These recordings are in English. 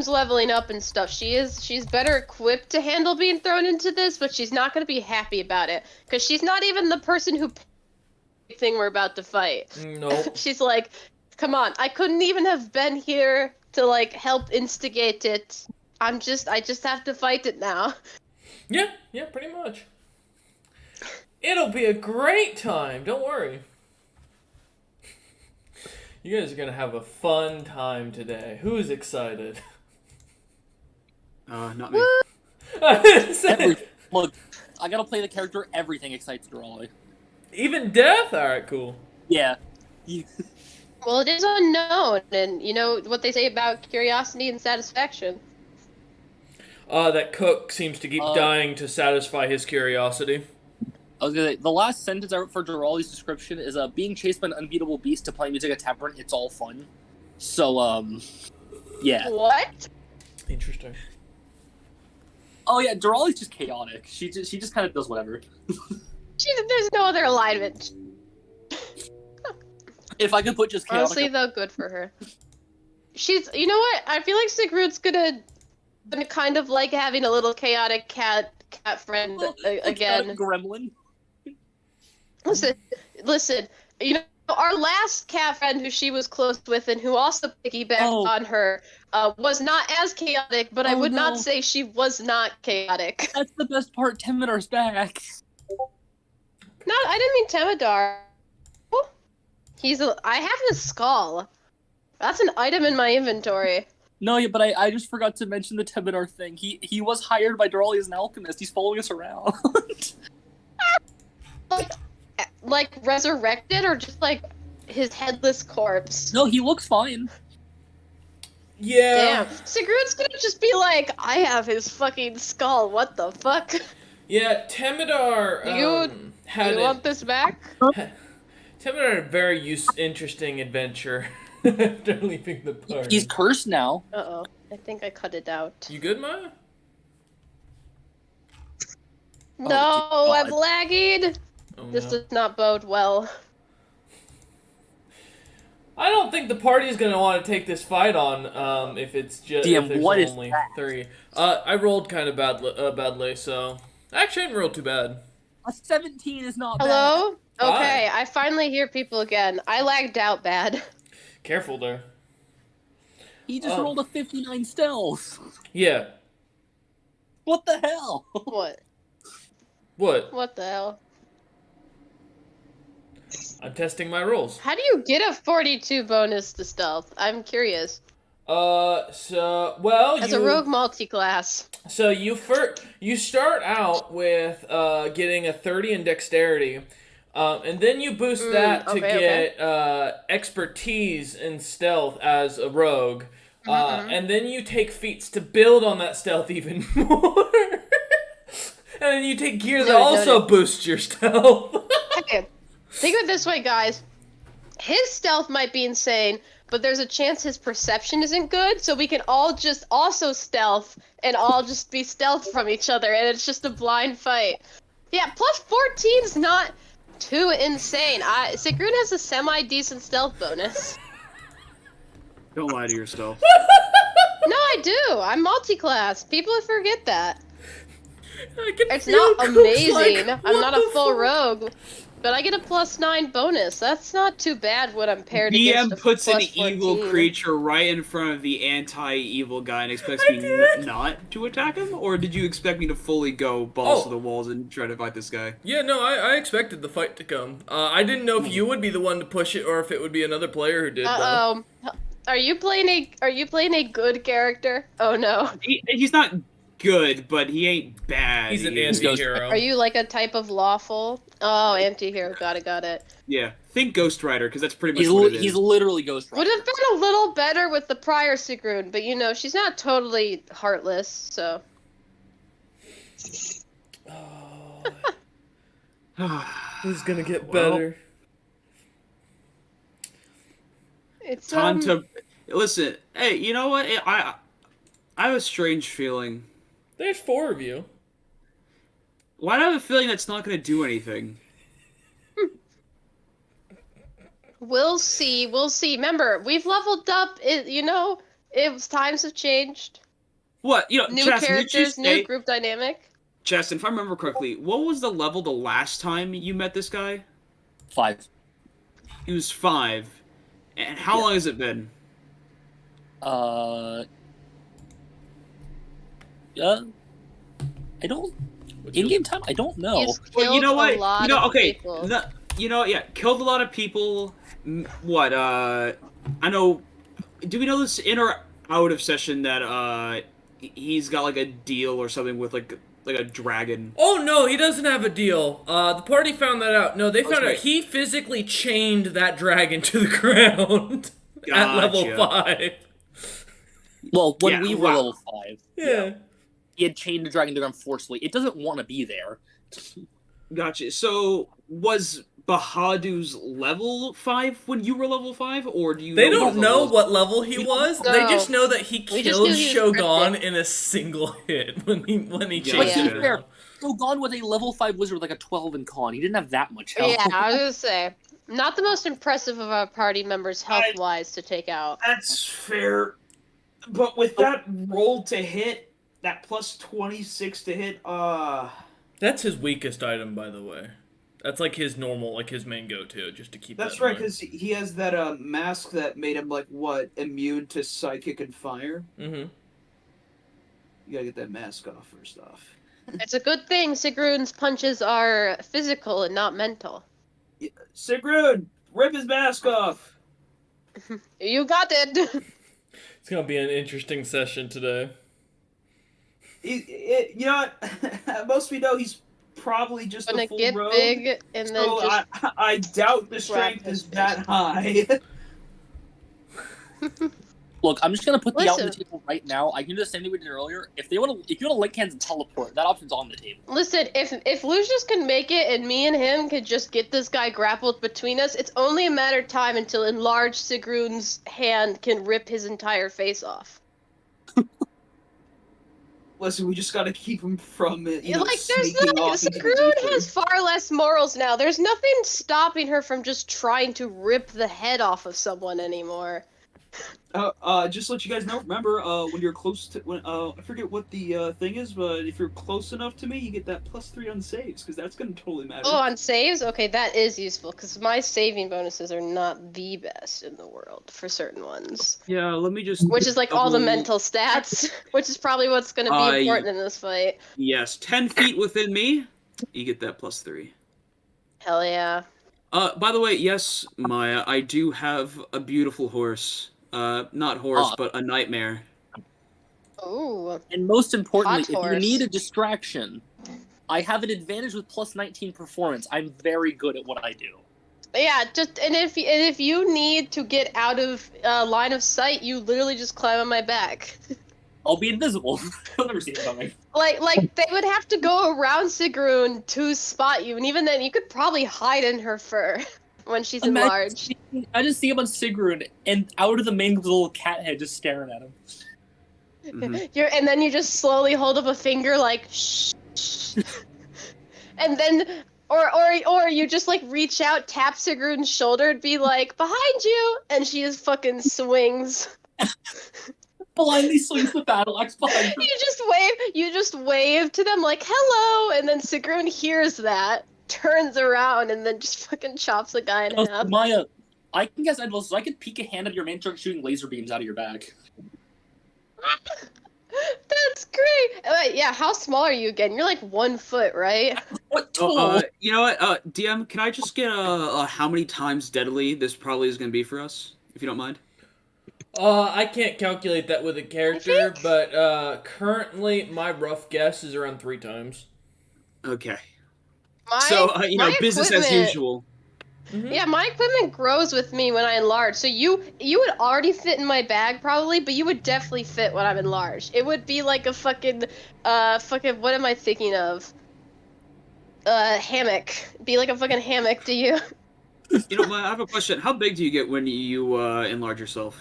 Sigrun's leveling up and stuff. She's better equipped to handle being thrown into this, but she's not gonna be happy about it because she's not even the person who thing we're about to fight. Nope. She's like, come on, I couldn't even have been here to like help instigate it. I just have to fight it now. Yeah, pretty much. It'll be a great time. Don't worry. You guys are gonna have a fun time today. Who's excited? Not me. Look, I gotta play the character. Everything excites Durali. Even death? Alright, cool. Yeah. Well, it is unknown, and you know what they say about curiosity and satisfaction. That Cook seems to keep dying to satisfy his curiosity. I was gonna say, the last sentence I wrote for Durali's description is being chased by an unbeatable beast to play music at tavern, it's all fun. So, yeah. What? Interesting. Oh yeah, Durali's just chaotic. She just kind of does whatever. There's no other alignment. If I could put just chaotic... Honestly, though, good for her. You know what? I feel like Sigrun's gonna kind of like having a little chaotic cat friend again. Gremlin. Listen. You know, our last cat friend who she was close with and who also piggybacked on her was not as chaotic, but I would not say she was not chaotic. That's the best part. Temidar's back. No, I didn't mean Temidar. I have his skull. That's an item in my inventory. No, yeah, but I just forgot to mention the Temidar thing. He was hired by Durali as an alchemist. He's following us around. like resurrected or just like his headless corpse? No, he looks fine. Yeah. Damn. Sigrun's gonna just be like, I have his fucking skull. What the fuck? Yeah, Temidar you want this back? Temidar had a very interesting adventure after leaving the party. He's cursed now. Uh-oh. I think I cut it out. You good, Maya? No, I'm lagging! Oh, This does not bode well. I don't think the party's gonna want to take this fight on, if it's just DM, if there's what is only that? 3. I rolled kind of badly, so... Actually, I didn't roll too bad. A 17 is not Hello? bad. Okay, I finally hear people again. I lagged out bad. Careful there. He just rolled a 59 stealth. Yeah. What the hell? What? What? What the hell? I'm testing my rolls. How do you get a 42 bonus to stealth? I'm curious. As a rogue multi-class. So you start out with getting a 30 in dexterity, and then you boost that to get expertise in stealth as a rogue, and then you take feats to build on that stealth even more, and then you take gear that also boosts your stealth. Okay, think of it this way, guys. His stealth might be insane, but there's a chance his perception isn't good, so we can all just also stealth and all just be stealth from each other, and it's just a blind fight. Yeah, plus 14 is not too insane. Sigrun has a semi-decent stealth bonus. Don't lie to yourself. No, I do. I'm multi-class. People forget that. It's feel not Cook's amazing. like, I'm what not a the full fuck? rogue. But I get a +9 bonus. That's not too bad when I'm paired against a DM puts an +14. evil creature right in front of the anti-evil guy and expects me not to attack him? Or did you expect me to fully go balls to the walls and try to fight this guy? Yeah, no, I expected the fight to come. I didn't know if you would be the one to push it or if it would be another player who did. Uh-oh. Are you playing a good character? Oh no. He's not good, but he ain't bad. He's an anti-hero. Are you like a type of lawful? Oh, anti-hero. Got it. Yeah, think Ghost Rider, because that's pretty much what it is. He's literally Ghost Rider. Would have been a little better with the prior Sigrun, but you know, she's not totally heartless, so. Who's gonna get better? It's time to... Listen, hey, you know what? I have a strange feeling. There's 4 of you. Why do I have a feeling that's not going to do anything? We'll see. Remember, we've leveled up. You know, times have changed. What? You know, New Justin, characters, new group dynamic. Justin, if I remember correctly, what was the level the last time you met this guy? 5. He was 5. And how long has it been? Yeah. I don't. In-game time, I don't know. He's Well, you know killed what? a lot You know, of okay. people. Killed a lot of people. What? I know. Do we know this in or out of session that he's got like a deal or something with like a dragon? Oh no, he doesn't have a deal. The party found that out. No, they found out right. he physically chained that dragon to the ground at level Gotcha. 5. Well, when Yeah, we were wow. level 5, Yeah. he had chained the dragon to the ground forcefully. It doesn't want to be there. Gotcha. So was Bahadur's level 5 when you were level 5, or do you? They know don't his know level? what level he was. They No. just know that he We just killed knew he was Shogun cryptic. in a single hit when he Yeah. But chased to be Yeah. him. fair, Shogun was a level 5 wizard with like a 12 in con. He didn't have that much health. Yeah, I was gonna say, not the most impressive of our party members health-wise to take out. That's fair. But with that roll to hit, that plus 26 to hit, That's his weakest item, by the way. That's like his normal, like his main go-to, just to keep. That's that in right, mind. because he has that mask that made him like what, immune to psychic and fire. Mm-hmm. You gotta get that mask off first off. It's a good thing Sigrun's punches are physical and not mental. Sigrun, rip his mask off. You got it. It's gonna be an interesting session today. You know what? Most we know he's probably just Gonna a full get rogue. big and then So just I doubt the strength his is that high. Look, I'm just gonna put the out on the Listen. table right now. I can do the same thing we did earlier. If you want to link hands and teleport, that option's on the table. Listen, if Lucius can make it and me and him could just get this guy grappled between us, it's only a matter of time until enlarged Sigrun's hand can rip his entire face off. Listen, we just gotta keep him from there's There's sneaking nothing. off into the Sigrun ether. has far less morals now. There's nothing stopping her from just trying to rip the head off of someone anymore. Just to let you guys know, remember, when you're close to, I forget what the thing is, but if you're close enough to me, you get that +3 on saves, because that's gonna totally matter. Oh, on saves? Okay, that is useful, because my saving bonuses are not the best in the world for certain ones. yeah. Let me just. Which is like all the double- mental stats, which is probably what's going to be important in this fight. Yes, 10 feet within me, you get that +3. Hell yeah. By the way, yes, Maya, I do have a beautiful horse. Not horse, but a nightmare. Ooh. And most importantly, Hot if you horse. need a distraction, I have an advantage with +19 performance. I'm very good at what I do. Yeah, and if you need to get out of line of sight, you literally just climb on my back. I'll be invisible. You'll never see it coming. Like they would have to go around Sigrun to spot you, and even then, you could probably hide in her fur when she's enlarged. I just see him on Sigrun, and out of the main little cat head just staring at him. Mhm. And then you just slowly hold up a finger like shh, shh. And then or you just like reach out, tap Sigrun's shoulder, and be like behind you, and she just fucking swings. Blindly swings the battle axe behind her. You just wave to them like hello, and then Sigrun hears that, turns around, and then just fucking chops the guy in half. Maya, I can guess so I could peek a hand at your main truck shooting laser beams out of your back. That's great. Wait, yeah, how small are you again? You're like 1 foot, right? What tool? You know what, DM, can I just get how many times deadly this probably is going to be for us, if you don't mind? I can't calculate that with a character, think- but currently my rough guess is around 3 times. Okay. My, my business as equipment- usual. Yeah, my equipment grows with me when I enlarge. So you would already fit in my bag probably, but you would definitely fit when I'm enlarged. It would be like a fucking what am I thinking of? Hammock. Be like a fucking hammock to you. You know, Maya, I have a question. How big do you get when you enlarge yourself?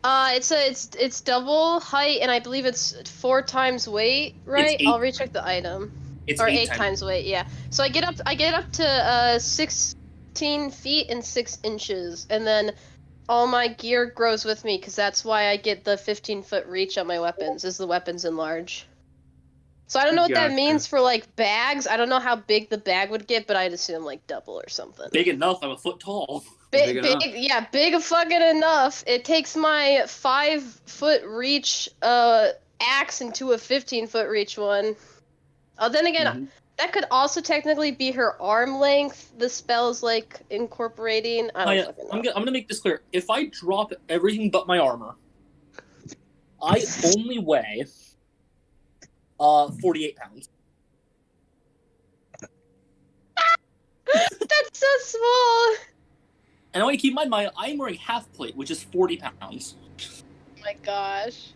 It's double height, and I believe it's 4 times weight, right? eight. I'll recheck the item. It's Or 8 8 times weight, yeah. So I get up to 16 feet and 6 inches, and then all my gear grows with me, because that's why I get the 15-foot reach on my weapons, is the weapons enlarge. So I don't know what that Gotcha. means for, like, bags. I don't know how big the bag would get, but I'd assume, like, double or something. Big enough. I'm a foot tall. Big enough. Yeah, big fucking enough. It takes my 5-foot reach axe into a 15-foot reach one. Oh, then again, Mhm. that could also technically be her arm length. The spell's like incorporating. I don't fucking know. I'm gonna make this clear. If I drop everything but my armor, I only weigh 48 pounds. That's so small. And I want to keep in mind, I'm wearing half plate, which is 40 pounds. Oh my gosh.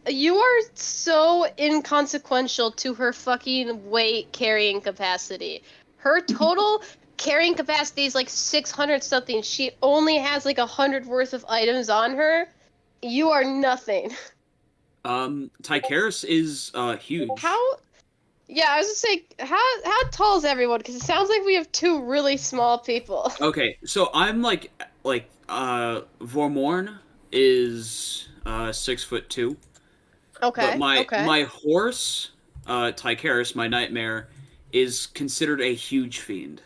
You are so inconsequential to her fucking weight carrying capacity. Her total carrying capacity is like 600 something. She only has like 100 worth of items on her. You are nothing. Tycharis is huge. How? Yeah, I was just saying, how tall is everyone? Because it sounds like we have two really small people. Okay, so I'm like Vormorn is 6'2". Okay. But my horse, Tycharis, my nightmare, is considered a huge fiend.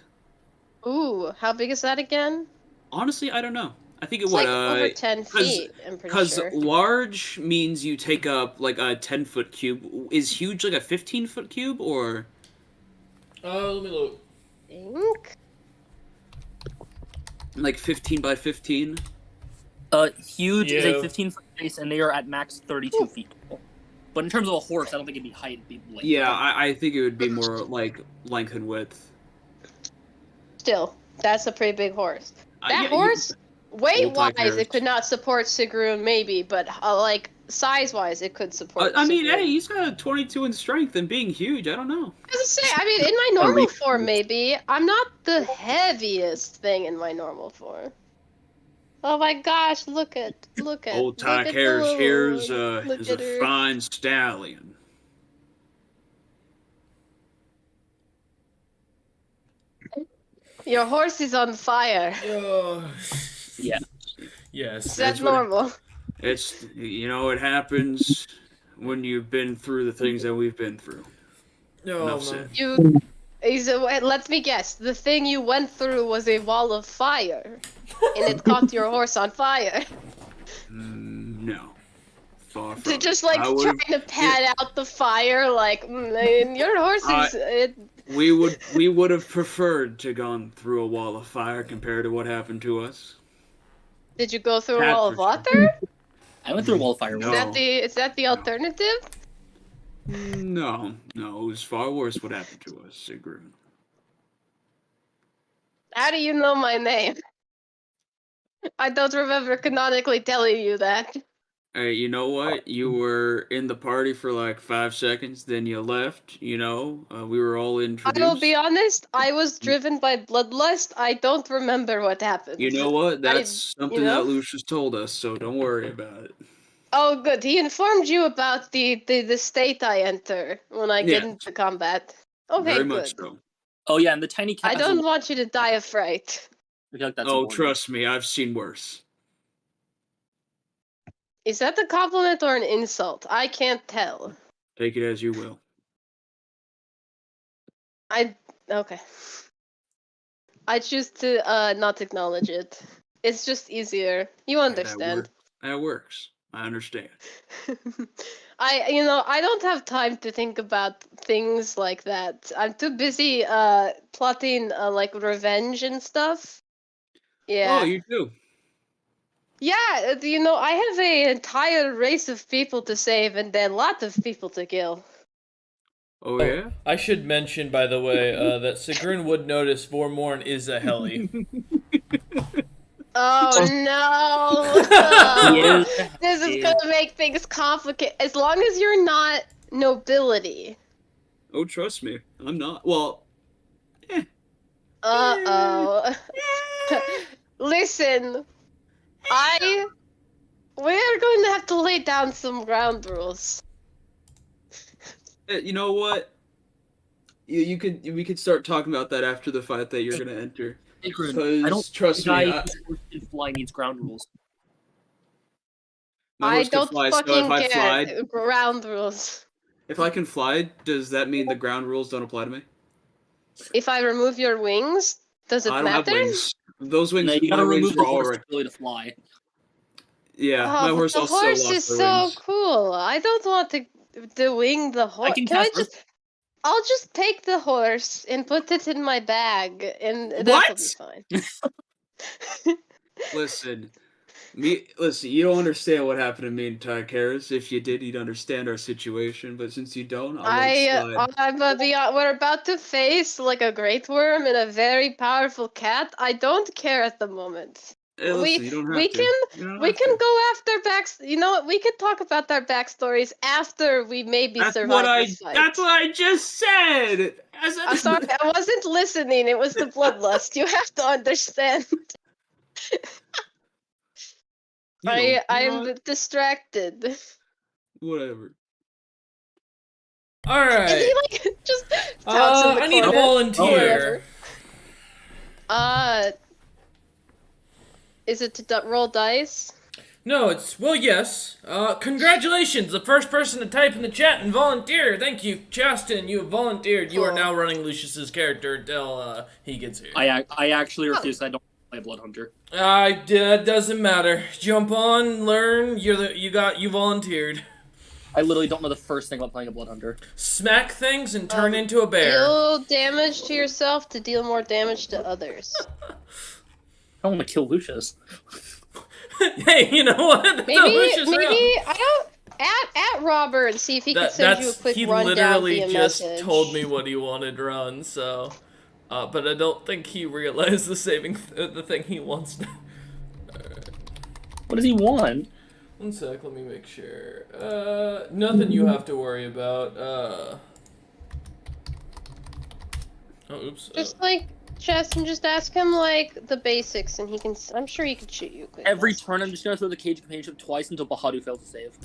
Ooh, how big is that again? Honestly, I don't know. I think It's like over 10 feet, I'm pretty Because sure. large means you take up like a 10-foot cube. Is huge like a 15-foot cube or? Let me look. Think? Like 15 by 15? Huge is Yeah. a 15-foot base, and they are at max 32 feet tall. But in terms of a horse, I don't think it'd be height, it'd be length. Yeah, I think it would be more like length and width. Still, that's a pretty big horse. That Yeah, horse, weight-wise, Tycharis. it could not support Sigrun, maybe, but like size-wise, it could support. I mean, Sigrun. hey, he's got a 22 in strength and being huge. I don't know. I was gonna say, I mean, in my normal form, maybe I'm not the heaviest thing in my normal form. Oh my gosh! Look at. Old look at Tycharis the here's Lord. Look is at a her. fine stallion. Your horse is on fire. Yeah. Yes. Is that That's what- normal? It's it happens when you've been through the things that we've been through. No, Enough man. said. Let me guess. The thing you went through was a wall of fire, and it caught your horse on fire. No. Far from To it. just like I trying would've- to pad out the fire, like your horse is. We would have preferred to gone through a wall of fire compared to what happened to us. Did you go through a That's wall for of sure. water? I went through a wall of fire. No. Is that the alternative? No, it was far worse what happened to us, Sigrun. How do you know my name? I don't remember canonically telling you that. Hey, you know what? You were in the party for like 5 seconds, then you left. We were all I introduced. will be honest, I was driven by bloodlust. I don't remember what happened. You know what? That's something know? that Lucius told us, so don't worry about it. Oh, good. He informed you about the state I enter when I get Yeah. into combat. Okay, Very good. much so. Oh yeah, and the tiny cat. I has a don't lo- want you to die of fright. I feel like that's Oh, important. trust me, I've seen worse. Is that a compliment or an insult? I can't tell. Take it as you will. Okay. I choose to not acknowledge it. It's just easier. You understand. That works. I understand. I don't have time to think about things like that. I'm too busy plotting like revenge and stuff. Yeah. Oh, you do. Yeah, I have an entire race of people to save and then a lot of people to kill. Oh, yeah? I should mention, by the way, that Sigrun would notice Vormorn is a heli. Oh no! Yeah. This is gonna make things complicated. As long as you're not nobility. Oh, trust me. I'm not. Well, Uh-oh. Listen, we're going to have to lay down some ground rules. you know what? We could start talking about that after the fight that you're gonna enter. Sacred. Because I don't. trust me, Guy who can fly needs ground rules. my I horse can don't fly. So fucking if I fly, care. Ground rules. if I can fly, does that mean the ground rules don't apply to me? If I remove your wings, does it I don't matter? have wings. Those wings, No, you my gotta wings remove the were horse's already. ability to fly. Yeah, Oh, my but horse the also horse lost is their so wings. cool. I don't want to wing the horse. can Can I cast just? I'll just take the horse and put it in my bag, and that'll be fine. Listen, you don't understand what happened to me and Tykeris. If you did, you'd understand our situation. But since you don't, I'll let it slide. We're about to face like a great worm and a very powerful cat. I don't care at the moment. Hey, listen, you don't have we to. can You don't we have can to. go after backs. You know what? We can talk about their backstories after we maybe survive this fight. That's what I just said. I'm sorry, I wasn't listening. It was the bloodlust. You have to understand. I'm distracted. Whatever. All And right. he like just pouts in the I need a corner. volunteer. Is it to roll dice? No, it's well, yes. Congratulations, the first person to type in the chat and volunteer. Thank you, Justin. You have volunteered. You are Cool. now running Lucius's character until he gets here. I actually refuse. I don't play Blood Hunter. It doesn't matter. Jump on, learn. You volunteered. I literally don't know the first thing about playing a Blood Hunter. Smack things and turn into a bear. Deal damage to yourself to deal more damage to others. I don't want to kill Lucius. Hey, you know what? Maybe I don't at Robert and see if he can send you a quick he rundown literally via just message. told me what he wanted run, so but I don't think he realized the thing he wants to. What does he want? One sec, let me make sure. Nothing you have to worry about. Oh, oops. Just like Justin, just ask him like the basics, and he can. I'm sure he could shoot you a quick. Every message. turn, I'm just gonna throw the Cage of Companionship twice until Bahadu fails to save.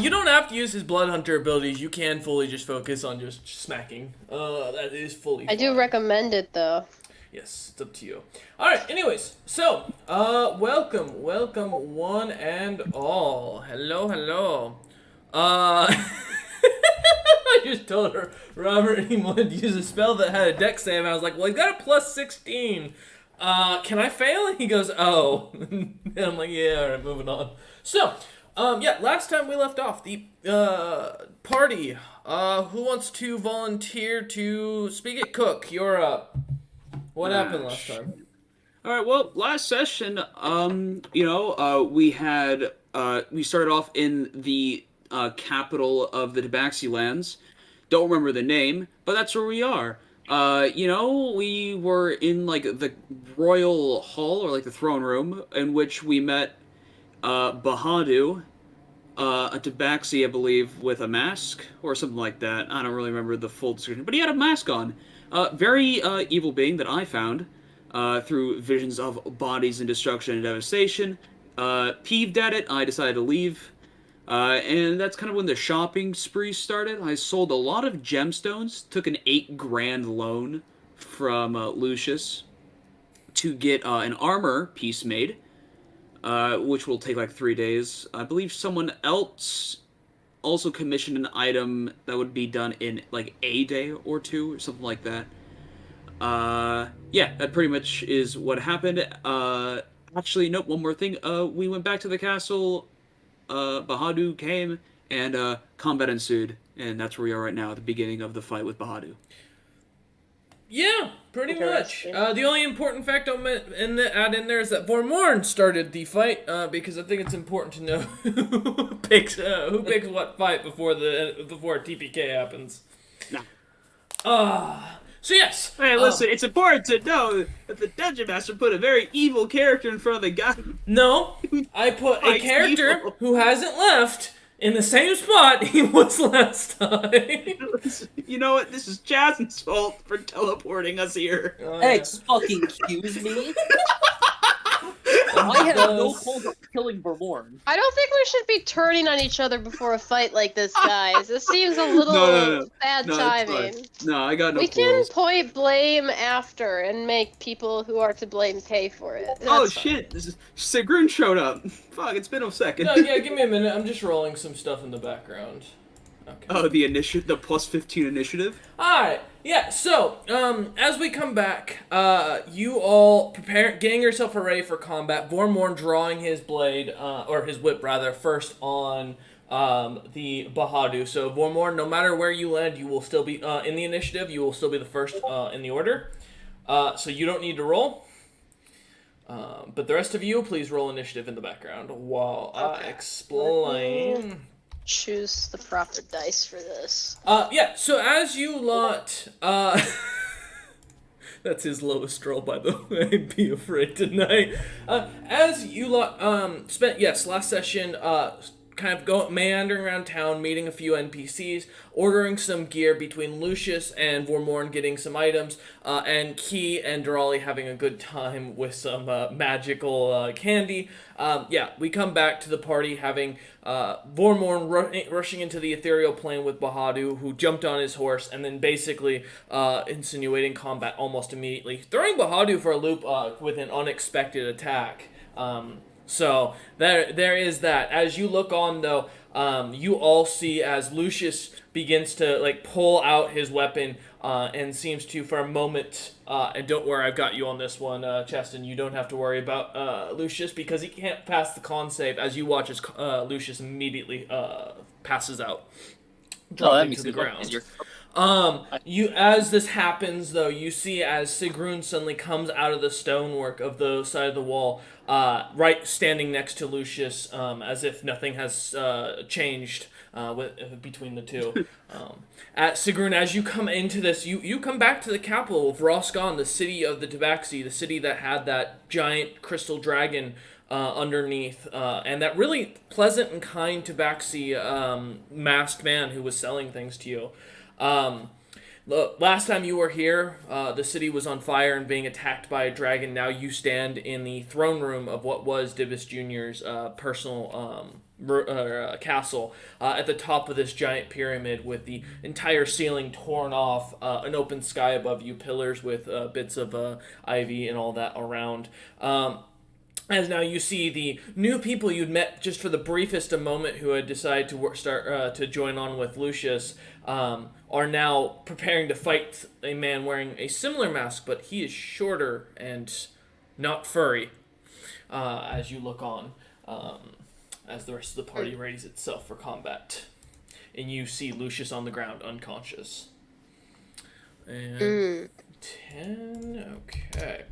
You don't have to use his Blood Hunter abilities. You can fully just focus on just smacking. That is fully I do fine. recommend it though. Yes, it's up to you. Alright, anyways, so, welcome one and all. Hello. I just told her, Robert, he wanted to use a spell that had a dex save, and I was like, well, he got a plus 16. Can I fail? And he goes, oh. And I'm like, yeah, alright, moving on. So, last time we left off, the, party, who wants to volunteer to speak at Cook? You're up. What happened last time? All right. Well, last session, we started off in the capital of the Tabaxi lands. Don't remember the name, but that's where we are. We were in like the royal hall or like the throne room in which we met Bahadu, a Tabaxi, I believe, with a mask or something like that. I don't really remember the full description, but he had a mask on. Very evil being that I found through visions of bodies and destruction and devastation. Peeved at it, I decided to leave. And that's kind of when the shopping spree started. I sold a lot of gemstones, took an 8 grand loan from Lucius to get an armor piece made, which will take like 3 days. I believe someone else also commissioned an item that would be done in like a day or two or something like that. That pretty much is what happened. Actually, nope, one more thing. We went back to the castle, Bahadu came, and combat ensued, and that's where we are right now at the beginning of the fight with Bahadu. Yeah, pretty much. The only important fact I'll add in there is that Vormorn started the fight, because I think it's important to know who picks what fight before TPK happens. No. So yes. Hey, listen, it's important to know that the Dungeon Master put a very evil character in front of the guy. No, I put a character evil. who hasn't left in the same spot he was last time. You know what? This is Jasmine's fault for teleporting us here. Hey, fucking excuse me? I have no qualms of killing Vermorn. I don't think we should be turning on each other before a fight like this, guys. This seems a little No. bad No, it's timing. fine. No, I got no We can quarrels. point blame after and make people who are to blame pay for it. Oh That's fine. shit! Sigrun showed up. Fuck! It's been a second. No, yeah, give me a minute. I'm just rolling some stuff in the background. Okay. Oh, the plus 15 initiative. Alright, yeah, so, as we come back, you all getting yourself ready for combat. Vormorn drawing his blade, or his whip rather, first on, the Bahadu. So, Vormorn, no matter where you land, you will still be, in the initiative, you will still be the first, in the order. So you don't need to roll. But the rest of you, please roll initiative in the background while I explain. Choose the proper dice for this. Yeah, so as you lot, that's his lowest roll, by the way, be afraid tonight. As you lot, spent, yes, last session, kind of meandering around town, meeting a few NPCs, ordering some gear between Lucius and Vormorn getting some items, and Key and Durali having a good time with some magical candy. Yeah, we come back to the party having Vormorn rushing into the ethereal plane with Bahadu, who jumped on his horse, and then basically insinuating combat almost immediately, throwing Bahadu for a loop with an unexpected attack. So there is that. As you look on, though, you all see as Lucius begins to pull out his weapon and seems to, for a moment, and don't worry, I've got you on this one, Cheston. You don't have to worry about Lucius because he can't pass the con save. As you watch as Lucius immediately passes out, dropping to the ground. As this happens, though, you see as Sigrun suddenly comes out of the stonework of the side of the wall, right standing next to Lucius, as if nothing has changed between the two. At Sigrun, as you come into this, you come back to the capital of Rosgon, the city of the Tabaxi, the city that had that giant crystal dragon underneath, and that really pleasant and kind Tabaxi masked man who was selling things to you. Last time you were here, the city was on fire and being attacked by a dragon. Now you stand in the throne room of what was Dibus Jr.'s personal castle, at the top of this giant pyramid with the entire ceiling torn off, an open sky above you, pillars with bits of ivy and all that around. As now you see the new people you'd met just for the briefest a moment who had decided to start to join on with Lucius, are now preparing to fight a man wearing a similar mask, but he is shorter and not furry, as you look on, as the rest of the party readies itself for combat. And you see Lucius on the ground, unconscious. And 10, okay.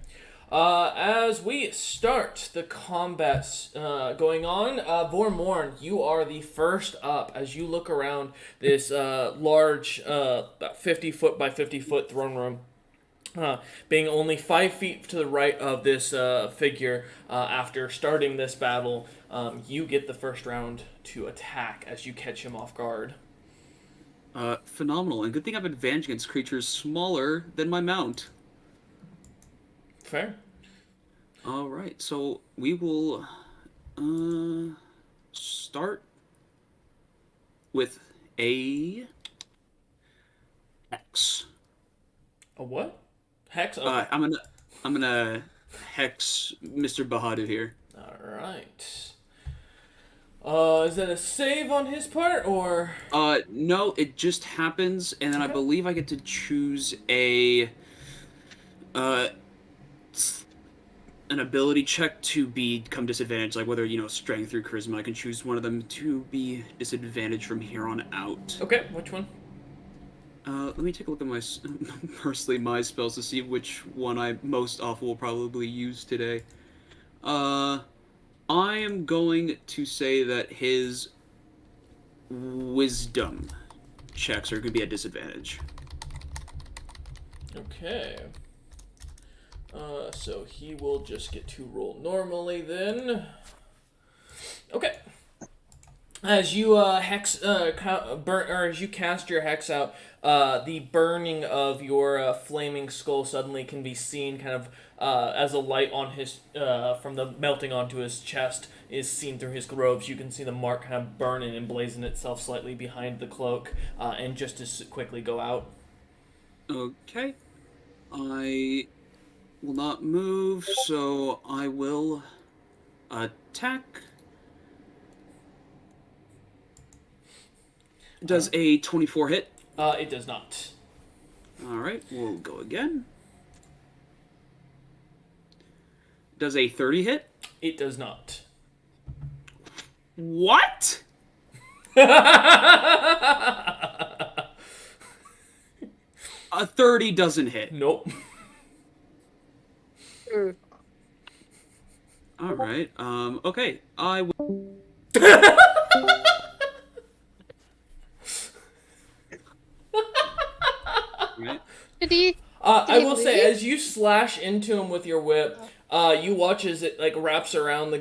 As we start the combat going on, Vormorn, you are the first up as you look around this large, about 50 foot by 50 foot throne room. Being only 5 feet to the right of this figure, after starting this battle, you get the first round to attack as you catch him off guard. Phenomenal, and good thing I have advantage against creatures smaller than my mount. Fair. All right, so we will start with a hex. A what? Hex? Okay. I'm gonna hex Mr. Bahadu here. All right. Is that a save on his part, or? No, it just happens, and then I believe I get to choose an ability check to become disadvantaged, like whether, strength or charisma. I can choose one of them to be disadvantaged from here on out. Okay, which one? Let me take a look at my spells to see which one I most often will probably use today. I am going to say that his wisdom checks are going to be at disadvantage. Okay. So he will just get to roll normally then. Okay. As you as you cast your hex out, the burning of your flaming skull suddenly can be seen, kind of as a light on his from the melting onto his chest is seen through his robes. You can see the mark kind of burn and emblazon itself slightly behind the cloak, and just as quickly go out. Okay. I will not move, so I will attack. Does a 24 hit? It does not. Alright, we'll go again. Does a 30 hit? It does not. What? A 30 doesn't hit. Nope. Alright, okay. I will... Right. Did he? I will say, as you slash into him with your whip, you watch as it like wraps around the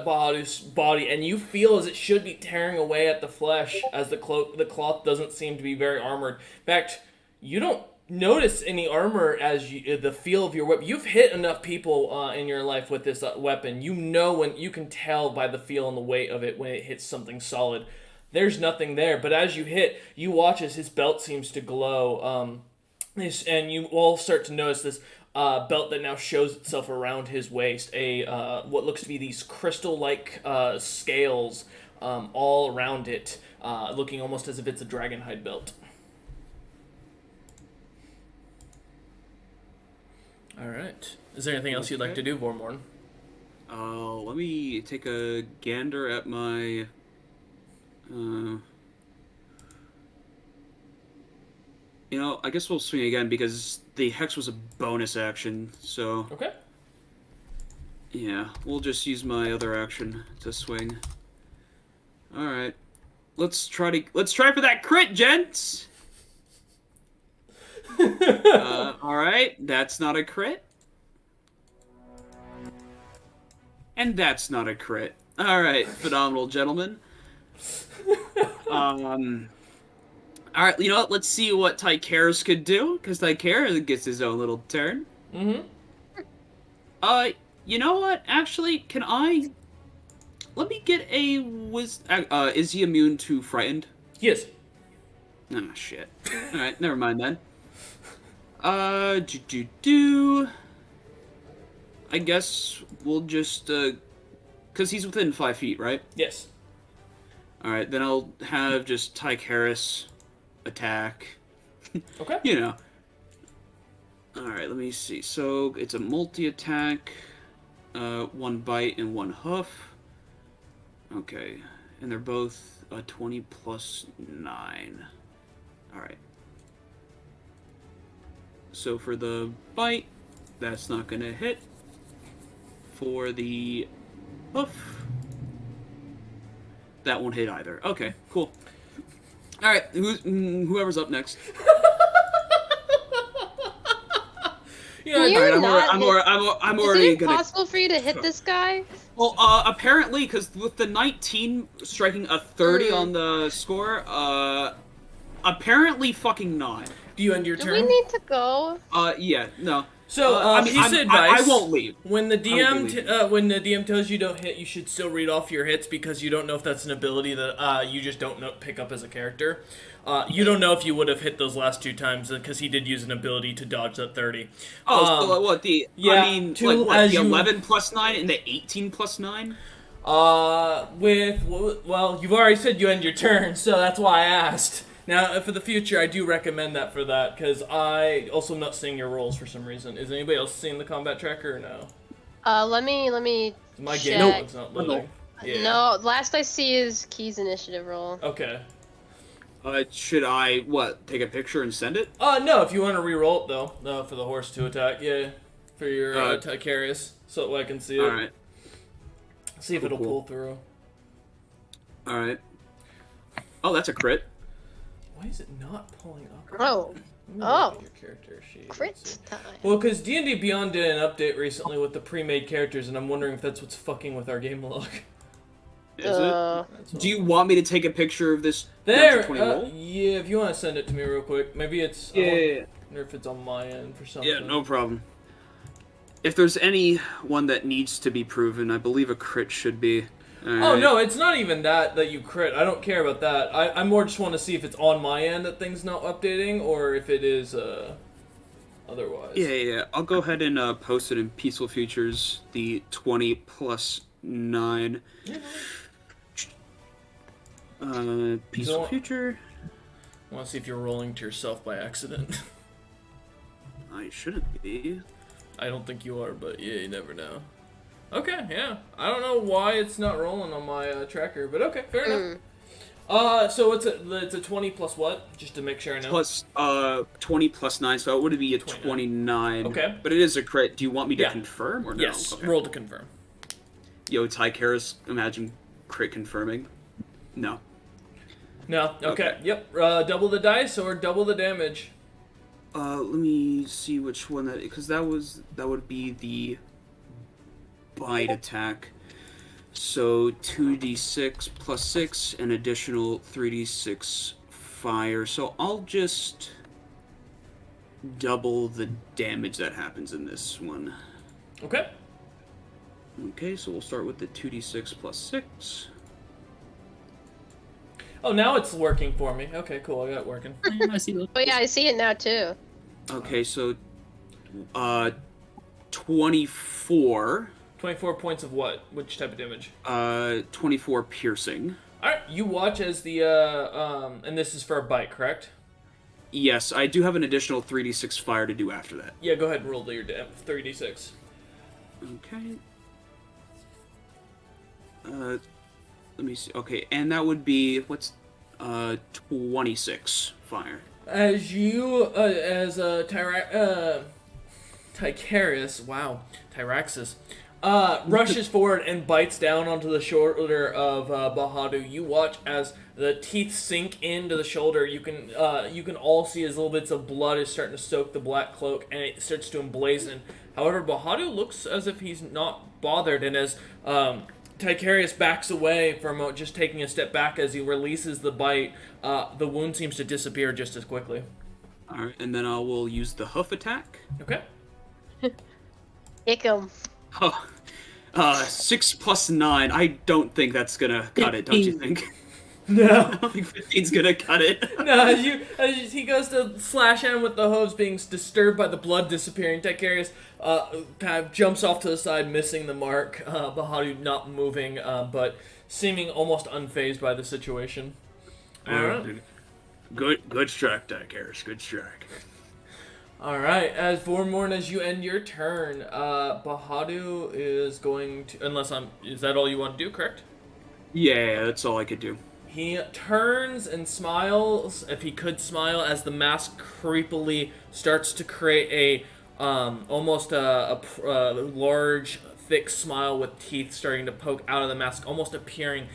Bahadu's body, and you feel as it should be tearing away at the flesh, as the cloth doesn't seem to be very armored. In fact, you don't notice any armor as the feel of your whip. You've hit enough people in your life with this weapon. You know when you can tell by the feel and the weight of it when it hits something solid. There's nothing there, but as you hit, you watch as his belt seems to glow. And you all start to notice this belt that now shows itself around his waist. What looks to be these crystal-like scales all around it, looking almost as if it's a dragonhide belt. All right. Is there anything else you'd like to do, Vormorn? Let me take a gander at my... You know, I guess we'll swing again because the hex was a bonus action, so... Okay. Yeah, we'll just use my other action to swing. Alright. Let's try for that crit, gents! Alright, that's not a crit. And that's not a crit. Alright, phenomenal, gentlemen. Alright, you know what? Let's see what Tycharis could do, because Tycharis gets his own little turn. Mm-hmm. You know what? Actually, let me get a is he immune to frightened? Yes. Ah, shit. Alright, never mind then. I guess we'll just, because he's within 5 feet, right? Yes. Alright, then I'll have just Tycharis attack. Okay. You know. Alright, let me see. So, it's a multi-attack, 1 bite and 1 hoof. Okay, and they're both 20 plus 9. Alright. So for the bite, that's not gonna hit. For the hoof, that won't hit either. Okay, cool. Alright, whoever's up next. Yeah, I'm already Is it gonna. impossible for you to hit this guy? Well, apparently, because with the 19 striking a 30 on the score, apparently fucking not. Do you end your Do turn? we need to go? Yeah, no. So, piece of advice: I won't leave. When the won't be when the DM tells you don't hit, you should still read off your hits because you don't know if that's an ability that you just don't pick up as a character. You don't know if you would have hit those last 2 times because he did use an ability to dodge that 30. Oh, so what the? Yeah, I mean, to- like what? as The you- 11 plus 9 and the 18 plus 9. Well, you've already said you end your turn, so that's why I asked. Now, for the future, I do recommend that for that, because I also am not seeing your rolls for some reason. Is anybody else seeing the combat tracker or no? Let me My check. game log's not loading. Yeah. No, last I see is Key's initiative roll. Okay. Should I, take a picture and send it? No, if you want to re-roll it, though. No, for the horse to attack, yeah. For your Tycharis, so I can see it. Alright. See if Cool, it'll cool. pull through. Alright. Oh, that's a crit. Why is it not pulling up? Oh. Let me Oh. look at your character sheet. Let's Crit see. time. Well, because D&D Beyond did an update recently with the pre-made characters, and I'm wondering if that's what's fucking with our game log. Is it? Do you want me to take a picture of this? There. natural 20 roll? Yeah, if you want to send it to me real quick. Maybe it's. Yeah. I wonder if it's on my end for something. Yeah, no problem. If there's any one that needs to be proven, I believe a crit should be. Oh no, it's not even that you crit. I don't care about that. I more just want to see if it's on my end that thing's not updating, or if it is otherwise. Yeah. I'll go ahead and post it in Peaceful Futures, the 20 plus 9. Peaceful Future. I want to see if you're rolling to yourself by accident. I shouldn't be. I don't think you are, but yeah, you never know. Okay, yeah. I don't know why it's not rolling on my tracker, but okay, fair enough. So it's a 20 plus what? Just to make sure I know. Plus 20 plus 9, so it would be a 29. Okay. But it is a crit. Do you want me to confirm or no? Yes, okay. roll to confirm. Yo, Tycheris, imagine crit confirming. No. No, okay. Yep, double the dice or double the damage. Let me see which one that, because that would be the bite attack. So 2d6 plus 6, an additional 3d6 fire. So I'll just double the damage that happens in this one. Okay. Okay, so we'll start with the 2d6 plus 6. Oh, now it's working for me. Okay, cool. I got it working. I see those. Oh yeah, I see it now too. Okay, so 24. 24 points of what? Which type of damage? 24 piercing. Alright, you watch as the, and this is for a bite, correct? Yes, I do have an additional 3d6 fire to do after that. Yeah, go ahead and roll your 3d6. Okay. Let me see. Okay, and that would be, what's, 26 fire. As you, Tycheris, wow, Tyraxis, rushes forward and bites down onto the shoulder of Bahadur. You watch as the teeth sink into the shoulder. You can all see as little bits of blood is starting to soak the black cloak, and it starts to emblazon. However, Bahadur looks as if he's not bothered, and as Tycheris backs away from just taking a step back as he releases the bite, the wound seems to disappear just as quickly. Alright, and then I will use the hoof attack. Okay. Kick him. Oh, 6 plus 9. I don't think that's gonna cut it, don't you think? No. I don't think 15's gonna cut it. No, as he goes to slash at him with the hooves, being disturbed by the blood disappearing, Tycheris kind of jumps off to the side, missing the mark. Bahadur not moving, but seeming almost unfazed by the situation. Alright. Good strike, Tycheris. Good strike. Alright, as Vormorn, as you end your turn, Bahadur is going to... Is that all you want to do, correct? Yeah, that's all I could do. He turns and smiles, if he could smile, as the mask creepily starts to create almost a large, thick smile with teeth starting to poke out of the mask, almost appearing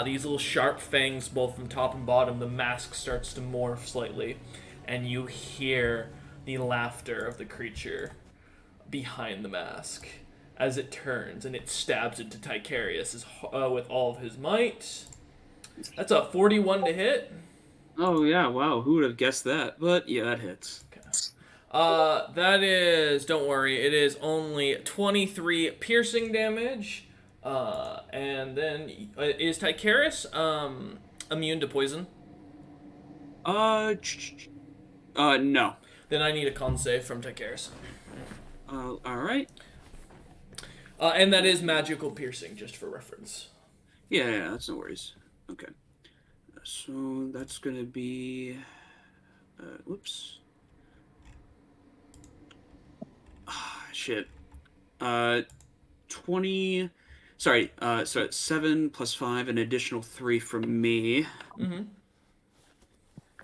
these little sharp fangs both from top and bottom. The mask starts to morph slightly, and you hear the laughter of the creature behind the mask as it turns and it stabs into Tycheris with all of his might. That's a 41 to hit. Oh yeah, wow, who would have guessed that? But yeah, that hits. Okay. That is, don't worry, it is only 23 piercing damage. And then is Tycheris immune to poison? No. Then I need a con save from Tycheris. Alright. And that is magical piercing, just for reference. Yeah, that's no worries. Okay. So that's gonna be... whoops. Shit. 20... Sorry, so 7 plus 5, an additional 3 from me. Mm-hmm.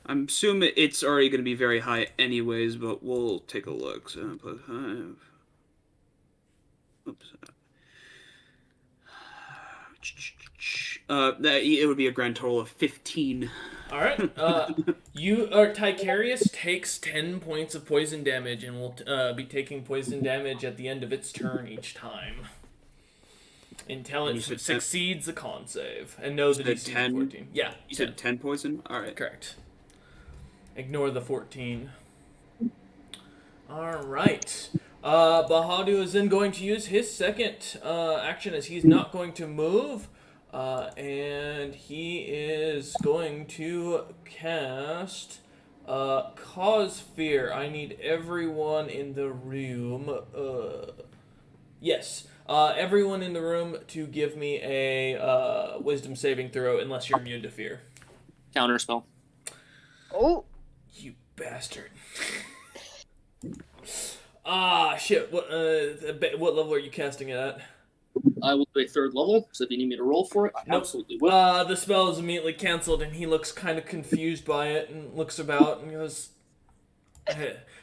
I'm assuming it's already going to be very high anyways, but we'll take a look. 7 plus 5. Oops. It would be a grand total of 15. All right. Tycheris takes 10 points of poison damage and will be taking poison damage at the end of its turn each time. until it You said 10? succeeds the con save and knows that said he's 10? 14. Yeah, You said 10 poison? Alright. correct. Ignore the 14. All right. Bahadu is then going to use his second action as he's not going to move. And he is going to cast Cause Fear. I need everyone in the room. Yes. Everyone in the room to give me a wisdom saving throw unless you're immune to fear. Counterspell. Oh. You bastard. Shit. What level are you casting it at? I will do a 3rd level, so if you need me to roll for it, I Nope. absolutely will. The spell is immediately canceled, and he looks kind of confused by it and looks about and goes,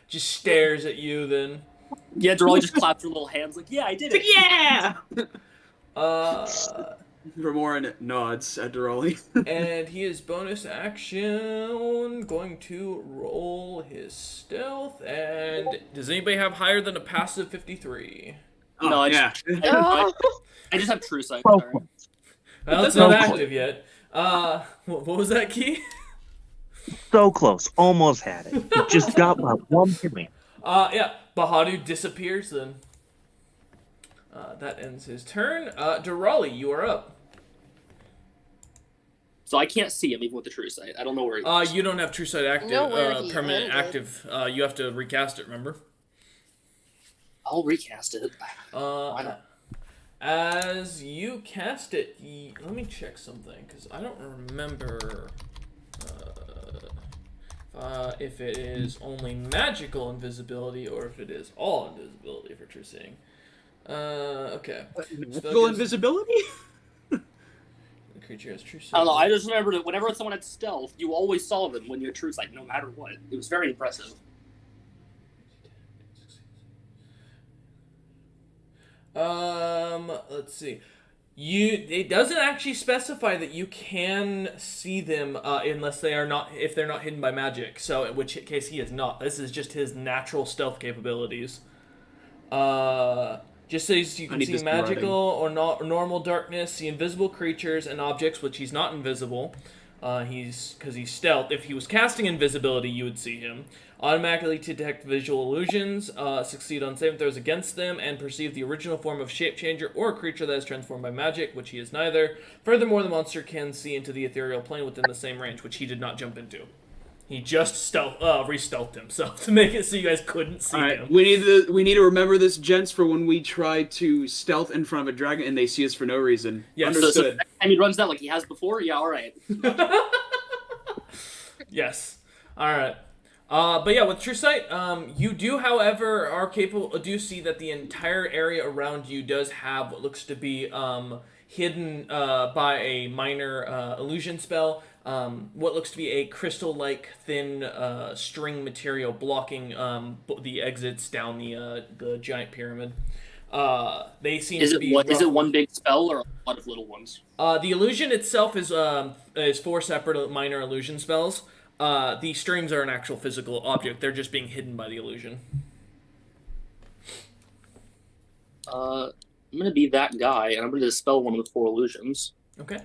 just stares at you. Then, Yeah, Durali just claps her little hands like, yeah, I did it. Yeah! uh, Remoran nods at Durali. and he is bonus action going to roll his stealth. And does anybody have higher than a passive 53? Oh, No, I yeah. Oh. I just have True Sight. Oh. Sorry. Well, it's So not close. active yet. What was that, Key? So close. Almost had it. It just got my one point. Yeah, Bahadu disappears then. That ends his turn. Durali, you are up. So I can't see him even with the True Sight. I don't know where he is. You don't have True Sight active, Know where he permanent ended. active. You have to recast it, remember? I'll recast it. Uh, as you cast it, let me check something, because I don't remember if it is only magical invisibility or if it is all invisibility for True Seeing. Okay. Magical invisibility? The creature has True Sight. I don't know. I just remember that whenever someone had stealth, you always saw them when you had True Sight, no matter what. It was very impressive. Let's see. It doesn't actually specify that you can see them unless if they're not hidden by magic. So in which case he is not. This is just his natural stealth capabilities. Just says you I can need see this magical or not normal darkness, see invisible creatures and objects, which he's not invisible. He's stealth. If he was casting invisibility, you would see him. Automatically detect visual illusions, succeed on saving throws against them, and perceive the original form of shape-changer or creature that is transformed by magic, which he is neither. Furthermore, the monster can see into the ethereal plane within the same range, which he did not jump into. He just re-stealthed himself to make it so you guys couldn't see him. We need to remember this, gents, for when we try to stealth in front of a dragon and they see us for no reason. Yes. Understood. And he runs that like he has before? Yeah, alright. Yes. All right. But yeah, with True Sight, you do, however, do see that the entire area around you does have what looks to be hidden by a minor illusion spell. What looks to be a crystal-like thin string material blocking the exits down the giant pyramid. They seem Is to it be. is it one big spell or a lot of little ones? The illusion itself is 4 separate minor illusion spells. The strings are an actual physical object. They're just being hidden by the illusion. I'm gonna be that guy, and I'm gonna dispel one of the 4 illusions. Okay.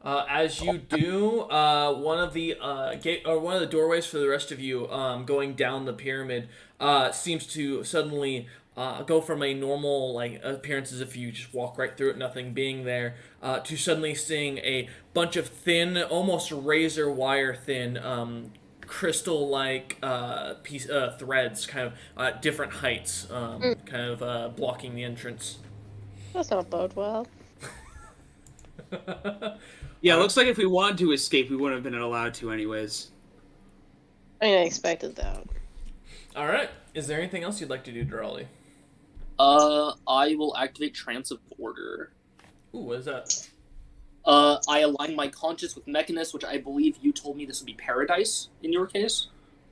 As you do, one of the one of the doorways for the rest of you, going down the pyramid, seems to suddenly go from a normal appearance as if you just walk right through it, nothing being there, to suddenly seeing a bunch of thin, almost razor wire thin, crystal-like threads, kind of different heights, kind of blocking the entrance. That's not bode well. Yeah, it looks like if we wanted to escape, we wouldn't have been allowed to anyways. I mean, I expected that. All right. Is there anything else you'd like to do, Durali? I will activate Trance of Order. Ooh, what is that? I align my conscience with Mechanist, which I believe you told me this would be Paradise in your case.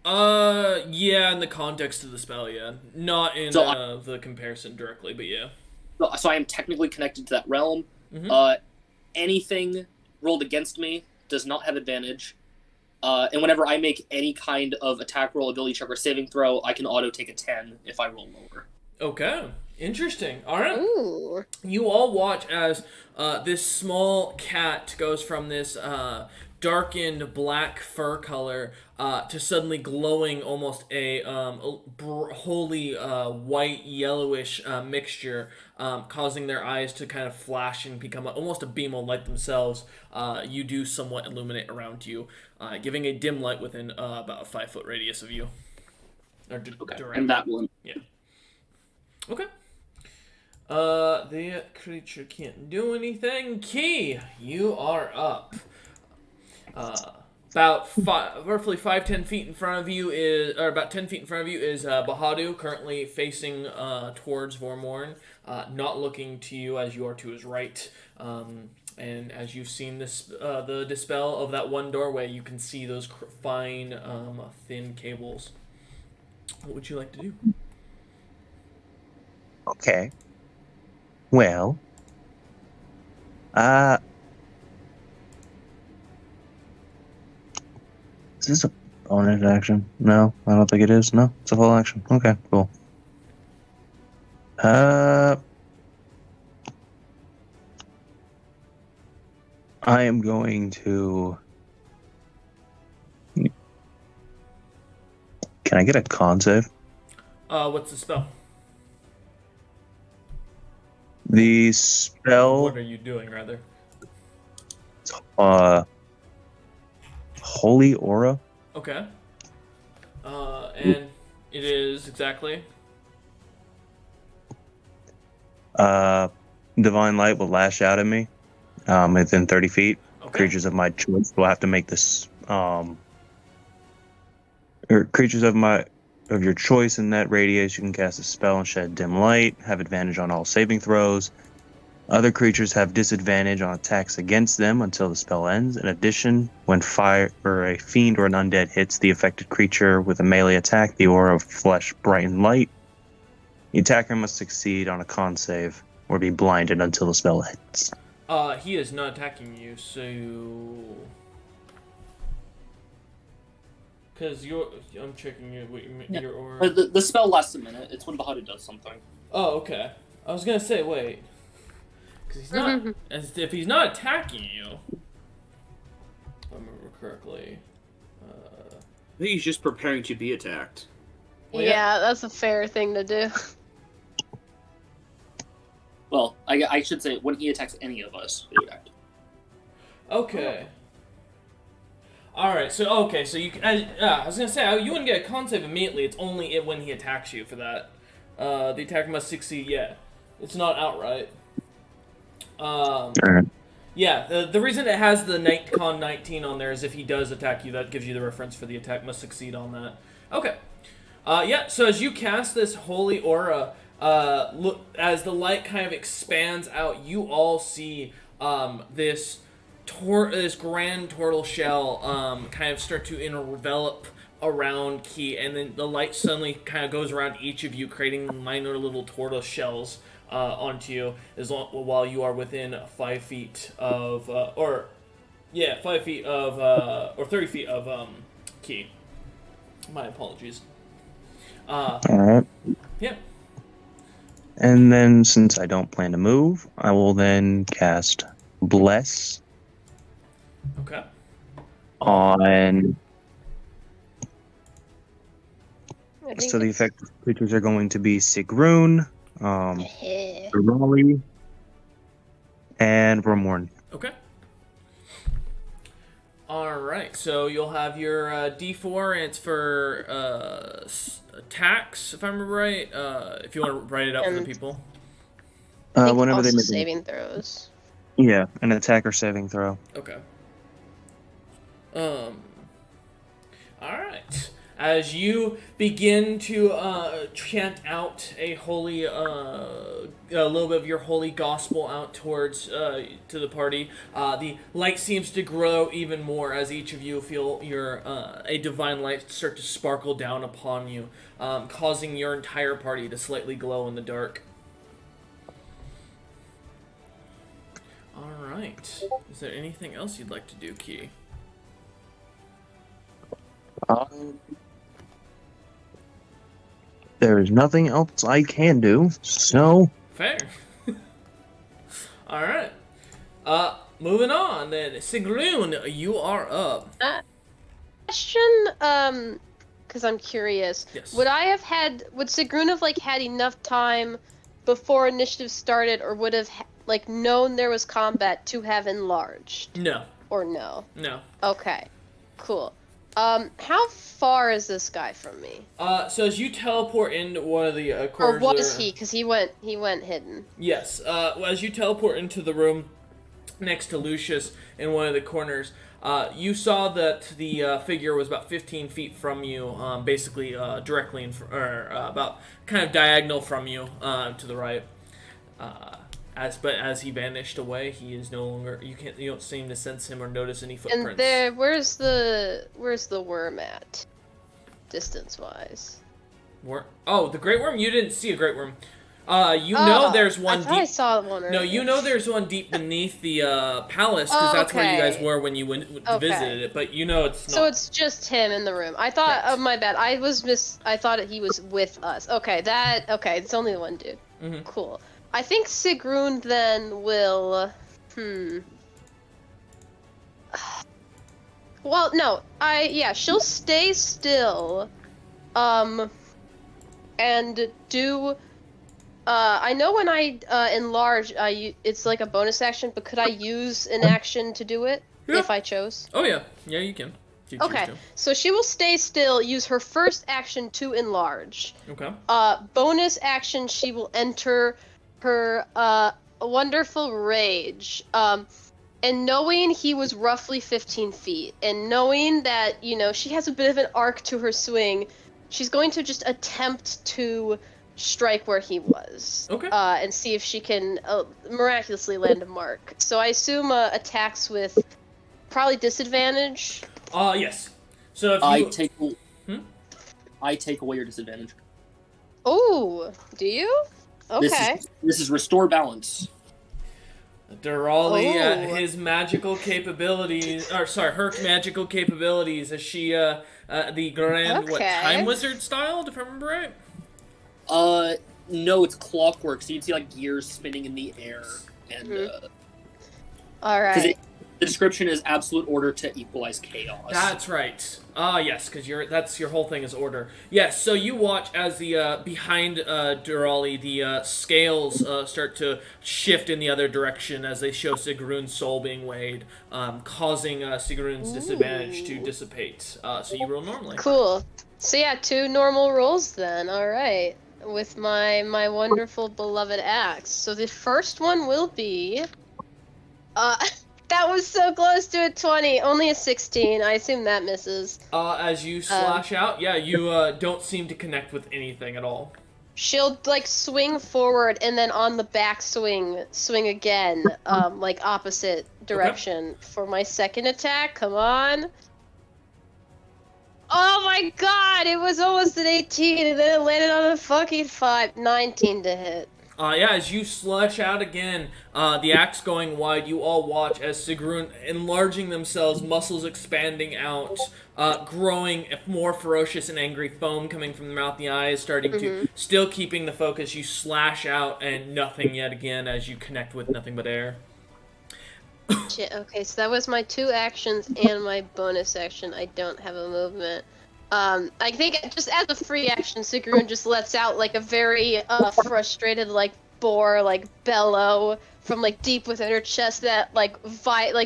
Yeah, in the context of the spell, yeah. Not in So the comparison directly, but yeah. So I am technically connected to that realm. Mhm. Anything rolled against me does not have advantage. And whenever I make any kind of attack roll, ability check, or saving throw, I can auto take a 10 if I roll lower. Okay. Interesting. All right. Ooh. You all watch as this small cat goes from this darkened black fur color to suddenly glowing almost a wholly white yellowish mixture, causing their eyes to kind of flash and become almost a beam of light themselves. You do somewhat illuminate around you, giving a dim light within about a 5-foot radius of you. Okay. And that one. Yeah. Okay. The creature can't do anything. Key, you are up. Roughly 5-10 feet in front of you is, or about 10 feet in front of you is Bahadu, currently facing towards Vormorn, not looking to you as you are to his right. And as you've seen this, the dispel of that one doorway, you can see those fine, thin cables. What would you like to do? Okay. Well, is this a bonus action? No, I don't think it is. No, it's a full action. Okay, cool. I am going to. Can I get a con save? What's the spell? The spell. What are you doing, rather? Holy Aura. Okay. And it is exactly. Divine Light will lash out at me. Within 30 feet. Okay. Creatures of my choice will have to make this. Or creatures of your choice in that radius, you can cast a spell and shed dim light. Have advantage on all saving throws. Other creatures have disadvantage on attacks against them until the spell ends. In addition, when fire or a fiend or an undead hits the affected creature with a melee attack, the aura of flesh brighten light. The attacker must succeed on a con save or be blinded until the spell ends. He is not attacking you, so. Because I'm checking your aura. The spell lasts a minute. It's when Bahadu does something. Oh, okay. I was gonna say, wait. Because he's not. As if he's not attacking you. If I remember correctly. I think he's just preparing to be attacked. Well, Yeah, that's a fair thing to do. Well, I should say when he attacks any of us, he attacked. Okay. Alright, so you can. I was gonna say, you wouldn't get a con save immediately, it's only when he attacks you for that. The attacker must succeed, yeah. It's not outright. Yeah, the reason it has the con 19 on there is if he does attack you, that gives you the reference for the attack must succeed on that. Okay. Yeah, so as you cast this holy aura, look, as the light kind of expands out, you all see this grand turtle shell kind of start to envelop around Key, and then the light suddenly kind of goes around each of you, creating minor little turtle shells onto you, while you are within 5 feet of, 5 feet of, or 30 feet of Key. My apologies. Alright. Yeah. And then, since I don't plan to move, I will then cast Bless Okay. on. I think So the effective creatures are going to be Sigrun, Raleigh, and Vormorn. Okay. Alright, so you'll have your D4, and it's for attacks, if I remember right. If you want to write it out for the people. I think Whenever also they make saving throws. Yeah, an attack or saving throw. Okay. Alright. As you begin to chant out a holy, a little bit of your holy gospel out towards, to the party, the light seems to grow even more as each of you feel a divine light start to sparkle down upon you, causing your entire party to slightly glow in the dark. Alright. Is there anything else you'd like to do, Key? There is nothing else I can do, so Fair. All right. Moving on then. Sigrun, you are up. Question, because I'm curious. Yes. Would Sigrun have like had enough time before initiative started, or would have like known there was combat to have enlarged? No. Or no? No. Okay, cool. How far is this guy from me? So as you teleport into one of the corners, Or was he? Because he went hidden. Yes. As you teleport into the room next to Lucius in one of the corners, you saw that the figure was about 15 feet from you, basically directly about kind of diagonal from you to the right. But as he vanished away, he is no longer. You don't seem to sense him or notice any footprints. And where's the worm at? Distance-wise. The Great Worm. You didn't see a Great Worm. Know there's one I deep. I saw one earlier. No, you know there's one deep beneath the palace because that's where you guys were when you visited it. But you know it's not. So it's just him in the room. I thought. Oh, my bad. I thought he was with us. Okay, it's only one dude. Mm-hmm. Cool. I think Sigrun then will. Well, no. She'll stay still. And do. I know when I enlarge, it's like a bonus action, but could I use an action to do it if I chose? Oh yeah, you can. If you choose Okay, to. so she will stay still, use her first action to enlarge. Okay. Bonus action, she will enter her wonderful rage. And knowing he was roughly 15 feet, and knowing that, she has a bit of an arc to her swing, she's going to just attempt to strike where he was. Okay. And see if she can miraculously land a mark. So I assume attacks with probably disadvantage. Yes. So if I take away your disadvantage. Oh, do you? Okay. This is restore balance. Durali, his magical capabilities, her magical capabilities, as she, the grand, Time Wizard style, if I remember right? No, it's clockwork, so you'd see, like, gears spinning in the air, and, Alright. The description is absolute order to equalize chaos. That's right. Yes, because that's your whole thing is order. Yes, so you watch as the behind Durali, the scales start to shift in the other direction as they show Sigrun's soul being weighed, causing Sigrun's disadvantage to dissipate. So you roll normally. Cool. So yeah, 2 normal rolls then. Alright. With my wonderful beloved axe. So the first one will be... That was so close to a 20. Only a 16. I assume that misses. As you slash out, you don't seem to connect with anything at all. She'll, like, swing forward and then on the back swing again, like, opposite direction for my second attack. Come on. Oh my god! It was almost an 18 and then it landed on a fucking 19 to hit. As you slash out again, the axe going wide, you all watch as Sigrun enlarging themselves, muscles expanding out, growing more ferocious and angry, foam coming from the mouth, the eyes starting to, still keeping the focus. You slash out and nothing yet again as you connect with nothing but air. Shit, okay, so that was my 2 actions and my bonus action. I don't have a movement. I think just as a free action, Sigrun just lets out, like, a very, frustrated, like, boar, like, bellow from, like, deep within her chest that, like,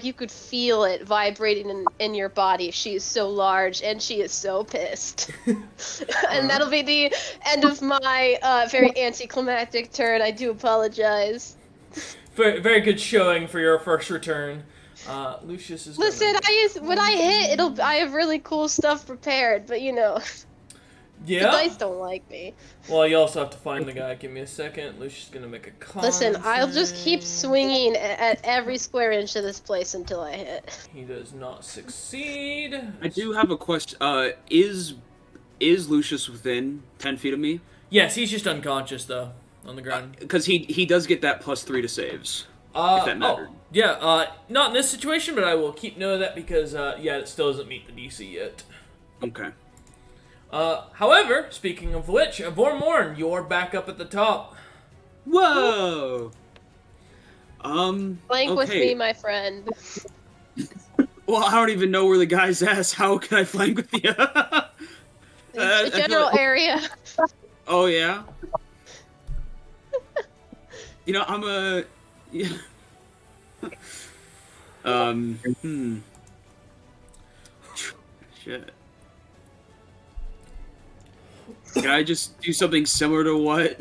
you could feel it vibrating in your body. She is so large, and she is so pissed. And that'll be the end of my, very anticlimactic turn. I do apologize. Very, very good showing for your first return. Lucius is. Listen, when I hit, I have really cool stuff prepared, but Yeah. the dice don't like me. Well, you also have to find the guy. Give me a second. Lucius is gonna make a con. Listen, I'll just keep swinging at every square inch of this place until I hit. He does not succeed. I do have a question. Is Lucius within 10 feet of me? Yes, he's just unconscious though, on the ground. Because he does get that +3 to saves. If that mattered. Not in this situation, but I will keep note of that because, it still doesn't meet the DC yet. Okay. However, speaking of which, Vormorn, you're back up at the top. Whoa. Flank with okay. me, my friend. Well, I don't even know where the guy's at. How can I flank with you? The general area. Oh yeah. You know, I'm a. Yeah. Shit. Can I just do something similar to what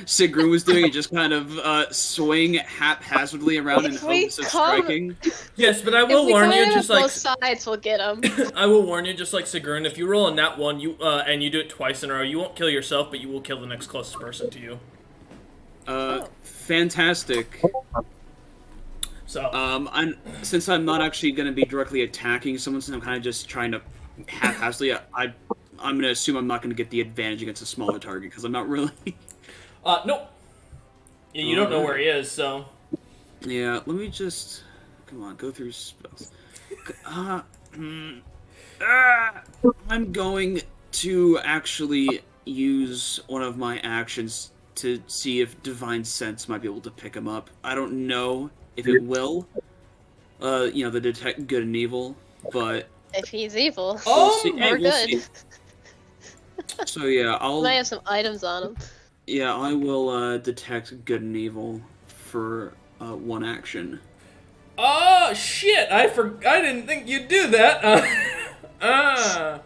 Sigrun was doing and just kind of swing haphazardly around in If we hopes of come- striking? Yes, but I If will we warn come you, in just on like both sides, we'll get them. I will warn you, just like Sigrun, if you roll a nat 1, you and you do it twice in a row, you won't kill yourself, but you will kill the next closest person to you. Fantastic. So, Since I'm not actually going to be directly attacking someone, since I'm kind of just trying to haphazardly, I'm going to assume I'm not going to get the advantage against a smaller target because I'm not really. nope. Yeah, you don't know where he is, so. Yeah, let me just come on, go through spells. I'm going to actually use one of my actions to see if Divine Sense might be able to pick him up. I don't know if it will. You know, the detect good and evil, but If he's evil, we'll see. we're We'll good. see. So yeah, Might have some items on him. Yeah, I will detect good and evil for one action. Oh, shit! I didn't think you'd do that. Oh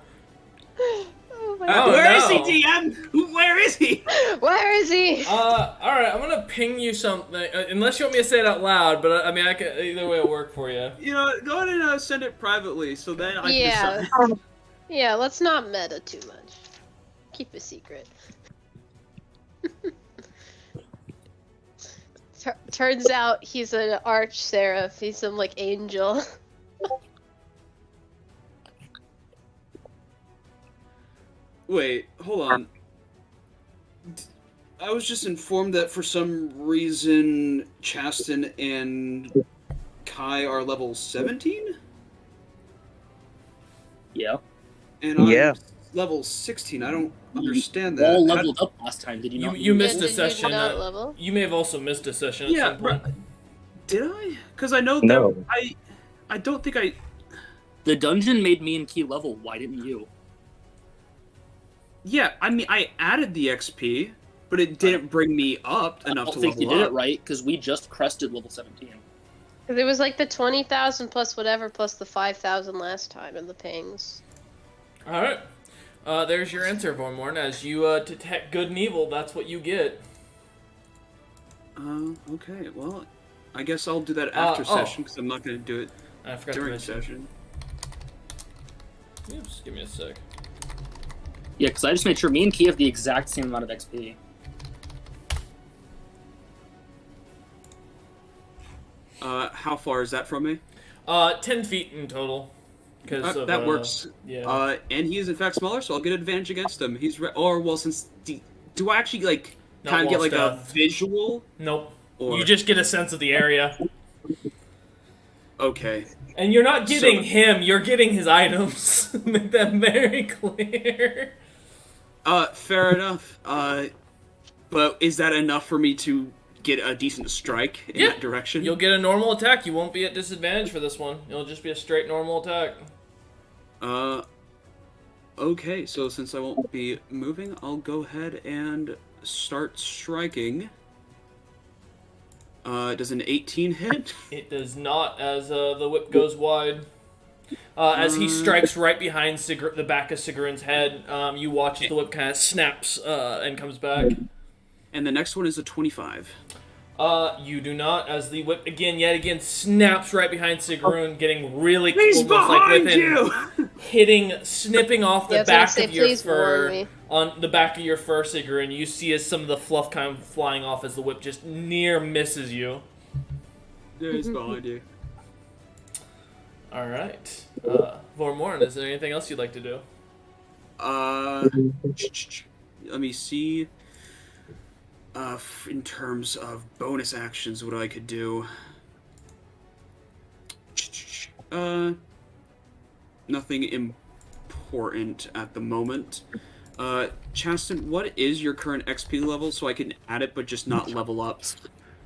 my Oh, Where is no. he, DM? Where is he? Where is he? Alright, I'm gonna ping you something, unless you want me to say it out loud, but I mean, either way it'll work for you. You know, go ahead and send it privately, so then I Yeah. can decide. Yeah, let's not meta too much. Keep a secret. Turns out he's an arch seraph. He's some like angel. Wait, hold on. I was just informed that for some reason Chasten and Kai are level 17? Yeah. And I'm Yeah. level 16. I don't understand You that. all How- leveled up last time, did you not? You missed a Did you session. not level? You may have also missed a session at Yeah, some point. Did I? Because I know that No. I don't think I. The dungeon made me and Key level. Why didn't you? Yeah, I mean, I added the XP, but it didn't bring me up I enough don't to think level you did up. it right because we just crested level 17. Because it was like the 20,000 plus whatever plus the 5,000 last time in the pings. Alright. There's your answer, Vormorn. As you detect good and evil, that's what you get. Okay, well, I guess I'll do that after oh. session, because I'm not going to do it I forgot to during mention. session. Oops, give me a sec. Yeah, because I just made sure me and Key have the exact same amount of XP. How far is that from me? 10 feet in total. Because That works. Yeah. And he is in fact smaller, so I'll get advantage against him. He's or well, since do I actually like Not kind of get while like a stealth. visual? Nope. Or You just get a sense of the area. okay. And you're not getting So- him, you're getting his items. Make that very clear. Fair enough. But is that enough for me to get a decent strike in Yeah. that direction? You'll get a normal attack. You won't be at disadvantage for this one. It'll just be a straight normal attack. Okay, so since I won't be moving, I'll go ahead and start striking. Does an 18 hit? It does not, as the whip goes wide. As he strikes right behind the back of Sigrun's head, you watch as the whip kind of snaps and comes back. And the next one is a 25. You do not, as the whip yet again snaps right behind Sigrun, getting really He's almost like behind within you! snipping off the Yeah, I was gonna back say, of your please warn fur, me. on the back of your fur, Sigrun. You see as some of the fluff kind of flying off as the whip just near misses you. Yeah, he's behind you. All right, Vormorn, is there anything else you'd like to do? Let me see. In terms of bonus actions, what I could do. Nothing important at the moment. Chaston, what is your current XP level so I can add it but just not level up?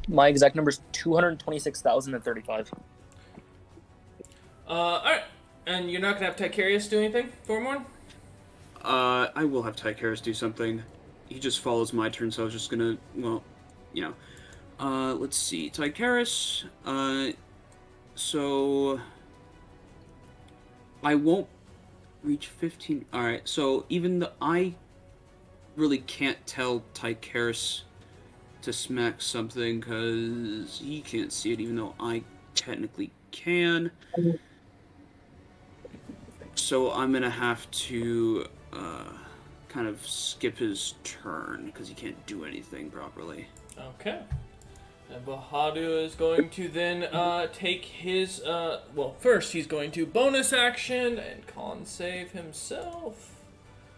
My exact number is 226,035. Alright. And you're not gonna have Ticarius do anything for more? I will have Tycharis do something. He just follows my turn, so I was just gonna, well, you know. Let's see. Tycharis, so... I won't reach 15... Alright, so even though I really can't tell Tycharis to smack something, because he can't see it, even though I technically can. So I'm gonna have to kind of skip his turn because he can't do anything properly. Okay. And Bahadur is going to then take his, well, first he's going to bonus action and con save himself.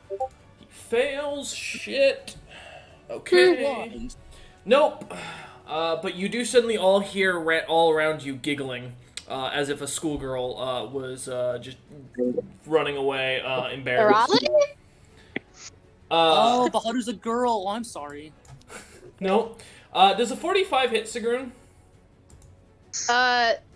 He fails. Shit. Okay. Nope. But you do suddenly all hear all around you giggling. As if a schoolgirl was just running away, embarrassed. Raleigh? Oh, Bahadur's a girl. Oh, I'm sorry. No. Does a 45 hit Sigrun?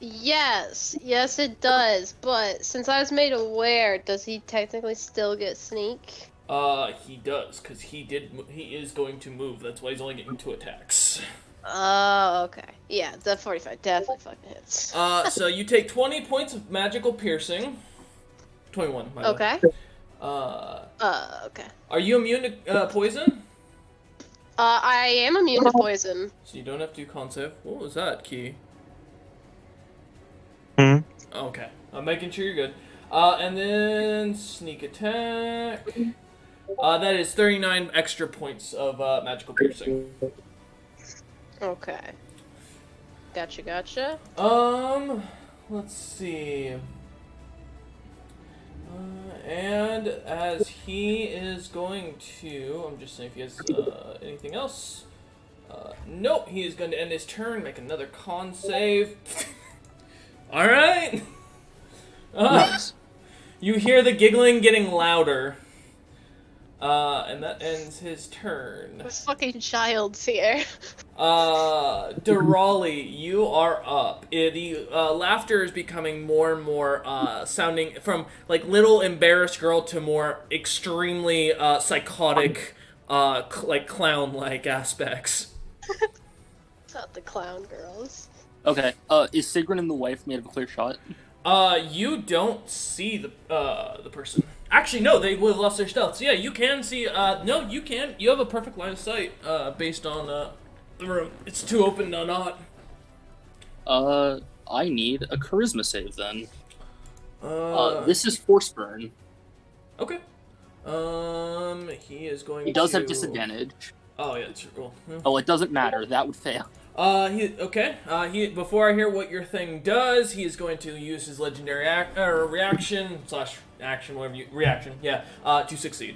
Yes. Yes, it does. But since I was made aware, does he technically still get sneak? He does, because he is going to move. That's why he's only getting 2 attacks. Oh, okay. Yeah, the 45 definitely fucking hits. So you take 20 points of magical piercing. 21, by the way. Okay. Okay. Are you immune to poison? I am immune to poison. So you don't have to do con save. What was that, Key? Okay. I'm making sure you're good. And then sneak attack. That is 39 extra points of magical piercing. Okay. Gotcha. Let's see. And as he is going to, I'm just saying if he has anything else. Nope, he is going to end his turn, make another con save. Alright! Nice. You hear the giggling getting louder. And that ends his turn. This fucking child's here. Durali, you are up. The laughter is becoming more and more sounding from like little embarrassed girl to more extremely psychotic, like clown-like aspects. Not the clown girls. Okay, is Sigrun and the wife made of a clear shot? You don't see the person. Actually, no, they would have lost their stealth. So yeah, you can see, no, you can. You have a perfect line of sight, based on, the room. It's too open to not. I need a charisma save then. This is force burn. Okay. He is going to... He does have disadvantage. Oh, yeah, that's cool. Yeah. Oh, it doesn't matter. That would fail. Before I hear what your thing does, he is going to use his legendary reaction / action, whatever you... Reaction, yeah, to succeed.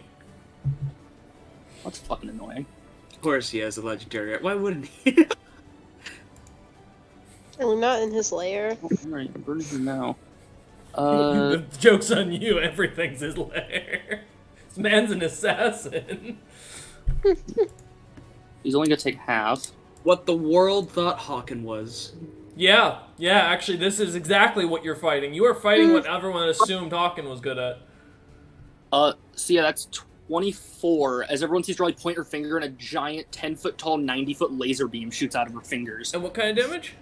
That's fucking annoying. Of course he has a legendary. Why wouldn't he? We're not in his lair. Alright, where is he now? The joke's on you, everything's his lair. This man's an assassin. He's only gonna take half. What the world thought Hawken was. Yeah, actually, this is exactly what you're fighting. You are fighting what everyone assumed Hawken was good at. So yeah, that's 24, as everyone sees Riley point her finger and a giant 10-foot tall, 90-foot laser beam shoots out of her fingers. And what kind of damage?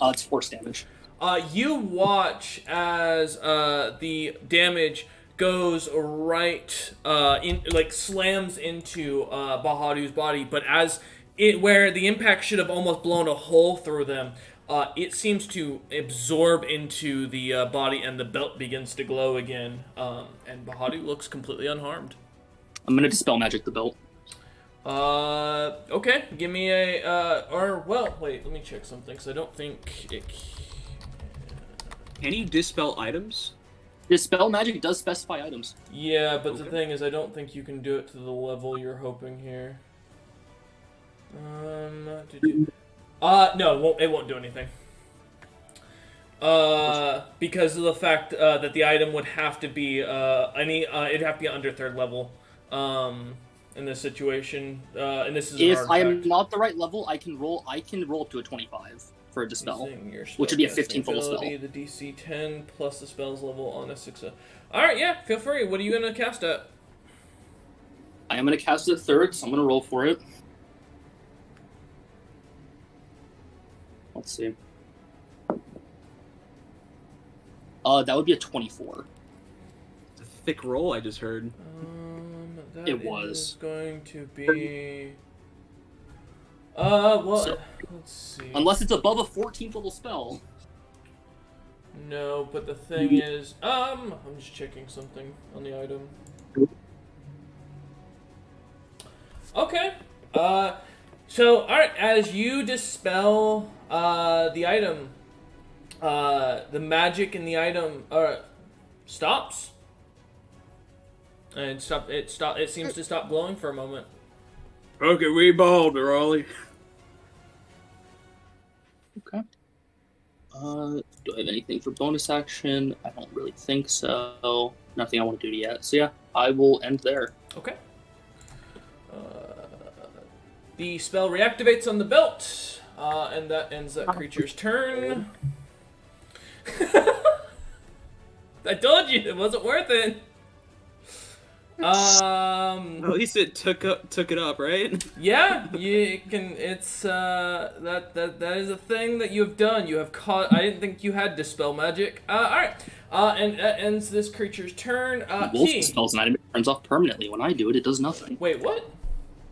It's force damage. You watch as the damage goes right slams into Bahadur's body, but as where the impact should have almost blown a hole through them, it seems to absorb into the body, and the belt begins to glow again. And Bahadur looks completely unharmed. I'm gonna dispel magic the belt. Okay, give me a wait, let me check something, because I don't think it Can you dispel items? Dispel magic does specify items. Yeah, but the thing is, I don't think you can do it to the level you're hoping here. No, it won't do anything. Because of the fact that the item would have to be it'd have to be under 3rd level. In this situation, and this is an If I am artifact. not the right level, I can roll up to a 25 for a dispel, Using your spell which would be a casting 15 total ability, spell. The DC 10 plus the spell's level on a 6. Alright, yeah, feel free. What are you gonna cast at? I am going to cast it 3rd, so I'm going to roll for it. Let's see. That would be a 24. It's a thick roll I just heard. That It was. is going to be. Well, So- let's see. Unless it's above a 14th level spell. No, but the thing is, I'm just checking something on the item. Okay. So, alright, as you dispel, the item, the magic in the item, stops. And it seems to stop glowing for a moment. Okay, we behold, Raleigh. Okay. Do I have anything for bonus action? I don't really think so. Nothing I want to do yet. So yeah, I will end there. Okay. The spell reactivates on the belt, and that ends that creature's turn. I told you it wasn't worth it. At least it took it up, right? Yeah, you can. It's that is a thing that you have done. You have caught. I didn't think you had dispel magic. All right. And that ends this creature's turn. Wolf Key. spells an item, it turns off permanently. When I do it, it does nothing. Wait, what?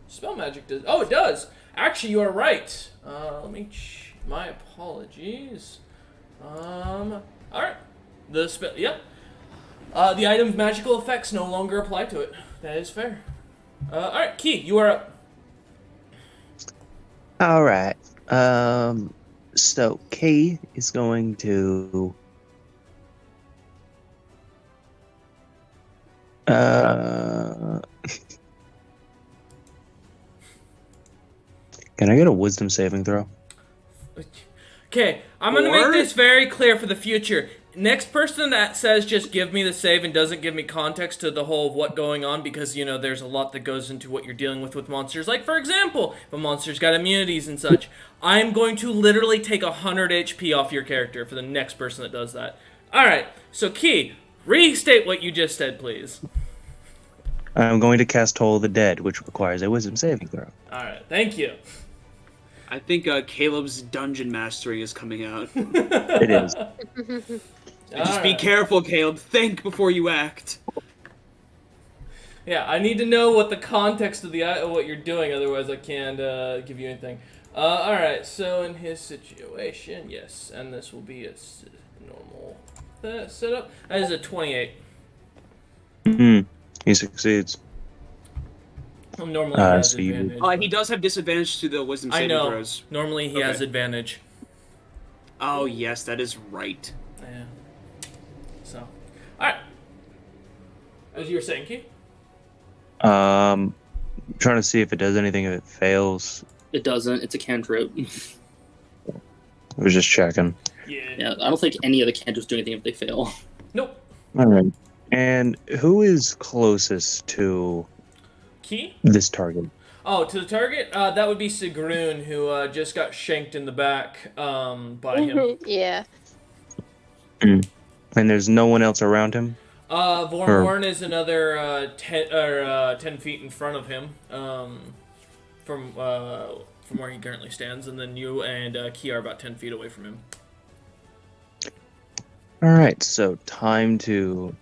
Spell magic does. Oh, it does. Actually, you are right. Let me. My apologies. All right. The spell. Yeah. The item's magical effects no longer apply to it. That is fair. All right, Key, you are up. All right. So Kay is going to. Can I get a wisdom saving throw? Okay, I'm gonna make Or- this very clear for the future. Next person that says just give me the save and doesn't give me context to the whole of what going on, because you know there's a lot that goes into what you're dealing with monsters. Like for example, if a monster's got immunities and such, I'm going to literally take 100 HP off your character for the next person that does that. All right, so Key, restate what you just said, please. I'm going to cast Toll of the Dead, which requires a wisdom saving throw. All right, thank you. I think Caleb's dungeon mastering is coming out. It is. Just be careful, Caleb. Think before you act. Yeah, I need to know what the context of what you're doing, otherwise I can't give you anything. All right, so in his situation, yes, and this will be a normal setup. That is a 28. He succeeds. Normally he has so you- advantage. He does have dispatch to the wisdom I saving know. throws. Normally he has Okay. advantage. Oh yes, that is right. Yeah. So, all right. As you were saying, Key. Trying to see if it does anything if it fails. It doesn't. It's a cantrip. I was just checking. Yeah, I don't think any of the cantrips do anything if they fail. Nope. All right. And who is closest to Key. this target? Oh, to the target. That would be Sigrun, who just got shanked in the back by him. Yeah. And there's no one else around him? Vormorn is another 10 feet in front of him, from where he currently stands, and then you and Key are about 10 feet away from him. All right, so time to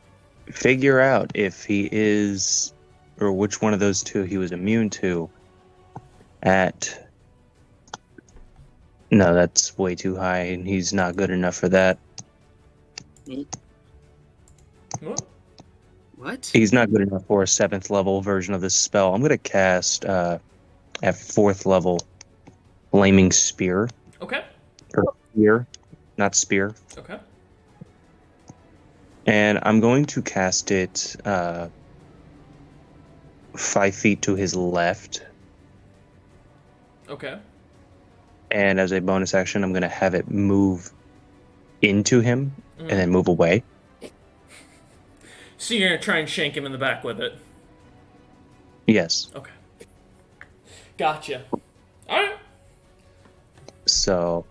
figure out if he is, or which one of those two he was immune to. No, that's way too high, and he's not good enough for that. What? What? He's not good enough for a 7th level version of this spell. I'm going to cast, at 4th level, Flaming Spear. Okay. Or Spear, not Spear. Okay. And I'm going to cast it 5 feet to his left. Okay. And as a bonus action, I'm going to have it move into him and then move away. So you're gonna try and shank him in the back with it. Yes. Okay. Gotcha. All right. So,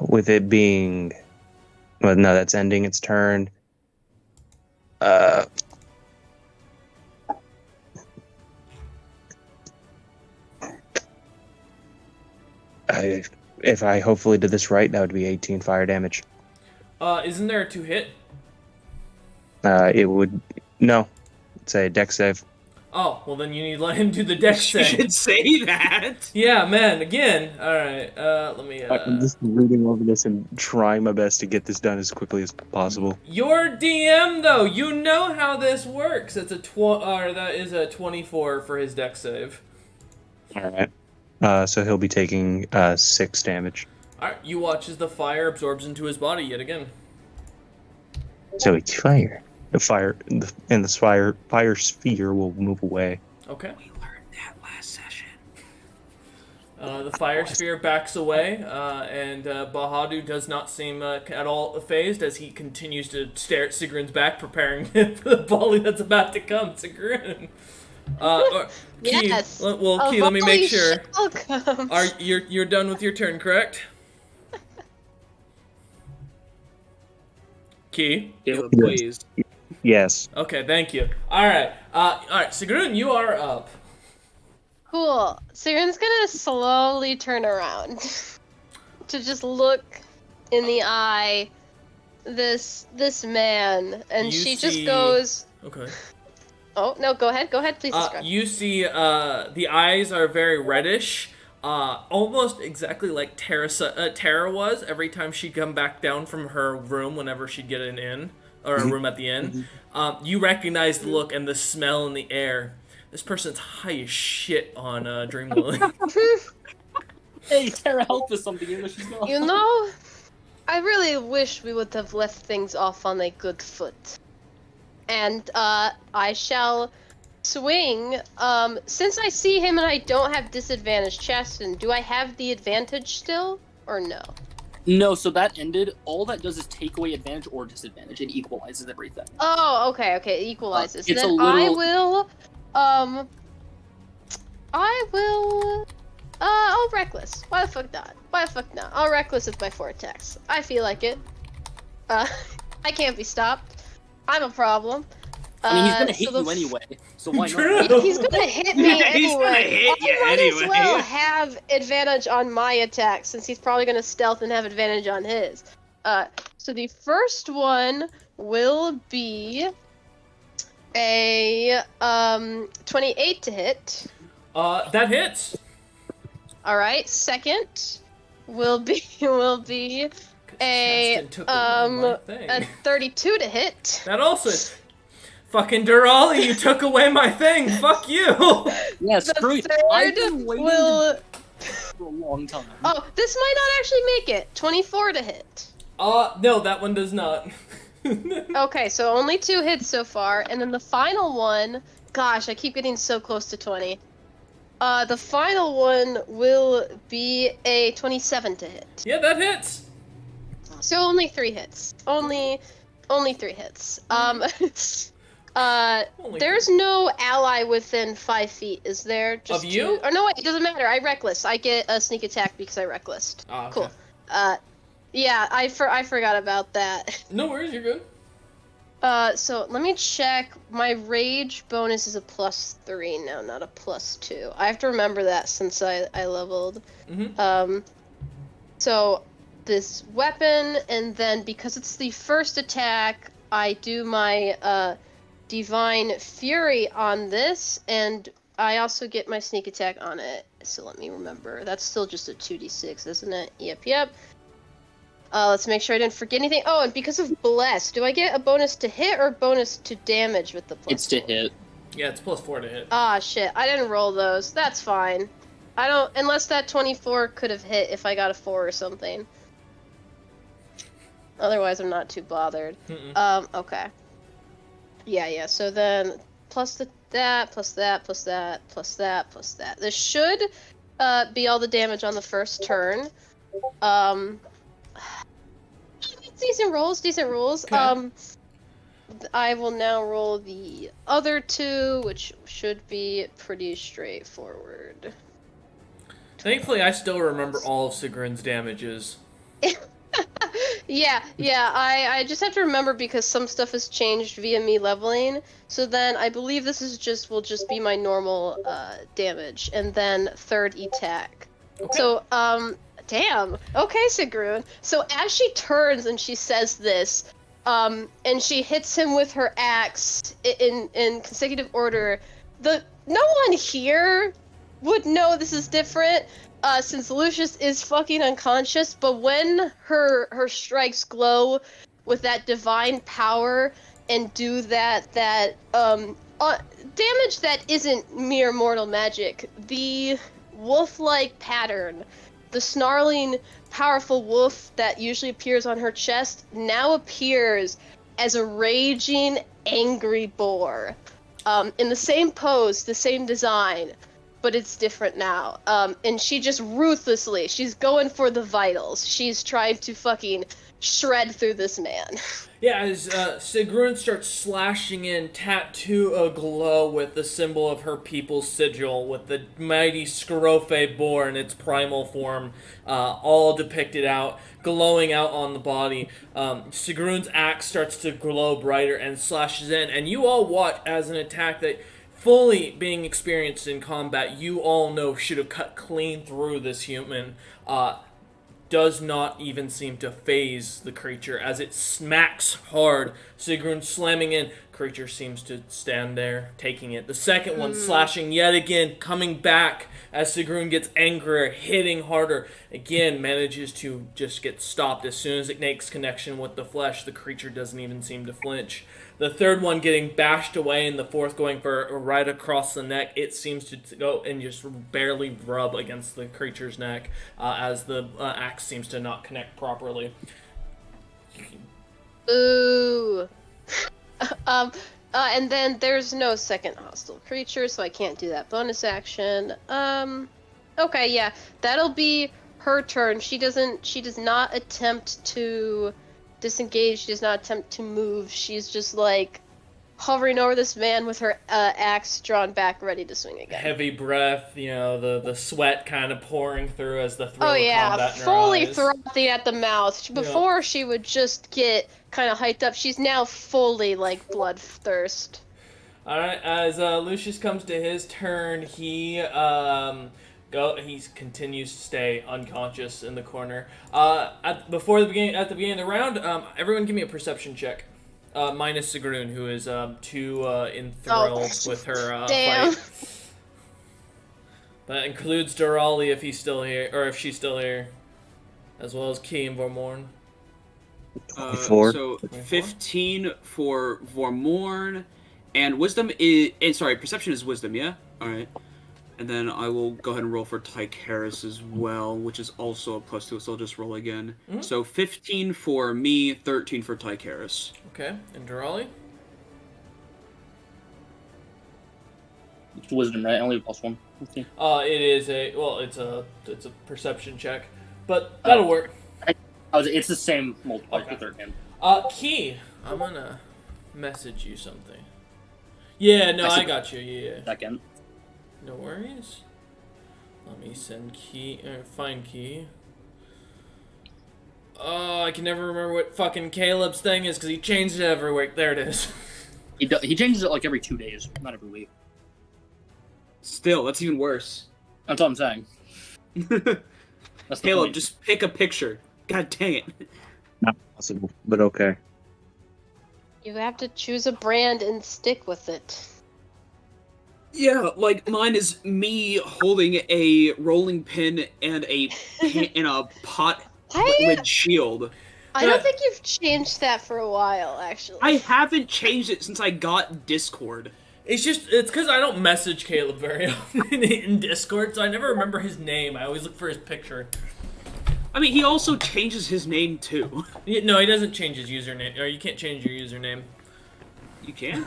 with it being, well, no, that's ending its turn. If I hopefully did this right, that would be 18 fire damage. Isn't there a 2-hit? It would, no, it's a dex save. Oh, well then you need to let him do the dex You save. should say that. Yeah, man. Again. All right. Let me. I'm just reading over this and trying my best to get this done as quickly as possible. Your DM though, you know how this works. It's a that is a 24 for his dex save. All right. So he'll be taking 6 damage. All right. You watch as the fire absorbs into his body yet again. So it's fire. The fire sphere will move away. Okay. We learned that last session. The fire sphere backs away, and Bahadur does not seem at all phased as he continues to stare at Sigrun's back, preparing for the volley that's about to come. Sigrun. Key, Yes. Well, Key, let me make sure. Welcome. You're done with your turn, correct? Key. Caleb, please. Yes. Okay, thank you. All right, Sigrun, you are up. Cool. Siren's gonna slowly turn around to just look in the eye this man, and You she see- just goes. Okay. Oh no, go ahead, please describe. You see, the eyes are very reddish, almost exactly like Tara was every time she'd come back down from her room whenever she'd get an inn, or a room at the inn. You recognize the look and the smell in the air. This person's high as shit on Dreamlily. Hey, Tara, help us something. Even though she's not. You know, I really wish we would have left things off on a good foot. And I shall swing. Since I see him and I don't have disadvantage, Chastin, do I have the advantage still or no? No, so that ended. All that does is take away advantage or disadvantage. It equalizes everything. Oh, okay, it equalizes. It's Then a little- I'll reckless. Why the fuck not? I'll reckless with my 4 attacks. I feel like it. I can't be stopped. I'm a problem. I mean, he's gonna hit so the you anyway, so why True. not? He's gonna hit me Yeah, he's anyway. gonna hit you I might anyway. as well have advantage on my attack since he's probably gonna stealth and have advantage on his. So the first one will be a 28 to hit. That hits. All right. Second will be a Chastin took away my thing. a 32 to hit. That also. Fucking Durali, you took away my thing. Fuck you. Yeah, The screw you. I've third been waiting will. for a long time. Oh, this might not actually make it. 24 to hit. No, that one does not. Okay, so only 2 hits so far, and then the final one. Gosh, I keep getting so close to 20. The final one will be a 27 to hit. Yeah, that hits. So only 3 hits. Only 3 hits. There's no ally within 5 feet, is there? Just Of you? Or no, wait, it doesn't matter. I reckless. I get a sneak attack because I recklessed. Oh, okay. Cool. Yeah, I forgot about that. No worries, you're good. So let me check. My rage bonus is a +3 now, not a +2. I have to remember that since I leveled. Mm-hmm. So this weapon, and then because it's the first attack, I do my Divine Fury on this, and I also get my sneak attack on it. So let me remember. That's still just a 2d6, isn't it? Yep. Let's make sure I didn't forget anything. Oh, and because of Bless, do I get a bonus to hit or bonus to damage with the plus? It's to hit. Yeah, it's +4 to hit. Ah, shit. I didn't roll those. That's fine. I don't... Unless that 24 could have hit if I got a 4 or something. Otherwise, I'm not too bothered. Okay. Yeah, so then plus that, plus that, plus that, plus that, plus that. This should be all the damage on the first turn. Decent rolls, decent rolls. Okay. I will now roll the other two, which should be pretty straightforward. Thankfully, I still remember all of Sigrun's damages. Yeah, I just have to remember because some stuff has changed via me leveling. So then I believe this is will just be my normal damage, and then third attack. Okay. So damn. Okay, Sigrun. So as she turns and she says this, and she hits him with her axe in consecutive order, no one here would know this is different. Since Lucius is fucking unconscious, but when her strikes glow with that divine power and do that damage that isn't mere mortal magic, the wolf-like pattern, the snarling, powerful wolf that usually appears on her chest now appears as a raging, angry boar. In the same pose, the same design, but it's different now. And she just ruthlessly, she's going for the vitals. She's trying to fucking shred through this man. Yeah, as Sigrun starts slashing in, tattoo aglow with the symbol of her people's sigil, with the mighty Scrofe boar in its primal form, all depicted out, glowing out on the body. Sigrun's axe starts to glow brighter and slashes in, and you all watch as an attack that, fully being experienced in combat, you all know should have cut clean through this human, does not even seem to phase the creature as it smacks hard. Sigrun slamming in, creature seems to stand there, taking it. The second one slashing yet again, coming back as Sigrun gets angrier, hitting harder. Again, manages to just get stopped. As soon as it makes connection with the flesh, the creature doesn't even seem to flinch. The third one getting bashed away, and the fourth going for right across the neck. It seems to go and just barely rub against the creature's neck as the axe seems to not connect properly. Ooh. And then there's no second hostile creature, so I can't do that bonus action. Okay, yeah, that'll be her turn. She does not attempt to disengage. She does not attempt to move. She's just like hovering over this man with her axe drawn back, ready to swing again. Heavy breath, the sweat kind of pouring through as the thrill of combat in her fully eyes. frothy at the mouth. Before she would just get kind of hyped up. She's now fully like bloodthirst. All right, as Lucius comes to his turn, he continues to stay unconscious in the corner. At the beginning of the round, everyone give me a perception check. Minus Sigrun, who is too enthralled with her Damn. fight. That includes Durali if he's still here, or if she's still here, as well as Key and Vormorn. 24. So 15 for Vormorn, and wisdom is. And sorry, perception is wisdom. Yeah. All right. And then I will go ahead and roll for Tycharis as well, which is also a +2, so I'll just roll again. Mm-hmm. So 15 for me, 13 for Tycharis. Okay, and Durali? It's wisdom, right? I only have +1. Okay. It is it's a perception check, but that'll work. It's the same multiplier for 13. Key, I'm gonna message you something. Yeah, no, I got you. Yeah. Second. No worries. Let me send Key, find Key. Oh, I can never remember what fucking Caleb's thing is because he changed it every week. There it is. He changes it like every 2 days, not every week. Still, that's even worse. That's what I'm saying. That's Caleb, point. just pick a picture. God dang it. Not possible, but okay. You have to choose a brand and stick with it. Yeah, like mine is me holding a rolling pin and a pot lid shield. I don't think you've changed that for a while, actually. I haven't changed it since I got Discord. It's because I don't message Caleb very often in Discord, so I never remember his name. I always look for his picture. I mean, he also changes his name too. No, he doesn't change his username. Or you can't change your username. You can?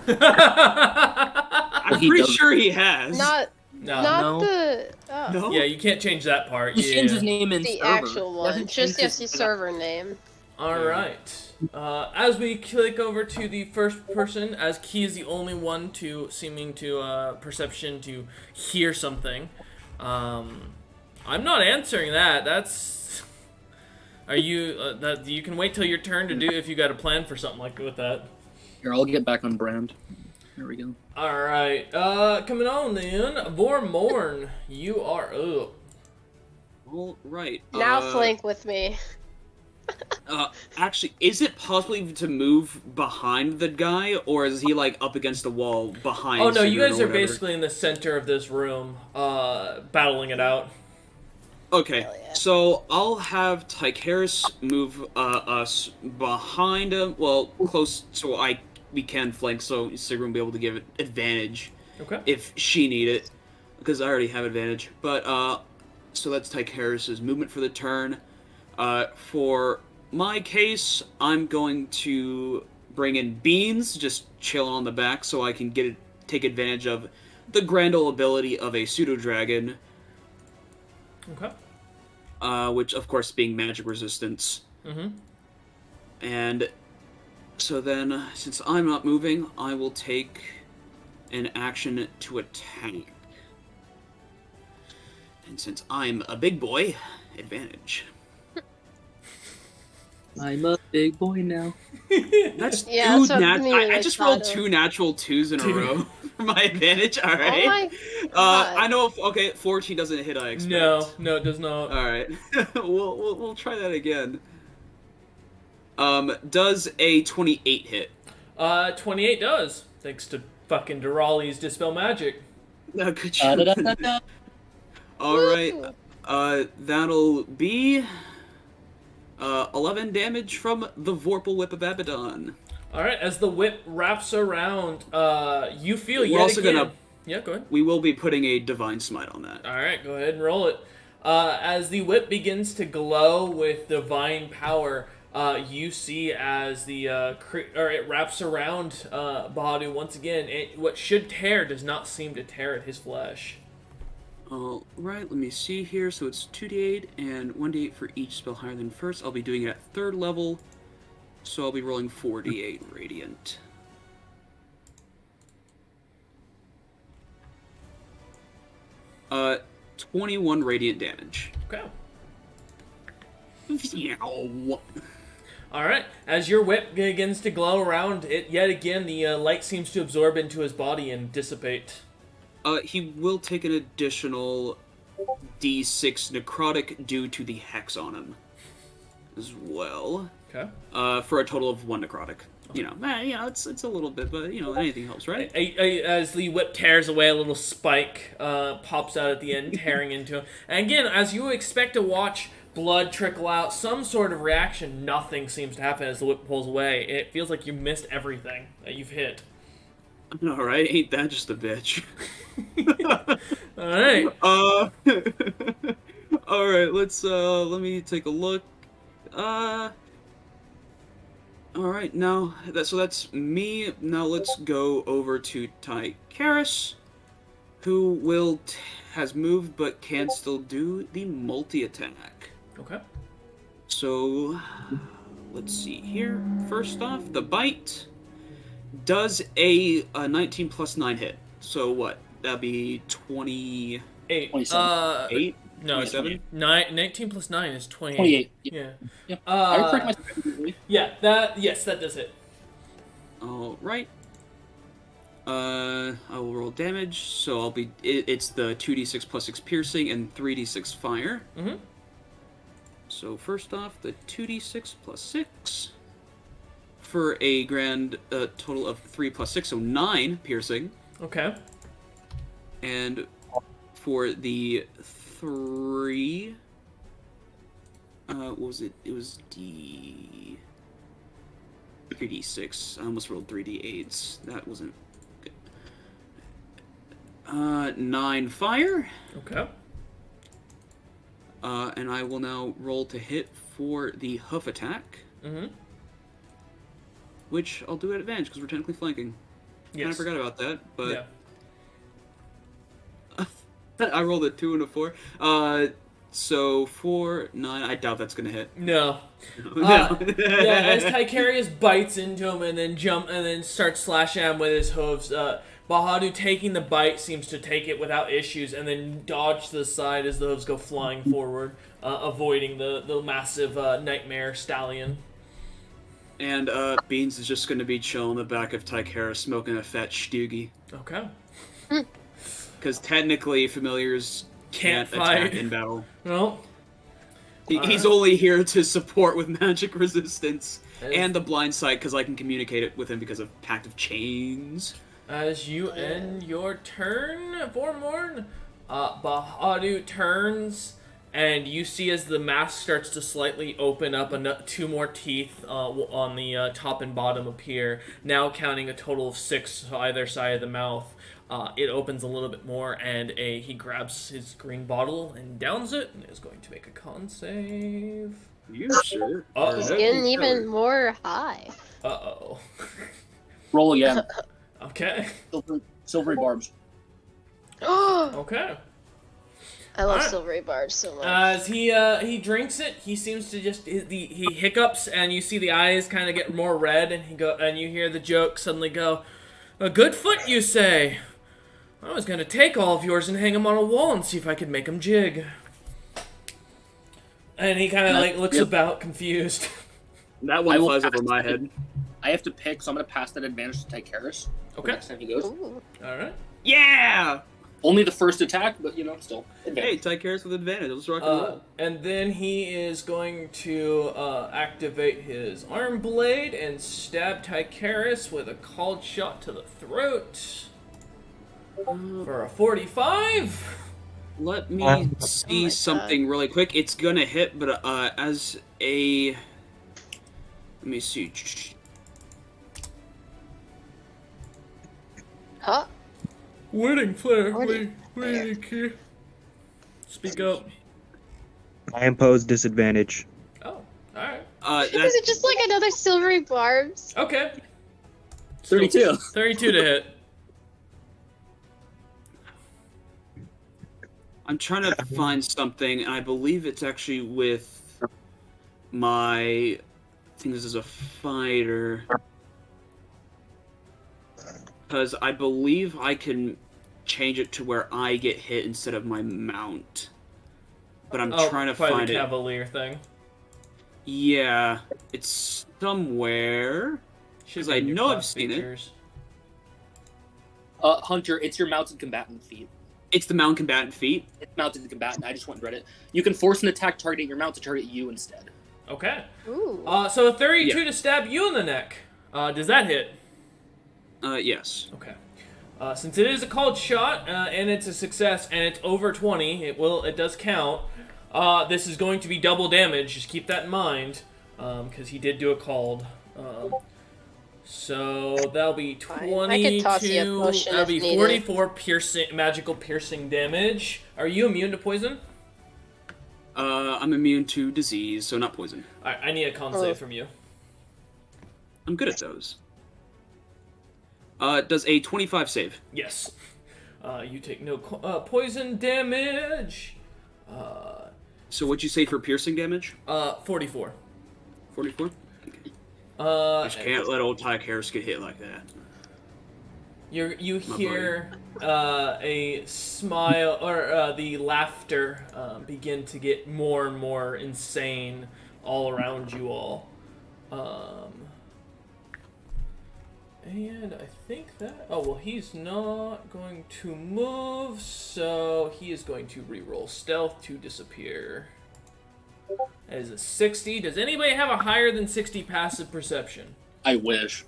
I'm pretty sure he has. Not No. Not No. the. Oh. No. Yeah, you can't change that part. He Yeah. changed his name in The server. actual He one. hasn't Just changed the his- server name. All right. As we click over to the first person, as Key is the only one seeming to perception to hear something. I'm not answering that. That's. Are you that you can wait till your turn to do if you got a plan for something like with that. Here, I'll get back on brand. There we go. All right. Coming on then, Vormorn, you are up. All right. Now flank with me. Actually, is it possible even to move behind the guy, or is he like up against the wall behind? Oh no, you Sigrun guys or are whatever? basically in the center of this room, battling it out. Okay, Hell yeah. so I'll have Tycheris move us behind him, well, close so we can flank, so Sigrun will be able to give it advantage Okay. if she need it, because I already have advantage. But so that's Tycheris' movement for the turn. For my case, I'm going to bring in Beans, just chill on the back, so I can take advantage of the Grendel ability of a pseudo dragon. Okay. Which, of course, being magic resistance. Mm-hmm. And so then, since I'm not moving, I will take an action to attack. And since I'm a big boy, advantage. I'm a big boy now. That's Yeah, two that's what me and I I just thought rolled of. 2 natural 2s in a row for my advantage. All right. Oh my god. I know. Okay, 14 doesn't hit. I expect. No, it does not. All right. we'll try that again. Does a 28 hit? 28 does, thanks to fucking Durali's Dispel Magic. No, good job. Da-da-da-da-da. All right. That'll be 11 damage from the Vorpal Whip of Abaddon. All right, as the whip wraps around, you feel We're yet also again. gonna- Yeah, go ahead. We will be putting a Divine Smite on that. All right, go ahead and roll it. As the whip begins to glow with divine power, you see as it wraps around Bahadu once again. What should tear does not seem to tear at his flesh. All right, let me see here. So it's 2d8 and 1d8 for each spell higher than first. I'll be doing it at 3rd level, so I'll be rolling 4d8 radiant. Uh, 21 radiant damage. Okay. Yow. All right. As your whip begins to glow around it, yet again the light seems to absorb into his body and dissipate. He will take an additional d6 necrotic due to the hex on him as well. Okay. For a total of 1 necrotic. It's a little bit, but anything helps, right? As the whip tears away, a little spike pops out at the end, tearing into him. And again, as you expect to watch blood trickle out, some sort of reaction, nothing seems to happen as the whip pulls away. It feels like you missed everything that you've hit. All right, ain't that just a bitch? All right. All right. Let me take a look. All right, now that's me. Now let's go over to Tycheris, who has moved but can still do the multi-attack. Okay. So let's see here. First off, the bite does a 19 plus 9 hit. So what? That'd be 28. 28. No, 27? 19 plus 9 is 28. 28. Yeah. Yeah. I correct myself immediately. Yeah, that does it. All right. I will roll damage. So it's the 2d6 plus 6 piercing and 3d6 fire. Mm-hmm. So first off, the 2d6 plus 6 for a grand total of 3 plus 6, so 9 piercing. Okay. And for the 3, what was it? It was 3d6. I almost rolled 3d8s. That wasn't good. 9 fire. Okay. And I will now roll to hit for the hoof attack, Mm-hmm. which I'll do at advantage because we're technically flanking. Yes. Kind of forgot about that, but Yeah. I rolled a 2 and a 4. So 4, 9. I doubt that's gonna hit. No. No. Yeah, as Ticarius bites into him and then starts slashing at him with his hooves, Bahadu taking the bite seems to take it without issues and then dodge to the side as the hooves go flying forward, avoiding the massive nightmare stallion. And Beans is just gonna be chilling in the back of Ticarius smoking a fat stoogie. Okay. Because technically, familiars Can't attack fight. in battle. Well, He's only here to support with magic resistance As- and the blind sight, because I can communicate it with him because of Pact of Chains. as you end your turn, Vormorn, Bahadu turns, and you see as the mask starts to slightly open up, 2 more teeth on the top and bottom appear, now counting a total of 6 to either side of the mouth. It opens a little bit more, and he grabs his green bottle and downs it, and is going to make a con save. You sure? Uh-oh. He's getting even more high. Uh-oh. Roll again. Okay. Silvery barbs. I Okay. love Alright. silvery barbs so much. As he drinks it, he seems to just he hiccups, and you see the eyes kind of get more red, and you hear the joke suddenly go, "A good foot, you say? I was gonna take all of yours and hang them on a wall and see if I could make them jig." And he kind of like looks Yep. about, confused. That I one will flies over pass my it. head. I have to pick, so I'm gonna pass that advantage to Ticarius. Okay. Next time he goes. Ooh. All right. Yeah! Only the first attack, but still. Hey, Advantage. Ticarius with advantage. Let's rock and roll. And then he is going to activate his arm blade and stab Ticarius with a called shot to the throat for a 45. Let me Oh see my something really quick. It's gonna hit, but as a... Let me see. Huh? Wedding player, Wedding wait, kid. Speak up. I impose disadvantage. Oh, alright. Is it just like another silvery barbs? Okay. 32. 32 to hit. I'm trying to find something, and I believe it's actually with my... I think this is a fighter. Because I believe I can change it to where I get hit instead of my mount. But I'm trying to probably find the it. Cavalier thing. Yeah, it's somewhere. Should 'Cause be I in your know I've class seen it. features. Hunter, it's your mounted combatant feat. It's the mount combatant feat. It's mounted combatant. I just went and read it. You can force an attack targeting your mount to target you instead. Okay. Ooh. So a 32 Yeah. to stab you in the neck. Does that hit? Yes. Okay. Since it is a called shot and it's a success and it's over 20, it does count. This is going to be double damage. Just keep that in mind, because he did do a called. So that'll be Fine. I could toss you a 22. potion That'll if be needed. 44 magical piercing damage. Are you immune to poison? I'm immune to disease, so not poison. Alright, I need a con Oh. save from you. I'm good at those. Does a 25 save? Yes. You take no poison damage. So what'd you say for piercing damage? 44. 44? Uh, Just can't let old Ticarius get hit like that. you hear a smile or the laughter begin to get more and more insane all around you all. And I think that... Oh, well, he's not going to move, so he is going to reroll stealth to disappear. That is a 60. Does anybody have a higher than 60 passive perception? I wish.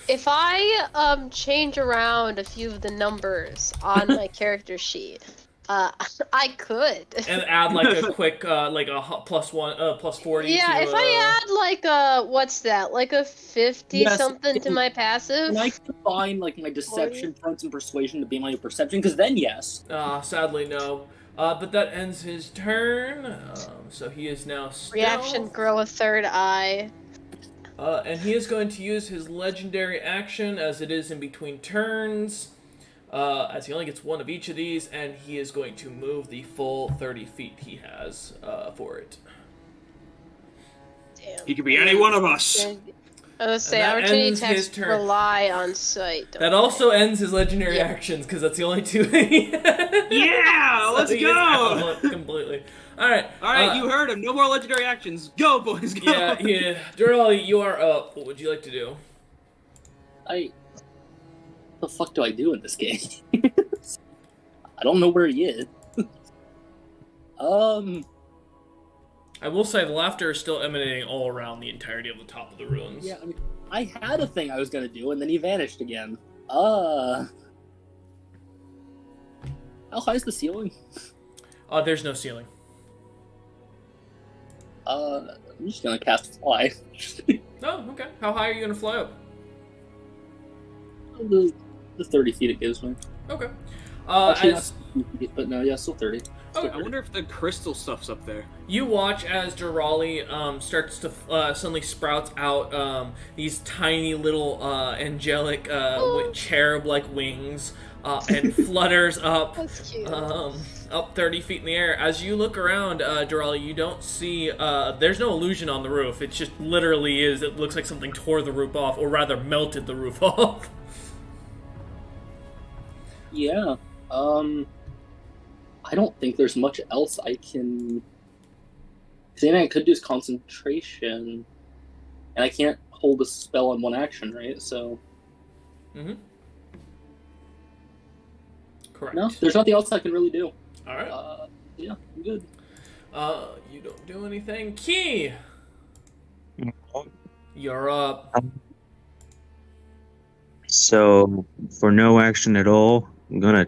If I change around a few of the numbers on my character sheet, I could. And add like a quick, like a plus 40 Yeah, to, if I add like a what's that? Like a 50 Yes, something to my passive. Can I combine like my deception points and persuasion to be my perception? Because then yes. sadly no. But that ends his turn, so he is now stealth. Reaction grow a third eye. And he is going to use his legendary action, as it is in between turns, as he only gets one of each of these, and he is going to move the full 30 feet he has for it. Damn. He could be any one of us. I was say And that opportunity ends his attacks turn. rely on sight. don't That they? also ends his legendary Yeah. actions, because that's the only two he has. Yeah, So let's he is go. out completely. Alright. All right, you heard him. No more legendary actions. Go, boys, go. Yeah. Durali, you are up. What would you like to do? What the fuck do I do in this game? I don't know where he is. I will say the laughter is still emanating all around the entirety of the top of the ruins. Yeah, I mean, I had a thing I was gonna do, and then he vanished again. How high is the ceiling? There's no ceiling. I'm just gonna cast Fly. Oh, okay. How high are you going to fly up? the 30 feet it gives me. Okay. Actually, As not 50 feet, but no, yeah, still 30. okay. I wonder if the crystal stuff's up there. You watch as Durali starts to suddenly sprouts out these tiny little angelic cherub-like wings and flutters up That's cute. up 30 feet in the air. As you look around, Durali, you don't see there's no illusion on the roof. It just literally is. It looks like something tore the roof off, or rather melted the roof off. Yeah. I don't think there's much else I can. The thing I could do is concentration, and I can't hold a spell on one action, right? So Mm-hmm. Correct. no, there's nothing else I can really do. All right. Yeah, I'm good. You don't do anything. Key. You're up. So, for no action at all, I'm gonna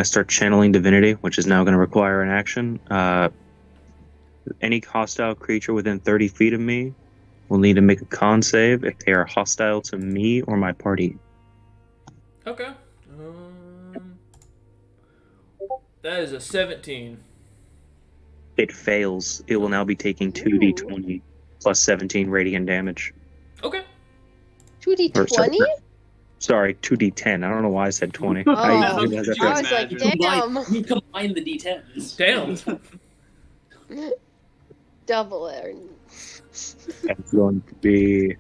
start channeling divinity, which is now gonna require an action. Any hostile creature within 30 feet of me will need to make a con save if they are hostile to me or my party. Okay. That is a 17. It fails. It will now be taking 2d20 plus 17 radiant damage. Okay. 2d20? Sorry, 2d10. I don't know why I said 20. Oh. I realized I after- was like, Imagine. damn. You combine the d10s. Damn. Double it. It's going to be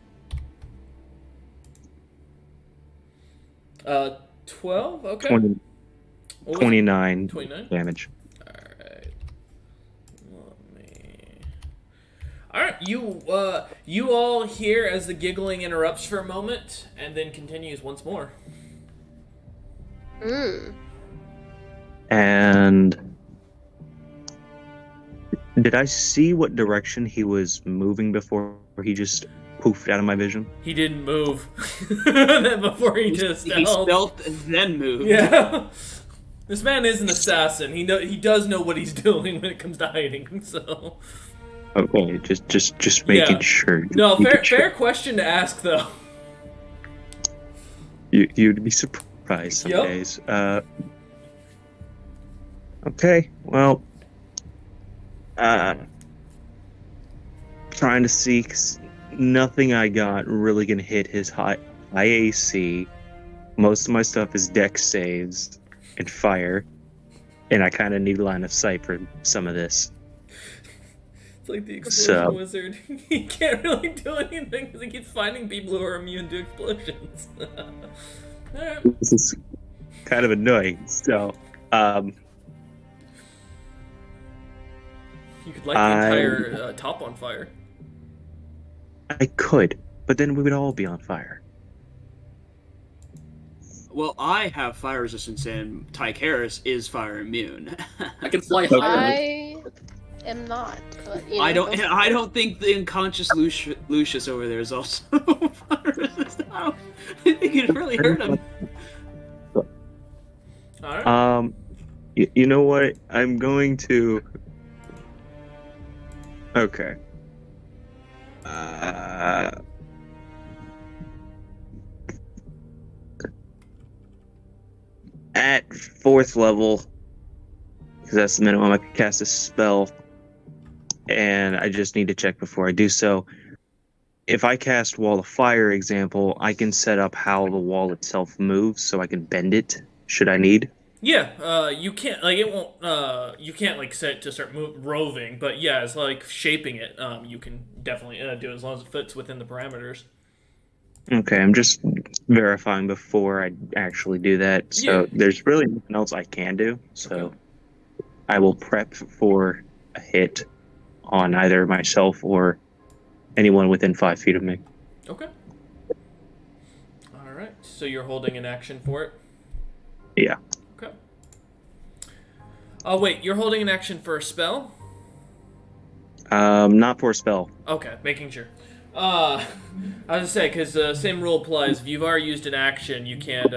12? Okay. 20, What was it? 29 29? damage. Alright. Alright, you all hear as the giggling interrupts for a moment and then continues once more. And did I see what direction he was moving before he just poofed out of my vision? He didn't move before he just He stealth. stealthed and then moved. Yeah. This man is an assassin. He does know what he's doing when it comes to hiding. So Okay, just making Yeah. sure. no, Making fair sure. question to ask though. You'd be surprised some Yep. days. Okay, well, trying to see 'cause nothing I got really gonna hit his high AC. Most of my stuff is dex saves and fire, and I kind of need line of sight for some of this. It's like the explosion So- wizard. He can't really do anything because he keeps finding people who are immune to explosions. Alright. This is kind of annoying. So, You could light the entire top on fire. I could, but then we would all be on fire. Well, I have fire resistance, and Tyke Harris is fire immune. I can fly higher. I am not. But, you know, I don't. go for I it. don't think the unconscious Lucius over there is also fire resistant. I think it really hurt him. Alright. You know what? I'm going to. Okay. At 4th level, because that's the minimum I can cast a spell, and I just need to check before I do so. if I cast Wall of Fire example, I can set up how the wall itself moves, so I can bend it should I need. Yeah, you can't like it won't. You can't like set it to start roving, but yeah, it's like shaping it. You can definitely do it as long as it fits within the parameters. Okay, I'm just verifying before I actually do that. So there's really nothing else I can do. So I will prep for a hit on either myself or anyone within 5 feet of me. Okay. All right. So you're holding an action for it. Yeah. Okay. Oh wait, you're holding an action for a spell? Not for a spell. Okay, making sure. I was gonna say, because same rule applies. If you've already used an action, you can't,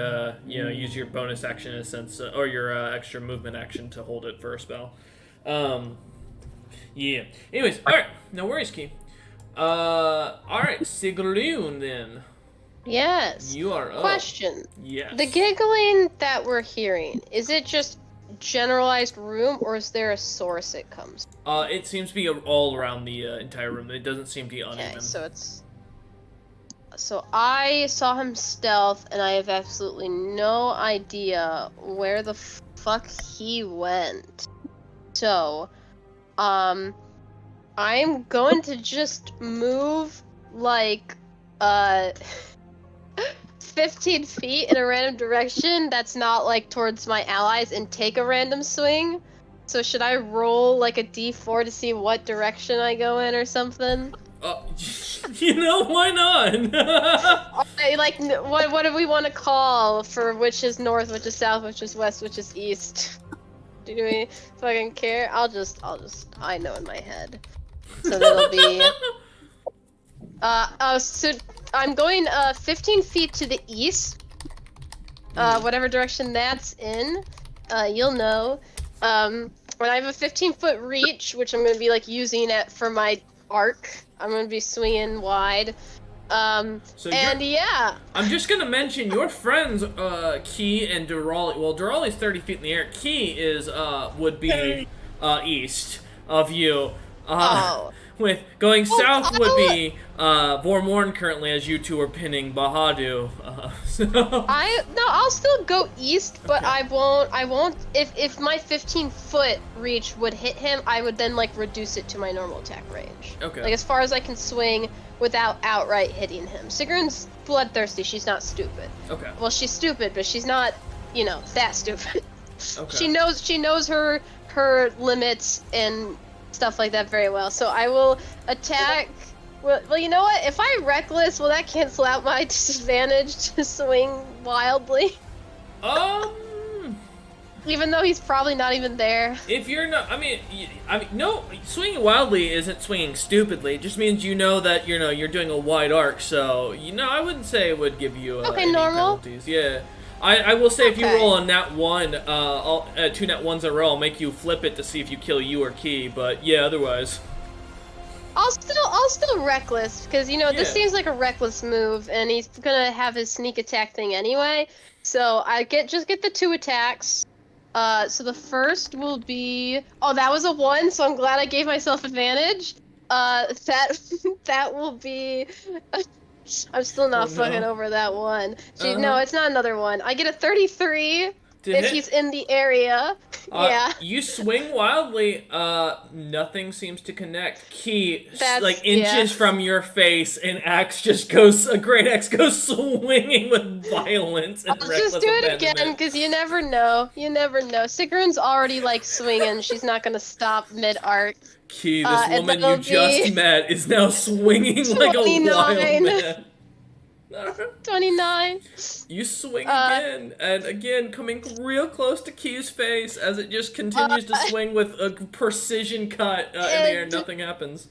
use your bonus action in a sense, or your extra movement action to hold it for a spell. Yeah. Anyways, all right, no worries, Key. All right, Sigrun then. Yes. You are up. Question. Yes. The giggling that we're hearing, is it just generalized room, or is there a source it comes from? It seems to be all around the entire room. It doesn't seem to be uneven. Okay, so I saw him stealth, and I have absolutely no idea where the fuck he went. So, I'm going to just move, like, 15 feet in a random direction that's not, like, towards my allies and take a random swing. So should I roll, like, a d4 to see what direction I go in or something? Why not? What do we want to call for which is north, which is south, which is west, which is east? Do we fucking care? I know in my head. So that'll be... so I'm going 15 feet to the east. Whatever direction that's in, you'll know. When I have a 15-foot reach, which I'm going to be like using it for my arc, I'm going to be swinging wide. I'm just gonna mention your friends, Key and Durali. Well, Durali's 30 feet in the air. Key would be east of you. With going south would be Vormorn currently, as you two are pinning Bahadu. I'll still go east, but Okay. I won't. If my 15-foot reach would hit him, I would then like reduce it to my normal attack range. Okay. Like as far as I can swing without outright hitting him. Sigrun's bloodthirsty. She's not stupid. Okay. Well, she's stupid, but she's not, that stupid. Okay. She knows her limits and stuff like that very well. So I will attack. Well, you know what? If I reckless, will that cancel out my disadvantage to swing wildly? Even though he's probably not even there. If you're not, no, swinging wildly isn't swinging stupidly. It just means that you're doing a wide arc. So I wouldn't say it would give you any normal. penalties. Yeah, I will say if you Okay. roll a nat 1, 2 nat 1s in a row, I'll make you flip it to see if you kill you or Key. But yeah, otherwise. I'll still reckless because this Yeah. seems like a reckless move, and he's gonna have his sneak attack thing anyway. So I get the 2 attacks. So the first will be that was a 1, so I'm glad I gave myself advantage. That will be. I'm still not fucking over that 1. No, it's not another 1. I get a 33 if he's in the area. Yeah. You swing wildly, nothing seems to connect. Key, That's- like inches from your face, and a great axe goes swinging with violence and I'll reckless just do it again, abandonment. because you never know. Sigrun's already, like, swinging. She's not gonna stop mid-arc. Key, this and woman that'll you just be met is now swinging like a 29. wild man. 29. You swing again, and again, coming real close to Key's face as it just continues to swing with a precision cut in the air. Nothing happens.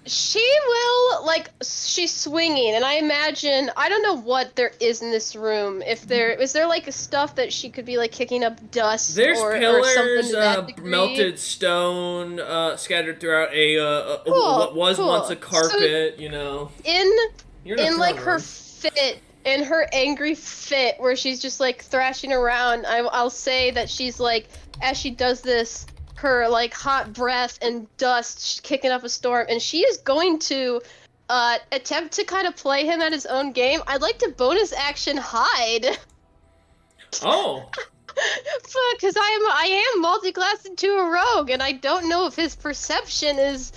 She will, she's swinging, and I imagine, I don't know what there is in this room. Is there, like, stuff that she could be, like, kicking up dust There's or pillars, something to that degree? melted stone scattered throughout Cool, what was cool. once a carpet, You're in a In like throne her room. fit, in her angry fit, where she's just like thrashing around, I'll say that she's like, as she does this, her like hot breath and dust kicking up a storm, and she is going to attempt to kind of play him at his own game, I'd like to bonus action hide. Oh. Fuck, because I am multi-classed into a rogue, and I don't know if his perception is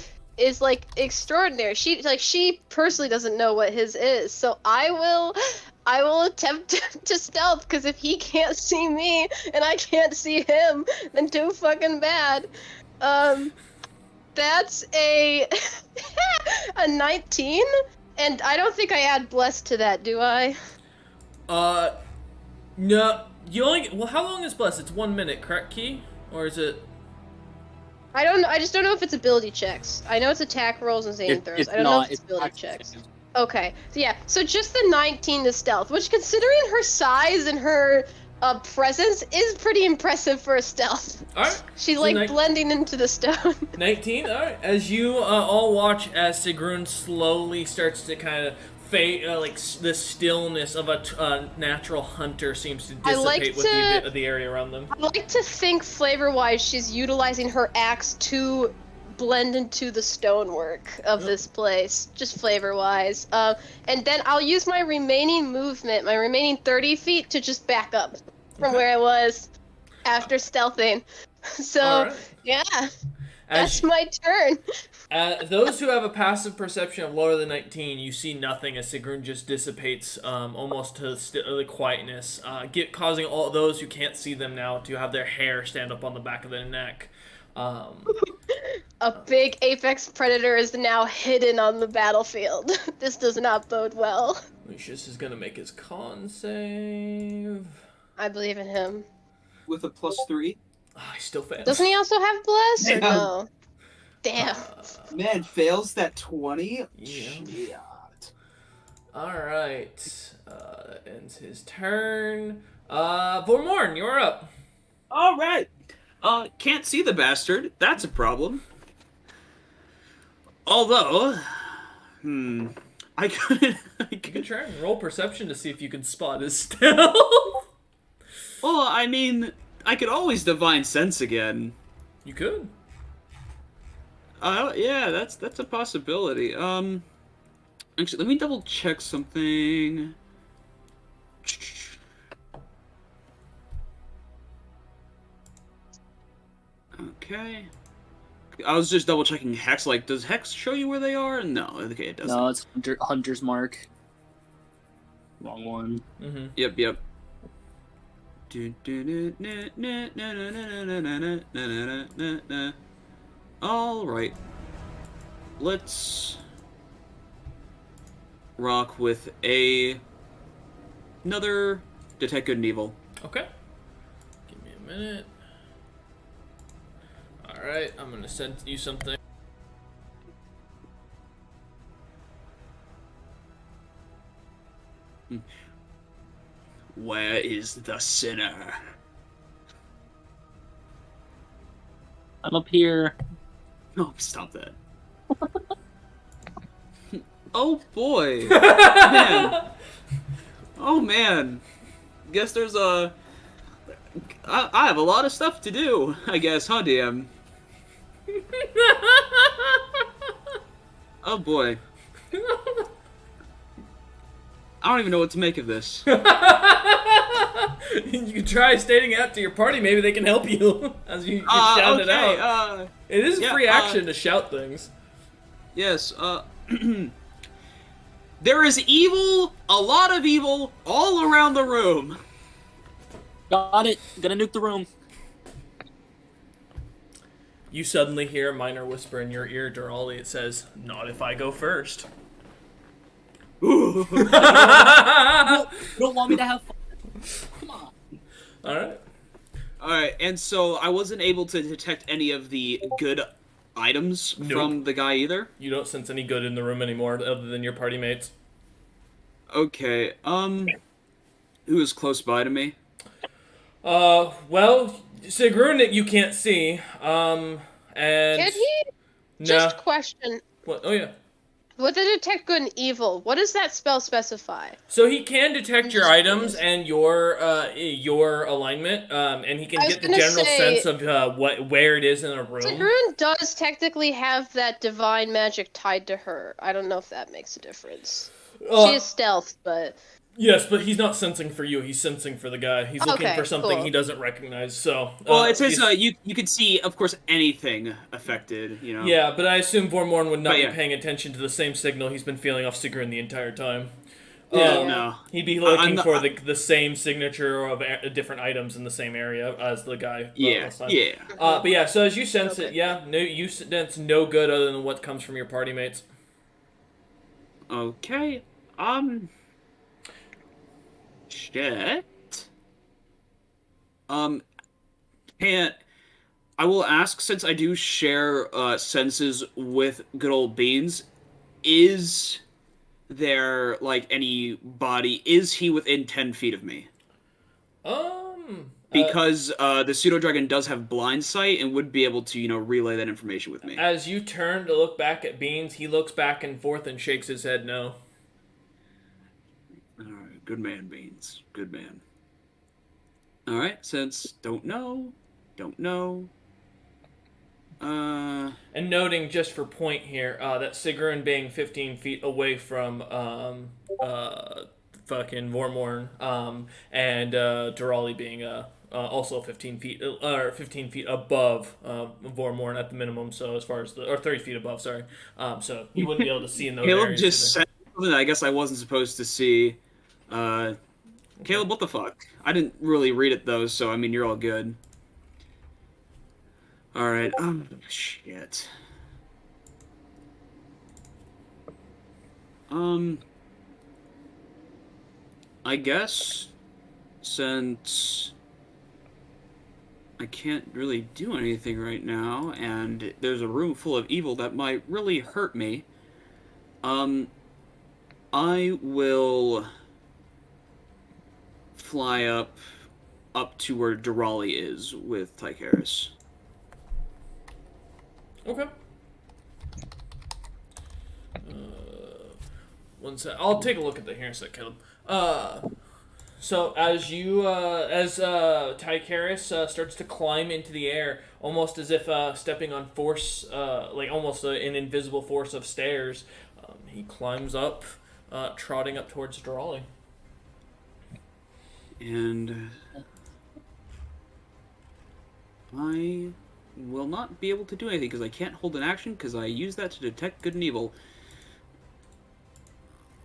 like extraordinary. She personally doesn't know what his is, so I will attempt to stealth, because if he can't see me and I can't see him, then too fucking bad. That's a a 19, and I don't think I add bless to that, do I? No. You only. Well, how long is bless? It's 1 minute, correct, Key? Or is it? I don't know. I just don't know if it's ability checks. I know it's attack rolls and saving throws. I don't know if it's ability checks. Okay, so yeah, so just the 19 to stealth, which, considering her size and her presence, is pretty impressive for a stealth. Alright. She's so like blending into the stone. 19, alright. As you all watch as Sigrun slowly starts to kind of fade, like the stillness of a natural hunter seems to dissipate with the area around them. I like to think, flavor-wise, she's utilizing her axe to blend into the stonework of this place, just flavor-wise. And then I'll use my remaining movement, my remaining 30 feet, to just back up from where I was after stealthing. So, yeah, that's my turn. Those who have a passive perception of lower than 19, you see nothing as Sigrun just dissipates almost to the quietness, causing all those who can't see them now to have their hair stand up on the back of their neck. A big apex predator is now hidden on the battlefield. This does not bode well. Lucius is gonna make his con save. I believe in him. With a +3. He still fails. Doesn't he also have bless, or no? Damn. Man, fails that 20? Yeah. Shit. Alright. Ends his turn. Vormorn, you're up. Alright. Can't see the bastard. That's a problem. Although, I couldn't. You can try and roll perception to see if you can spot his stealth. Well, I mean, I could always divine sense again. You could. Yeah, that's a possibility. Actually, let me double check something. Okay. I was just double checking Hex. Like, does Hex show you where they are? No. Okay, it doesn't. No, it's Hunter's Mark. Wrong one. Mm-hmm. Yep. All right. Let's rock with another Detect Good and Evil. Okay. Give me a minute. Alright, I'm gonna send you something. Where is the sinner? I'm up here. Oh, stop that. Oh boy. Man. Oh man. Guess there's I have a lot of stuff to do, I guess, huh, DM? Oh boy. I don't even know what to make of this. You can try stating out to your party, maybe they can help you as you shout it out. It is a free action to shout things. Yes, there is evil, a lot of evil, all around the room. Got it. Gonna nuke the room. You suddenly hear a minor whisper in your ear, Durali. It says, "Not if I go first." You don't want me to have fun. Come on. Alright, and so I wasn't able to detect any of the good items from the guy either? You don't sense any good in the room anymore, other than your party mates. Okay, who is close by to me? Well, Sigrun you can't see, and... Can he? Just question. What? Oh, yeah. With the detect good and evil, what does that spell specify? So he can detect your items and your alignment, and he can get the general sense of where it is in a room. Sigrun does technically have that divine magic tied to her. I don't know if that makes a difference. She is stealth, but... Yes, but he's not sensing for you. He's sensing for the guy. He's looking for something he doesn't recognize. So, well, it says you could see, of course, anything affected. You know. Yeah, but I assume Vormorn would not be paying attention to the same signal he's been feeling off Sigrun the entire time. No. He'd be looking for the same signature of different items in the same area as the guy. But yeah. So as you sense it, you sense no good other than what comes from your party mates. Okay. Shit. And I will ask, since I do share senses with good old Beans, is there anybody? Is he within 10 feet of me? Because the pseudo dragon does have blind sight and would be able to, relay that information with me. As you turn to look back at Beans, he looks back and forth and shakes his head no. All right, good man, Beans. Good man. All right, since don't know. And noting just for point here that Sigrun being 15 feet away from fucking Vormorn, and Durali being also 15 feet above Vormorn at the minimum. So as far as 30 feet above, sorry. So you wouldn't be able to see in those Caleb areas. Just said something I guess I wasn't supposed to see. Caleb, what the fuck? I didn't really read it though, so I mean you're all good. All right. Shit. I guess since I can't really do anything right now, and there's a room full of evil that might really hurt me, I will fly up to where Durali is with Tycharis. Okay. One sec. I'll take a look at the here in a sec, Caleb. So as Tycharis starts to climb into the air, almost as if stepping on force, like almost an invisible force of stairs, he climbs up, trotting up towards Durali. And I will not be able to do anything because I can't hold an action because I use that to detect good and evil.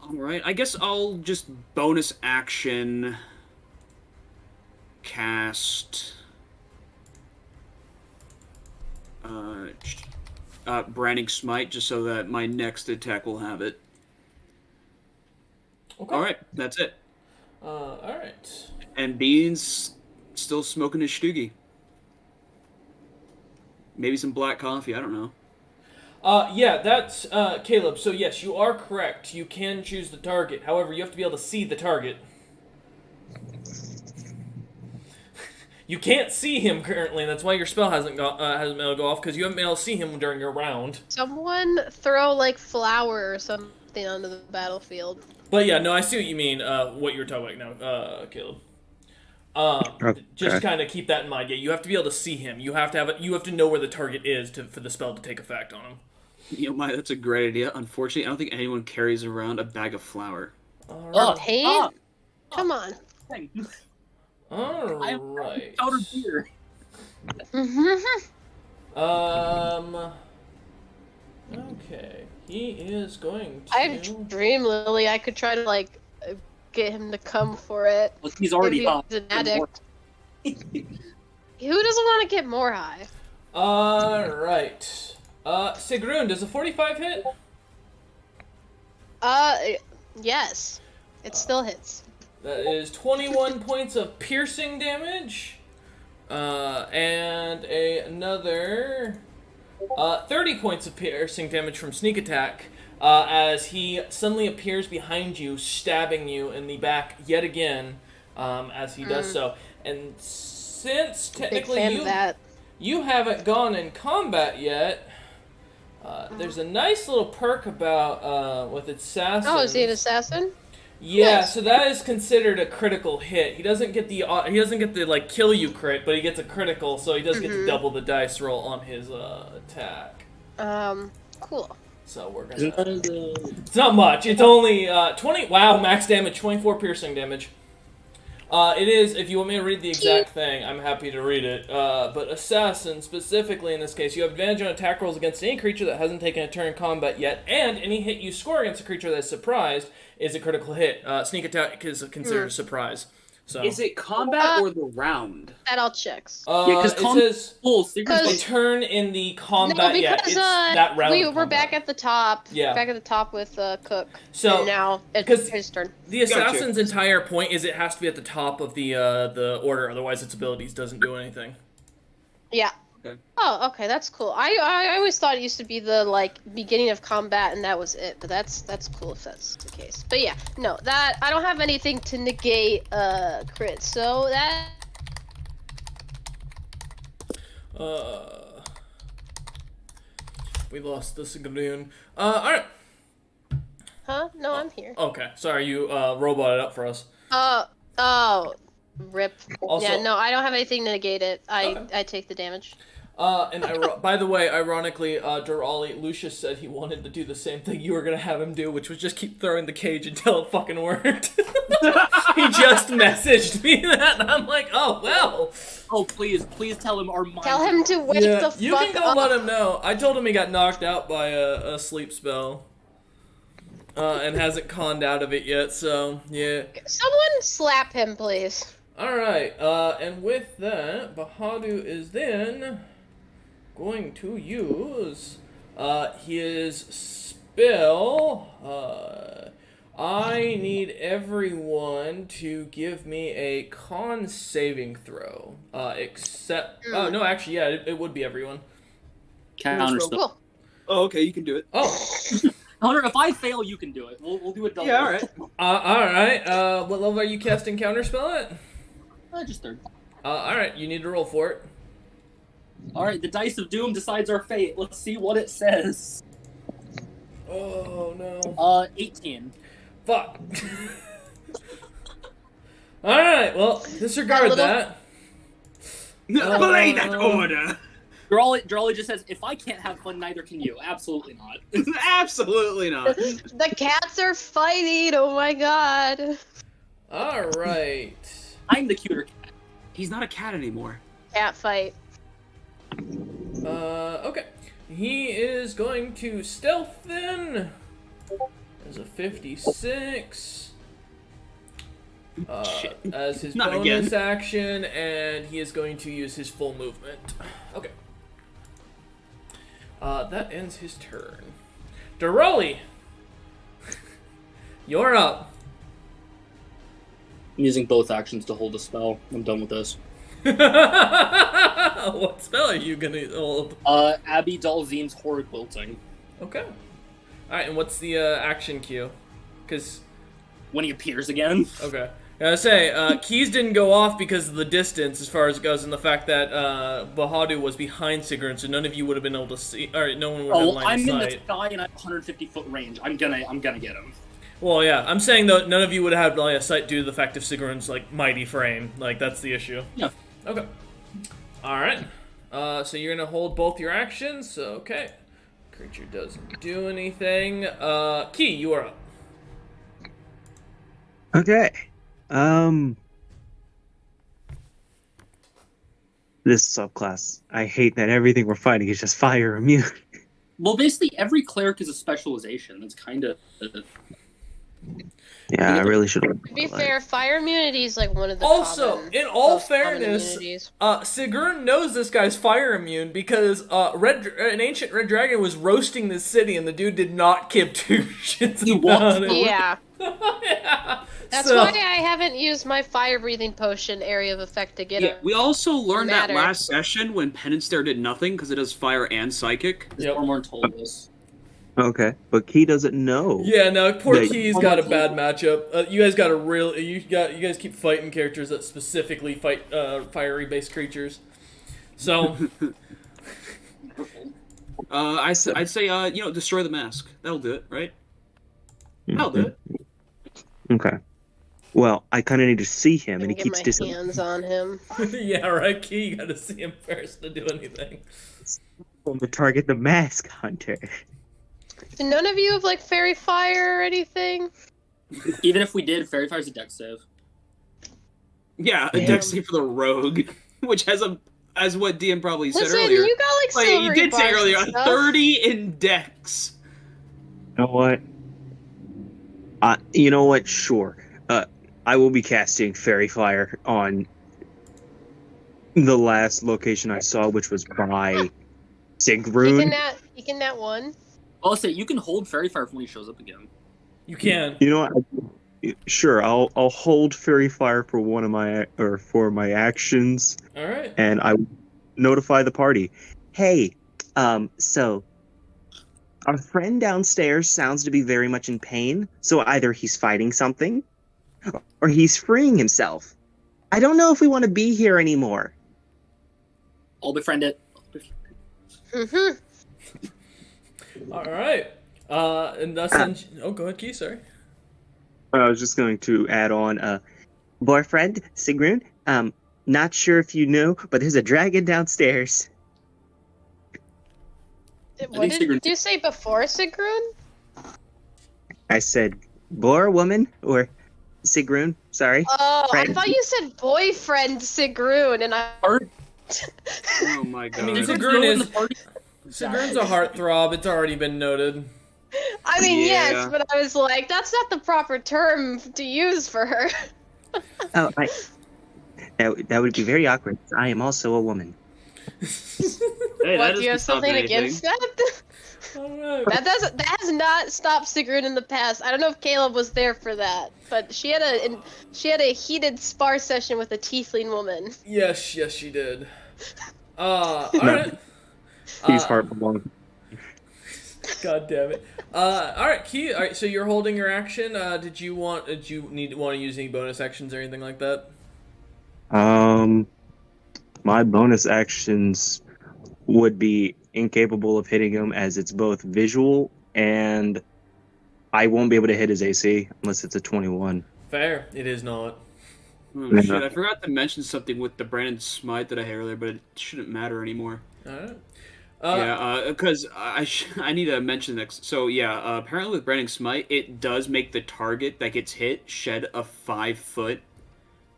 Alright, I guess I'll just bonus action cast Branding Smite just so that my next attack will have it. Okay. Alright, that's it. Alright. And Beans still smoking his stoogie. Maybe some black coffee, I don't know. Yeah, that's Caleb. So yes, you are correct. You can choose the target. However, you have to be able to see the target. You can't see him currently, and that's why your spell hasn't been able to go off, because you haven't been able to see him during your round. Someone throw flour or something onto the battlefield. But yeah, no, I see what you mean. What you're talking about now, Caleb. Okay. Just kind of keep that in mind. Yeah, you have to be able to see him. You have to know where the target is for the spell to take effect on him. That's a great idea. Unfortunately, I don't think anyone carries around a bag of flour. All Pain? Come on. right. Powdered beer. Okay. He is going to... I have a dream, Lily. I could try to, get him to come for it. Well, he's already Maybe up. he's an addict. Who doesn't want to get more high? Alright. Sigrun, does a 45 hit? Yes. It still hits. That is 21 points of piercing damage. And another 30 points of piercing damage from sneak attack. As he suddenly appears behind you, stabbing you in the back yet again, as he does so. And since technically you haven't gone in combat yet, There's a nice little perk about with assassins. Oh, is he an assassin? Yeah, Nice. so that is considered a critical hit. He doesn't get the like kill you crit, but he gets a critical, so he does get to double the dice roll on his attack. Cool. So we're Isn't gonna. that It's not much. It's only 20. Wow, max damage, 24 piercing damage. It is. If you want me to read the exact thing, I'm happy to read it. But assassin, specifically in this case, you have advantage on attack rolls against any creature that hasn't taken a turn in combat yet, and any hit you score against a creature that is surprised is a critical hit. Sneak attack is considered a surprise. So Is it combat or the round? That all checks. it says so a turn in the combat. No, Yeah, because it's that round. we're combat. back at the top. Yeah. Back at the top with Cook. So and now it's 'cause his turn. the assassin's entire point is it has to be at the top of the order, otherwise its abilities doesn't do anything. Yeah. Okay. Oh, okay, that's cool. I always thought it used to be the like beginning of combat and that was it, but that's cool if that's the case. But yeah, no, that I don't have anything to negate crit, so that We lost this again. Alright. huh? No, I'm here. Okay, sorry, you roboted up for us. Oh, rip. Also- Yeah, no, I don't have anything to negate it. Okay. I take the damage. And by the way, ironically, Durali, Lucius said he wanted to do the same thing you were gonna have him do, which was just keep throwing the cage until it fucking worked. He just messaged me that, and I'm like, oh, well. Oh, please tell him our mind. Tell him to wake the fuck you can go up. let him know. I told him he got knocked out by a sleep spell. And hasn't conned out of it yet, so, yeah. Someone slap him, please. Alright, and with that, Bahadu is then going to use his spell. I need everyone to give me a con saving throw. Except... Oh, no, actually, yeah, it would be everyone. Counter spell. Cool. Oh, okay, you can do it. Oh, Hunter, if I fail, you can do it. We'll do it double. Yeah, all right. alright. What level are you casting Counterspell at? Just third. Alright, you need to roll for it. Alright, the Dice of Doom decides our fate. Let's see what it says. Oh, no. 18. Fuck. Alright, well, disregard that. Belay that order! Drawley just says, if I can't have fun, neither can you. Absolutely not. Absolutely not. The cats are fighting. Oh my god. Alright. I'm the cuter cat. He's not a cat anymore. Cat fight. Okay. He is going to stealth then. As a 56. As his Not bonus again. action, and he is going to use his full movement. Okay. That ends his turn. Durali! You're up. I'm using both actions to hold a spell. I'm done with this. What spell are you gonna hold? Abby Dalzine's Horrid Quilting. Okay. Alright, and what's the action cue? Because, When he appears again. okay. I gotta say, keys didn't go off because of the distance as far as it goes, and the fact that Bahadu was behind Sigrun, so none of you would have been able to see, or no one would have Oh, line I'm of in the sight. sky and I have 150-foot range. I'm gonna get him. Well, yeah, I'm saying though, none of you would have had line of sight due to the fact of Sigrun's, like, mighty frame. Like, that's the issue. Yeah. Okay. Alright. So you're gonna hold both your actions, okay. Creature doesn't do anything. Key, you are up. Okay. This subclass. I hate that everything we're fighting is just fire immune. Well, basically, every cleric is a specialization. That's kind of... Yeah, I really should. To be fair, fire immunity is like one of the Also, common, in all most common fairness, immunities. Sigrun knows this guy's fire immune because an ancient red dragon was roasting this city and the dude did not give two shits He about walked it. Yeah. Yeah. That's So- why I haven't used my fire breathing potion area of effect to get Yeah, him. we also learned that Matter. last session when Penance Stare did nothing because it does fire and psychic. Yep. Ormorn told us. Okay, but Key doesn't know. Yeah, no, poor They- Key's got a bad matchup. You guys got a real, you guys keep fighting characters that specifically fight fiery based creatures. So I'd say, destroy the mask. That'll do it, right? That'll do it. Okay. Well, I kind of need to see him, I'm and he gonna keeps get my hands on him. Yeah, right, Key. You gotta see him first to do anything. to target the mask hunter. Do none of you have like fairy fire or anything? Even if we did, Fairy Fire's a dex save. Yeah, a dex save for the rogue, which has as what DM probably said Listen, earlier. you got like Wait, you silvery did say bars earlier, and stuff. 30 in dex. You know what? Sure. I will be casting Fairy Fire on the last location I saw, which was by Sigrun. You can that one. I'll say you can hold Fairy Fire when he shows up again. You can. You know what? Sure, I'll hold Fairy Fire for for my actions, All right. and I will notify the party. Hey, so our friend downstairs sounds to be very much in pain. So either he's fighting something, or he's freeing himself. I don't know if we want to be here anymore. I'll befriend it. Mm-hmm. All right. And that's oh, go ahead, Key. Sorry. I was just going to add on, boyfriend, Sigrun, not sure if you knew, but there's a dragon downstairs. What did you say before, Sigrun? I said, boy, woman, or Sigrun, sorry. Oh, Friend. I thought you said boyfriend Sigrun, and I... Oh my god. I mean, Sigrun Sigrun's a heartthrob. It's already been noted. I mean, Yeah. yes, but I was like, that's not the proper term to use for her. Oh, that would be very awkward. I am also a woman. Hey, What, that do you have doesn't stop something anything. against that? All right. That has not stopped Sigrun in the past. I don't know if Caleb was there for that, but she had a heated spar session with a tiefling woman. Yes, she did. All right. His heart belongs. God damn it. All right, Key. All right, so you're holding your action. Did you want to use any bonus actions or anything like that? My bonus actions would be incapable of hitting him, as it's both visual and I won't be able to hit his AC unless it's a 21. Fair. It is not. Oh, shit, I forgot to mention something with the Brandon Smite that I had earlier, but it shouldn't matter anymore. All right. Because I need to mention next. So yeah, apparently with Branding Smite, it does make the target that gets hit shed a 5-foot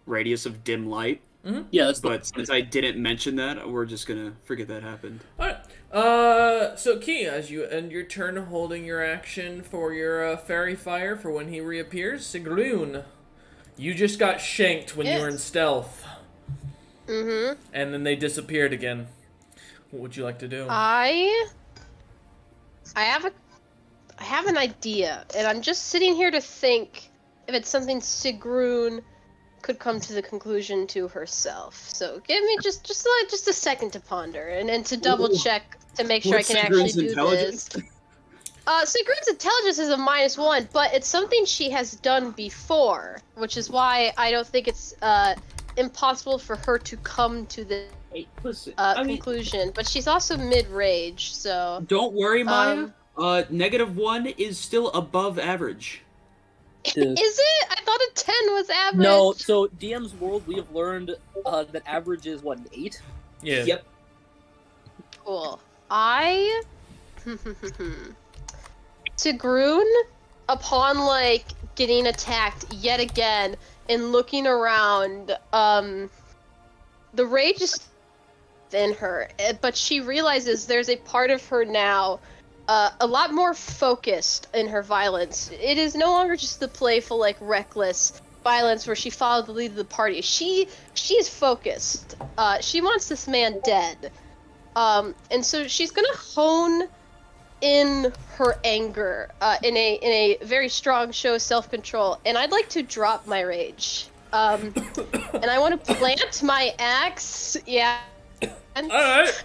radius of dim light. Mm-hmm. Yeah, that's But since I didn't mention that, we're just gonna forget that happened. All right. So Key, as you end your turn holding your action for your Fairy Fire for when he reappears, Sigrun, you just got shanked when you were in stealth. Mm-hmm. And then they disappeared again. What would you like to do? I have an idea, and I'm just sitting here to think if it's something Sigrun could come to the conclusion to herself. So give me just a second to ponder and to double check to make sure What's I can actually Sigrun's do intelligence? this. Sigrun's intelligence is a -1, but it's something she has done before, which is why I don't think it's impossible for her to come to the Hey, listen. conclusion. But she's also mid-rage, so... Don't worry, Maya. -1 is still above average. Is it? I thought a 10 was average. No, so DM's World, we have learned that average is, what, an 8? Yeah. Yep. Cool. Sigrun, upon, like, getting attacked yet again and looking around, the rage is in her, but she realizes there's a part of her now a lot more focused in her violence. It is no longer just the playful, like, reckless violence where she followed the lead of the party. She is focused. She wants this man dead. And so she's gonna hone in her anger in a very strong show of self-control, and I'd like to drop my rage. And I want to plant my axe. Yeah. All right.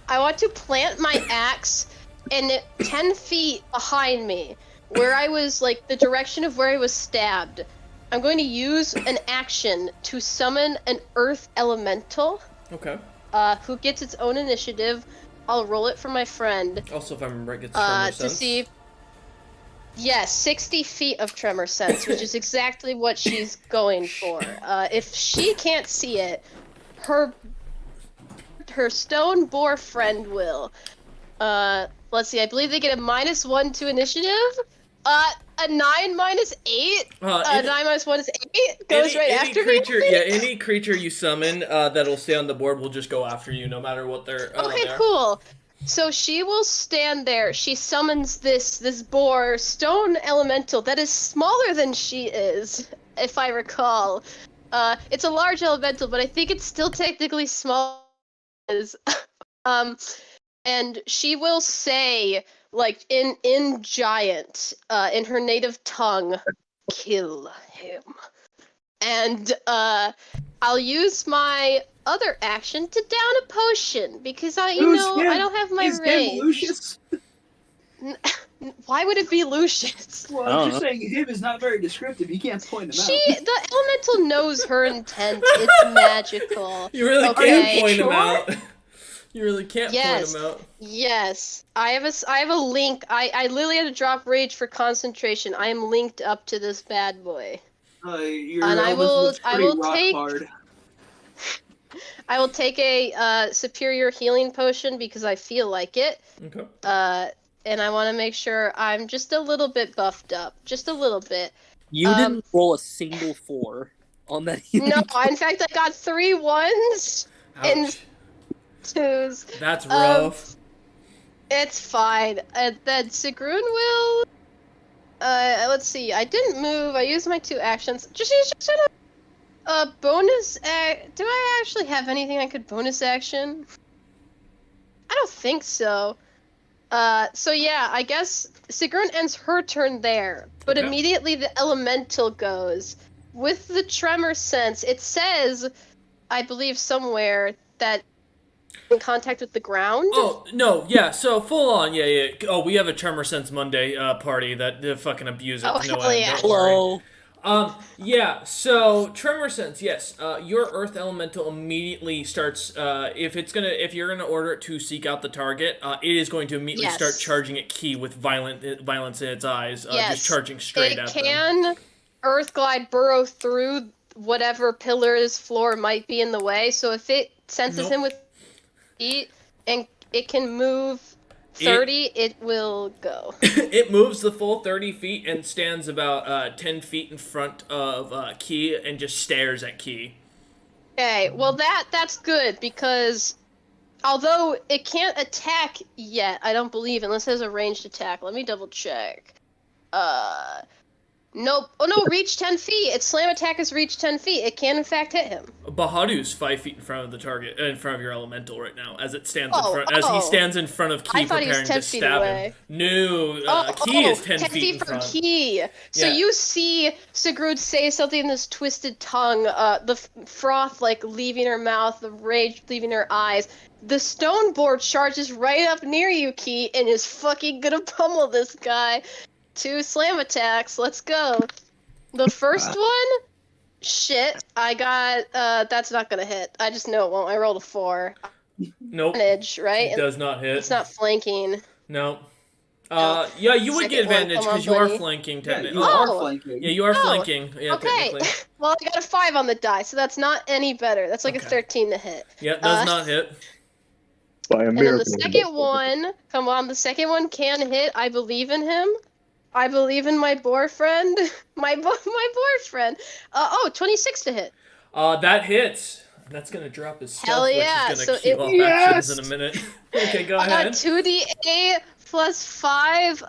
I want to plant my axe and 10 feet behind me, where I was, like, the direction of where I was stabbed. I'm going to use an action to summon an earth elemental, Okay. who gets its own initiative, I'll roll it for my friend. Also, if I remember, it gets tremor To sense. see. Yes, 60 feet of tremor sense, which is exactly what she's going for. If she can't see it, her stone boar friend will. Let's see. I believe they get a -1 to initiative. A 9 minus 8. 9 minus 1 is 8. Goes right after creature, me. Yeah, any creature you summon that'll stay on the board will just go after you, no matter what they're. Okay, they're. cool. So she will stand there. She summons this boar stone elemental that is smaller than she is, if I recall. It's a large elemental, but I think it's still technically small. And she will say, like in giant, in her native tongue, "Kill him." And I'll use my other action to down a potion because I don't have my His name range. Lucius? Why would it be Lucius? Well, I don't I'm just know. saying him is not very descriptive. You can't point him out. The elemental knows her intent. It's magical. You really Okay. can't point Sure? them out. You really can't Yes. point them out. Yes, I have a link. I literally had to drop rage for concentration. I am linked up to this bad boy. Your And I elemental will- is I pretty will rock take- hard. I will take a superior healing potion because I feel like it. Okay. And I want to make sure I'm just a little bit buffed up, just a little bit. You didn't roll a single 4 on that. No, in fact, I got 3 1s and Ouch. 2s. That's rough. It's fine. Then Sigrun will. Let's see. I didn't move. I used my 2 actions. Just a bonus. Do I actually have anything I could bonus action? I don't think so. So yeah, I guess Sigrun ends her turn there, but Okay. immediately the elemental goes. With the tremor sense, it says, I believe somewhere, that in contact with the ground. Oh no, yeah. So full on, yeah. Oh, we have a Tremor Sense Monday party that fucking abuse it Oh, to no hell end. yeah. Don't worry. Hello. Yeah, so Tremor Sense, yes. Your Earth Elemental immediately starts, if you're gonna order it to seek out the target, it is going to immediately Yes. start charging at Key with violence in its eyes, Yes. just charging straight It at them. can Earth Glide burrow through whatever pillar's floor might be in the way, so if it senses Nope. him with feet and it can move 30, it will go. It moves the full 30 feet and stands about 10 feet in front of Key and just stares at Key. Okay, well that's good because although it can't attack yet, I don't believe, unless it has a ranged attack. Let me double check. Nope. Oh no, reach 10 feet. Its slam attack is reach 10 feet. It can in fact hit him. Bahadu's 5 feet in front of the target, in front of your elemental right now, as it stands Oh, in front, as he oh. stands in front of Key I thought he was preparing 10 to feet stab away. him. No, Key is 10 feet in from front. Key. So Yeah. you see Sigrud say something in this twisted tongue, the froth like leaving her mouth, the rage leaving her eyes. The stone board charges right up near you, Key, and is fucking gonna pummel this guy. 2 slam attacks. Let's go. The first one, shit. I got. That's not gonna hit. I just know it won't. I rolled a 4. Nope, Advantage, right? it does not hit. It's not flanking. No. Yeah, you would get Second one, advantage come on, because you are buddy. flanking Yeah, technically. you are Oh. flanking. Yeah, you are Oh. flanking. Yeah, Okay. technically. Well, I got a 5 on the die, so that's not any better. That's like Okay. a 13 to hit. Yeah, does Uh, not hit. By a And then miracle. the second one, come on, the second one can hit. I believe in him. I believe in my boyfriend. My boyfriend. 26 to hit. That hits. That's gonna drop his stealth, Hell yeah, which is so gonna keep it- off Yes! actions in a minute. Okay, go I got ahead. 2d8 plus 5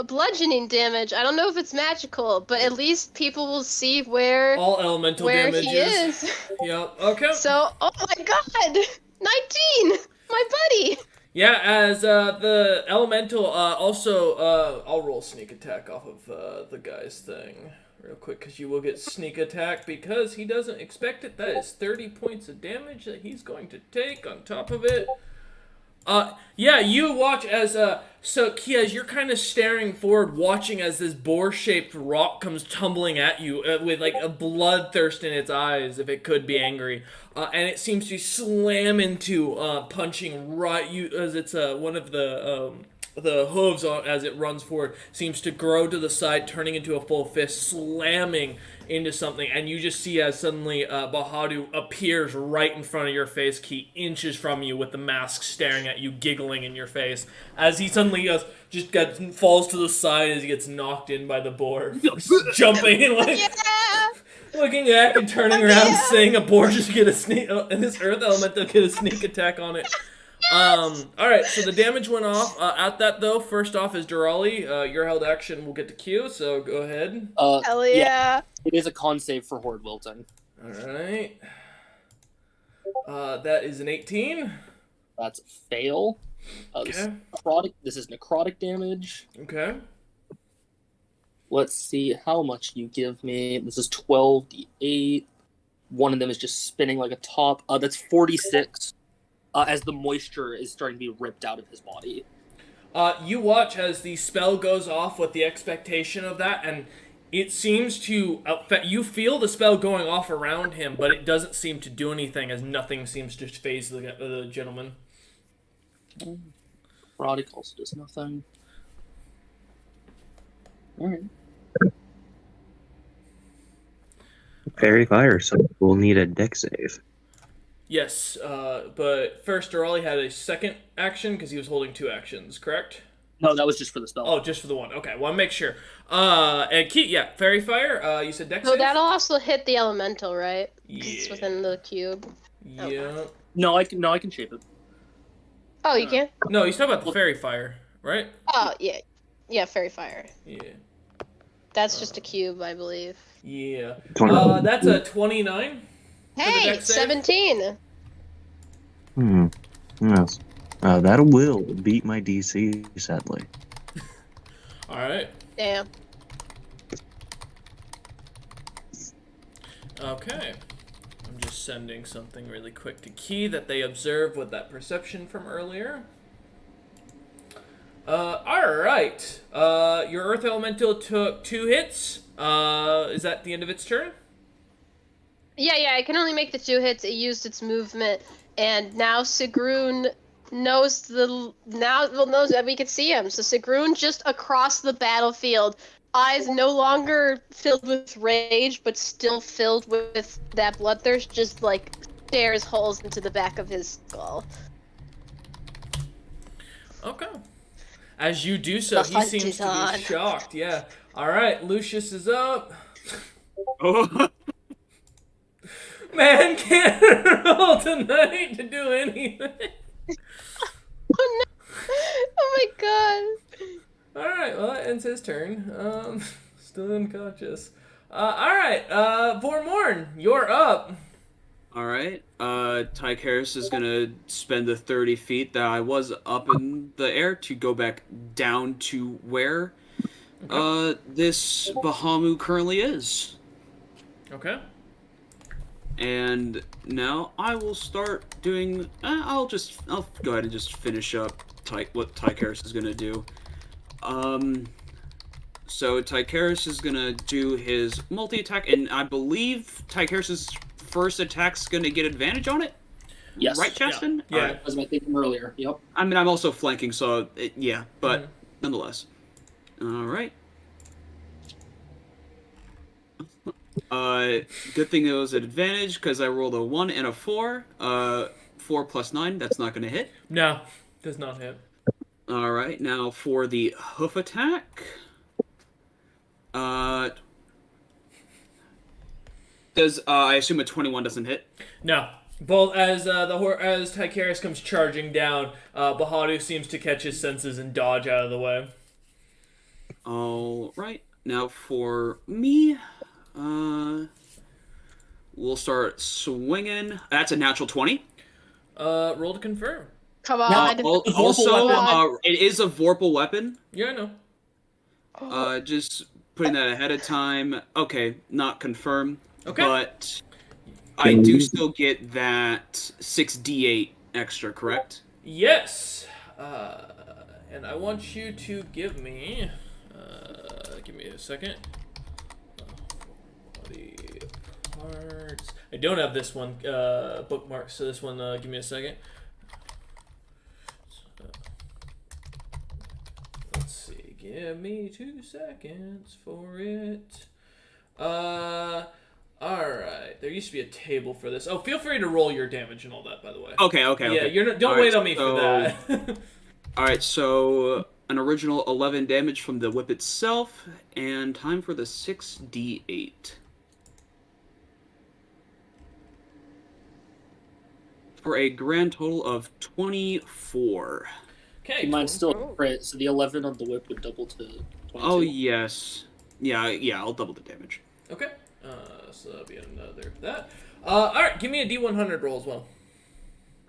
bludgeoning damage. I don't know if it's magical, but at least people will see where All elemental where damages. he is. Yep. Okay. So, oh my god, 19, my buddy. Yeah, as the elemental also I'll roll sneak attack off of the guy's thing real quick because you will get sneak attack because he doesn't expect it. That is 30 points of damage that he's going to take on top of it. Yeah, you watch as so Kiaz, you're kind of staring forward, watching as this boar-shaped rock comes tumbling at you with like a bloodthirst in its eyes, if it could be angry, and it seems to slam into, punching right you as it's one of the hooves as it runs forward seems to grow to the side, turning into a full fist, slamming into something, and you just see as suddenly Bahadur appears right in front of your face, Key, inches from you, with the mask staring at you, giggling in your face, as he suddenly falls to the side as he gets knocked in by the boar, jumping and like looking back and turning around, saying a boar just get a sneak, and this earth elemental get a sneak attack on it. Alright, so the damage went off. At that, though, first off is Durali. Your held action will get to Q, so go ahead. Hell yeah. It is a con save for Horde Wilton. Alright. That is an 18. That's a fail. Okay. This is necrotic damage. Okay. Let's see how much you give me. This is 12d8. One of them is just spinning like a top. That's 46. As the moisture is starting to be ripped out of his body. You watch as the spell goes off with the expectation of that, and it seems to affect. You feel the spell going off around him, but it doesn't seem to do anything, as nothing seems to phase the gentleman. Necrotic also does nothing. Alright. Fairy fire, so we'll need a deck save. Yes, but first, Durali had a second action because he was holding 2 actions, correct? No, that was just for the spell. Oh, just for the one. Okay, well, make sure. And Keith, yeah, Fairy Fire, you said Dex So save? that'll also hit the elemental, right? 'Cause it's Yeah. within the cube. Yeah. No, I can shape it. Oh, you can? No, he's talking about the Fairy Fire, right? Oh, yeah. Yeah, fairy fire. Yeah. That's just a cube, I believe. Yeah. 20. That's a 29. Hey, dex save? 17. Yes. That will beat my DC, sadly. All right. Damn. Okay. I'm just sending something really quick to Key that they observe with that perception from earlier. Alright. Your Earth Elemental took 2 hits. Is that the end of its turn? Yeah, it can only make the 2 hits. It used its movement, and now Sigrun knows knows that we can see him. So Sigrun just across the battlefield, eyes no longer filled with rage, but still filled with that bloodthirst, just like stares holes into the back of his skull. Okay. As you do so, The he hunt seems is to be on. shocked. Yeah. Alright, Lucius is up. Oh, Man can't roll tonight to do anything. Oh no! Oh my god! Alright, well, that ends his turn. Still unconscious. Alright, Vormorn, you're up. all right. Tyke Harris is gonna spend the 30 feet that I was up in the air to go back down to where this Bahamut currently is. Okay. And now I will start doing. I'll go ahead and just finish up what Tyke Harris is gonna do. So Tyke Harris is gonna do his multi-attack, and I believe Tyke Harris's first attack's gonna get advantage on it. Yes. Right, Chaston? Yeah. Alright. As I think earlier. Yep. I mean, I'm also flanking, so yeah, but nonetheless. Alright. Good thing it was an advantage, because I rolled a 1 and a 4. 4 plus 9, that's not going to hit. No, does not hit. Alright, now for the hoof attack. Does, I assume a 21 doesn't hit? No. Both as as Tycharis comes charging down, Bahadur seems to catch his senses and dodge out of the way. Alright, now for me, we'll start swinging. That's a natural 20. Roll to confirm. Come on. Also, it is a Vorpal weapon. Yeah, I know. Just putting that ahead of time. Okay, not confirm. Okay. But I do still get that 6d8 extra, correct? Yes. And I want you to give me a second. Body parts. I don't have this one bookmarked, so this one, give me a second. Let's see. Give me 2 seconds for it. Alright. There used to be a table for this. Oh, feel free to roll your damage and all that, by the way. Okay. Yeah, you're not, don't wait on me for that. All right, so an original 11 damage from the whip itself, and time for the 6d8. For a grand total of 24. Okay. Mine's still a crit, so the 11 on the whip would double to 22. Oh, yes. Yeah, I'll double the damage. Okay. So that'll be another that. Alright, give me a D100 roll as well.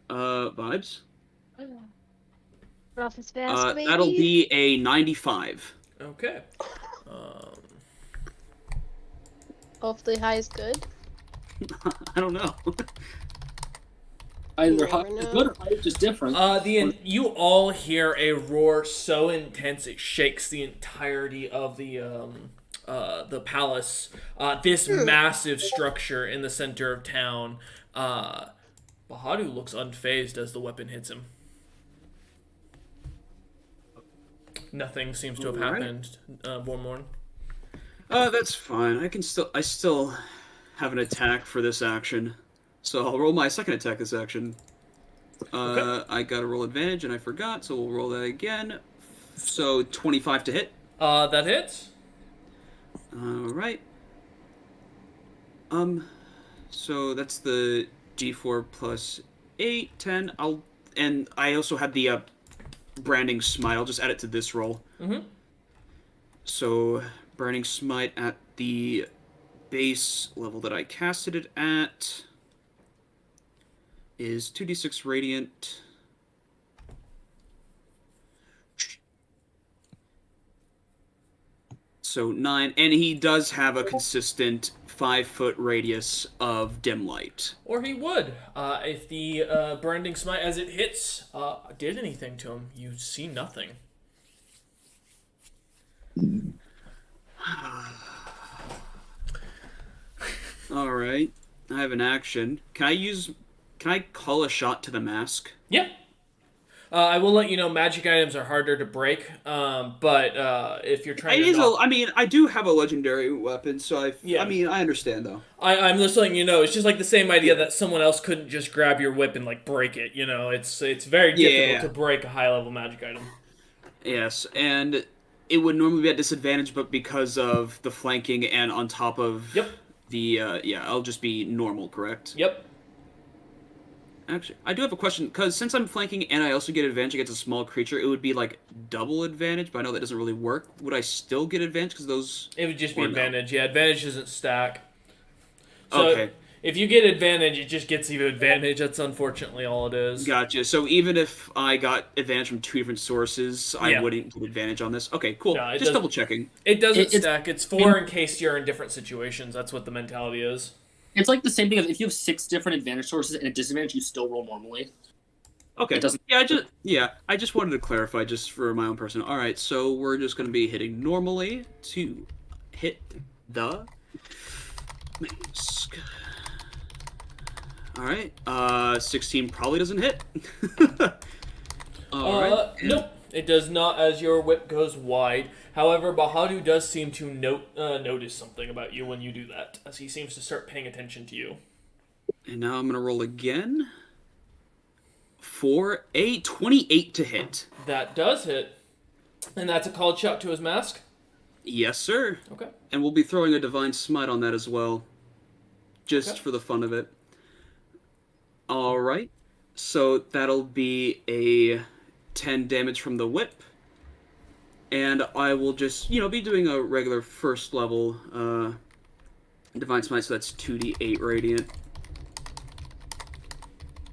Vibes? Rough as fast, baby. That'll be a 95. Okay. Hopefully high is good. I don't know. Either You high never is know. good or high is just different. You all hear a roar so intense it shakes the entirety of the palace. This massive structure in the center of town. Bahadu looks unfazed as the weapon hits him. Nothing seems to have happened, Vormorn. That's fine. I still have an attack for this action. So I'll roll my second attack this action. Okay. I got to roll advantage and I forgot, so we'll roll that again. So 25 to hit. That hits. Alright. So that's the D4 plus 8, 10. And I also had the branding smite. I'll just add it to this roll. Mm-hmm. So branding smite at the base level that I casted it at is 2d6 radiant. So 9, and he does have a consistent 5-foot radius of dim light. Or he would. If the branding smite, as it hits, did anything to him, you see nothing. Alright, I have an action. Can I call a shot to the mask? Yeah. I will let you know magic items are harder to break, but if you're trying I do have a legendary weapon, so I understand though. I'm just letting you know, it's just like the same idea that someone else couldn't just grab your whip and like break it, you know, it's very difficult to break a high level magic item. Yes, and it would normally be at disadvantage, but because of the flanking and on top of I'll just be normal, correct? Yep. Actually, I do have a question, because since I'm flanking and I also get advantage against a small creature, it would be like double advantage, but I know that doesn't really work. Would I still get advantage because those... It would just be no? advantage. Yeah, advantage doesn't stack. So Okay. If you get advantage, it just gets you advantage. That's unfortunately all it is. Gotcha. So even if I got advantage from 2 different sources, I wouldn't get advantage on this? Okay, cool. No, just double checking. It doesn't stack. It's 4 in case you're in different situations. That's what the mentality is. It's like the same thing as if you have 6 different advantage sources and a disadvantage, you still roll normally. Okay. It doesn't. I just wanted to clarify just for my own person. All right, so we're just going to be hitting normally to hit the mask. All right. 16 probably doesn't hit. All right. Nope, it does not. As your whip goes wide. However, Bahadu does seem to notice something about you when you do that, as he seems to start paying attention to you. And now I'm going to roll again for a 28 to hit. That does hit. And that's a called shot to his mask? Yes, sir. Okay. And we'll be throwing a Divine Smite on that as well, just for the fun of it. All right. So that'll be a 10 damage from the whip. And I will just, be doing a regular first level Divine Smite, so that's 2d8 radiant.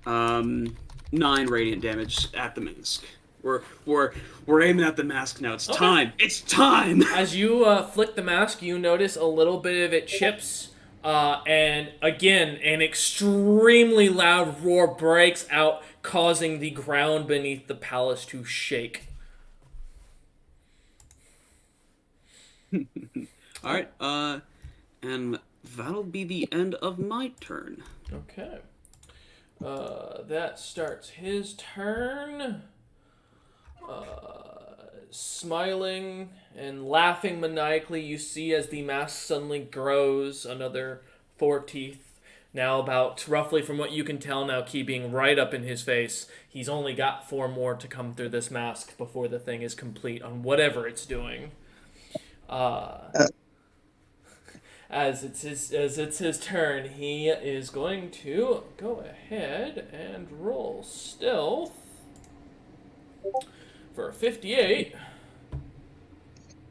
9 radiant damage at the mask. We're aiming at the mask now. It's time. It's time. As you flick the mask, you notice a little bit of it chips And again, an extremely loud roar breaks out, causing the ground beneath the palace to shake. Alright, and that'll be the end of my turn. Okay. That starts his turn. Smiling and laughing maniacally, you see as the mask suddenly grows another 4 teeth. Now about, roughly from what you can tell now, keeping right up in his face. He's only got 4 more to come through this mask before the thing is complete on whatever it's doing. As it's his turn, he is going to go ahead and roll stealth for a 58.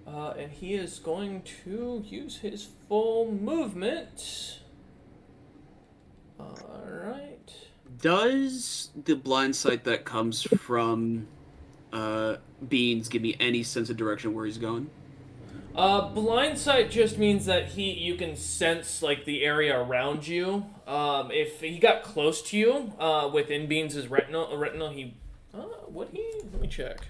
And he is going to use his full movement. Alright. Does the blind sight that comes from Beans give me any sense of direction where he's going? Blind sight just means that you can sense like the area around you. If he got close to you, within Beans' retinal, he, let me check.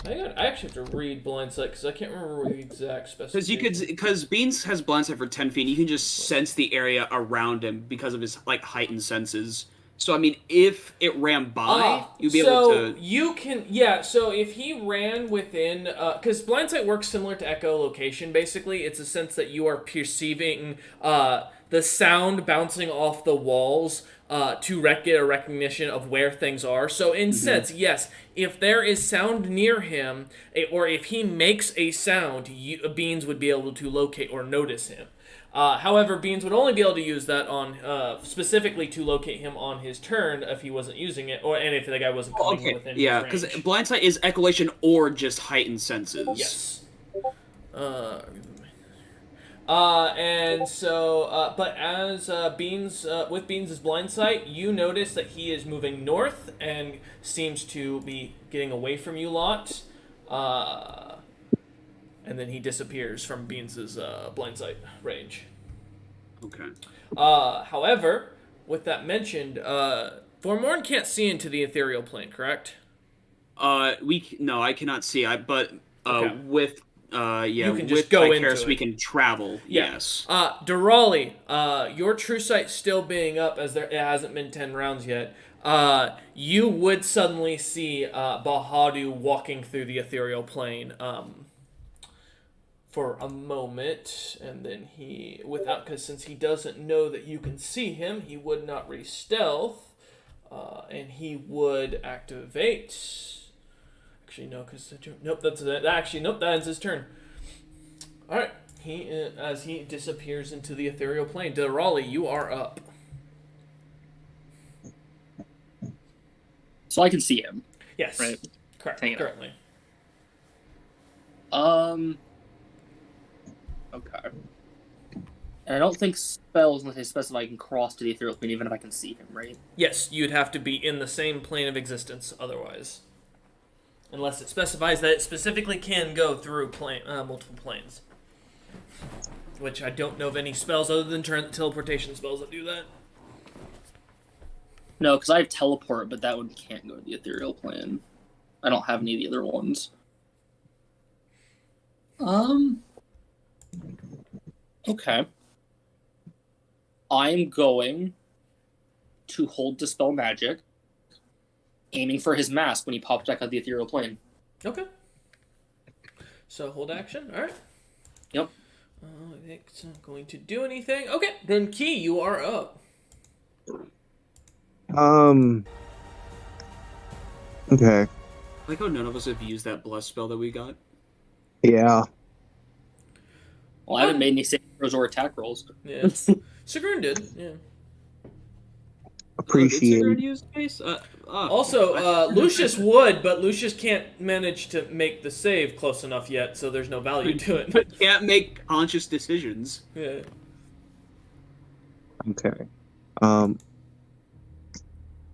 I actually have to read blind sight because I can't remember the exact specification. Because Beans has blind sight for 10 feet, and you can just sense the area around him because of his like heightened senses. So I mean, if it ran by, you'd be able to. You can, yeah. So if he ran within, because blind sight works similar to echolocation. Basically, it's a sense that you are perceiving the sound bouncing off the walls to get a recognition of where things are. So in sense, yes, if there is sound near him, or if he makes a sound, Beans would be able to locate or notice him. However, Beans would only be able to use that on specifically to locate him on his turn if he wasn't using it, and if the guy wasn't coming within his range. Because blind sight is echolation or just heightened senses. Yes. And so, but as Beans, with Beans' blind sight, you notice that he is moving north and seems to be getting away from you lot. And then he disappears from Beans' blind sight range. Okay. However, with that mentioned, Formorn can't see into the ethereal plane, correct? No, I cannot see. Okay. With you can with just go Icarus, into it. we can travel. Yeah. Yes. Durali, your true sight still being up as it hasn't been 10 rounds yet. You would suddenly see Bahadu walking through the ethereal plane for a moment, and then because since he doesn't know that you can see him, he would not re-stealth, and he would activate. Actually, no, because that ends his turn. All right, as he disappears into the ethereal plane. Durali, you are up. So I can see him. Yes. Right. Correct. Hang on. Currently. Okay. And I don't think spells, unless they specify, can cross to the ethereal plane, even if I can see him, right? Yes, you'd have to be in the same plane of existence otherwise. Unless it specifies that it specifically can go through multiple planes. Which I don't know of any spells other than teleportation spells that do that. No, because I have teleport, but that one can't go to the ethereal plane. I don't have any of the other ones. Okay. I'm going to hold Dispel Magic, aiming for his mask when he pops back out of the ethereal plane. Okay. So hold action. All right. Yep. It's not going to do anything. Okay, then Key, you are up. Okay. I like how none of us have used that bless spell that we got. Yeah. Well, I haven't made any saving throws or attack rolls. Yeah. Sigrun did. Yeah. Appreciate it. Use space? Also, Lucius would, but Lucius can't manage to make the save close enough yet, so there's no value to it. But can't make conscious decisions. Yeah. Okay.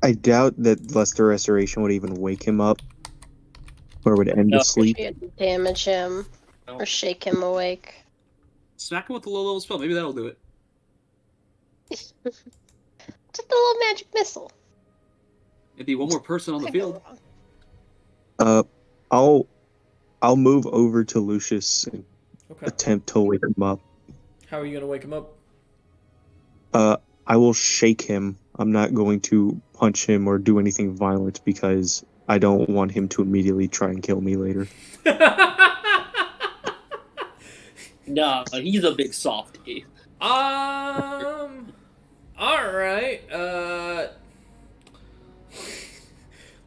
I doubt that Luster Restoration would even wake him up. Or would end No. the sleep. You had to damage him or shake him awake. Smack him with a low level spell. Maybe that'll do it. Just a little magic missile. It'd be one more person on the Could go field. wrong. I'll move over to Lucius and Okay. attempt to wake him up. How are you gonna wake him up? I will shake him. I'm not going to punch him or do anything violent because I don't want him to immediately try and kill me later. Nah, he's a big softie. All right.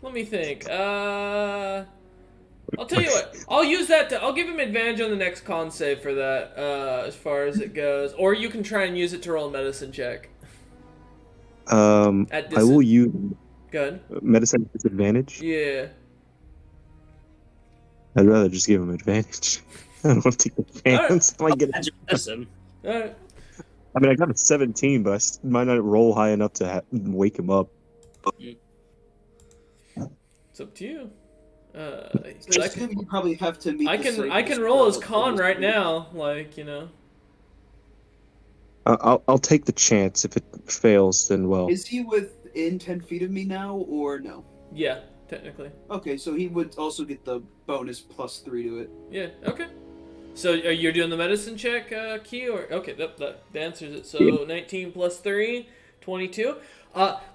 Let me think. I'll tell you what. I'll use that. I'll give him advantage on the next con save for that. As far as it goes, or you can try and use it to roll a medicine check. At I will use Good. medicine disadvantage. Yeah. I'd rather just give him advantage. I don't want to take the chance. I might get Magic medicine. All right. I mean, I got a 17, but I might not roll high enough to wake him up. It's up to you. So I I assume you probably have to meet. I can roll as con right now. Like, you know. I'll take the chance. If it fails, then well. Is he within 10 feet of me now, or no? Yeah, technically. Okay, so he would also get the bonus +3 to it. Yeah. Okay. So you're doing the medicine check, Key, or okay? That answers it. So Yeah. 19 plus 3, 22.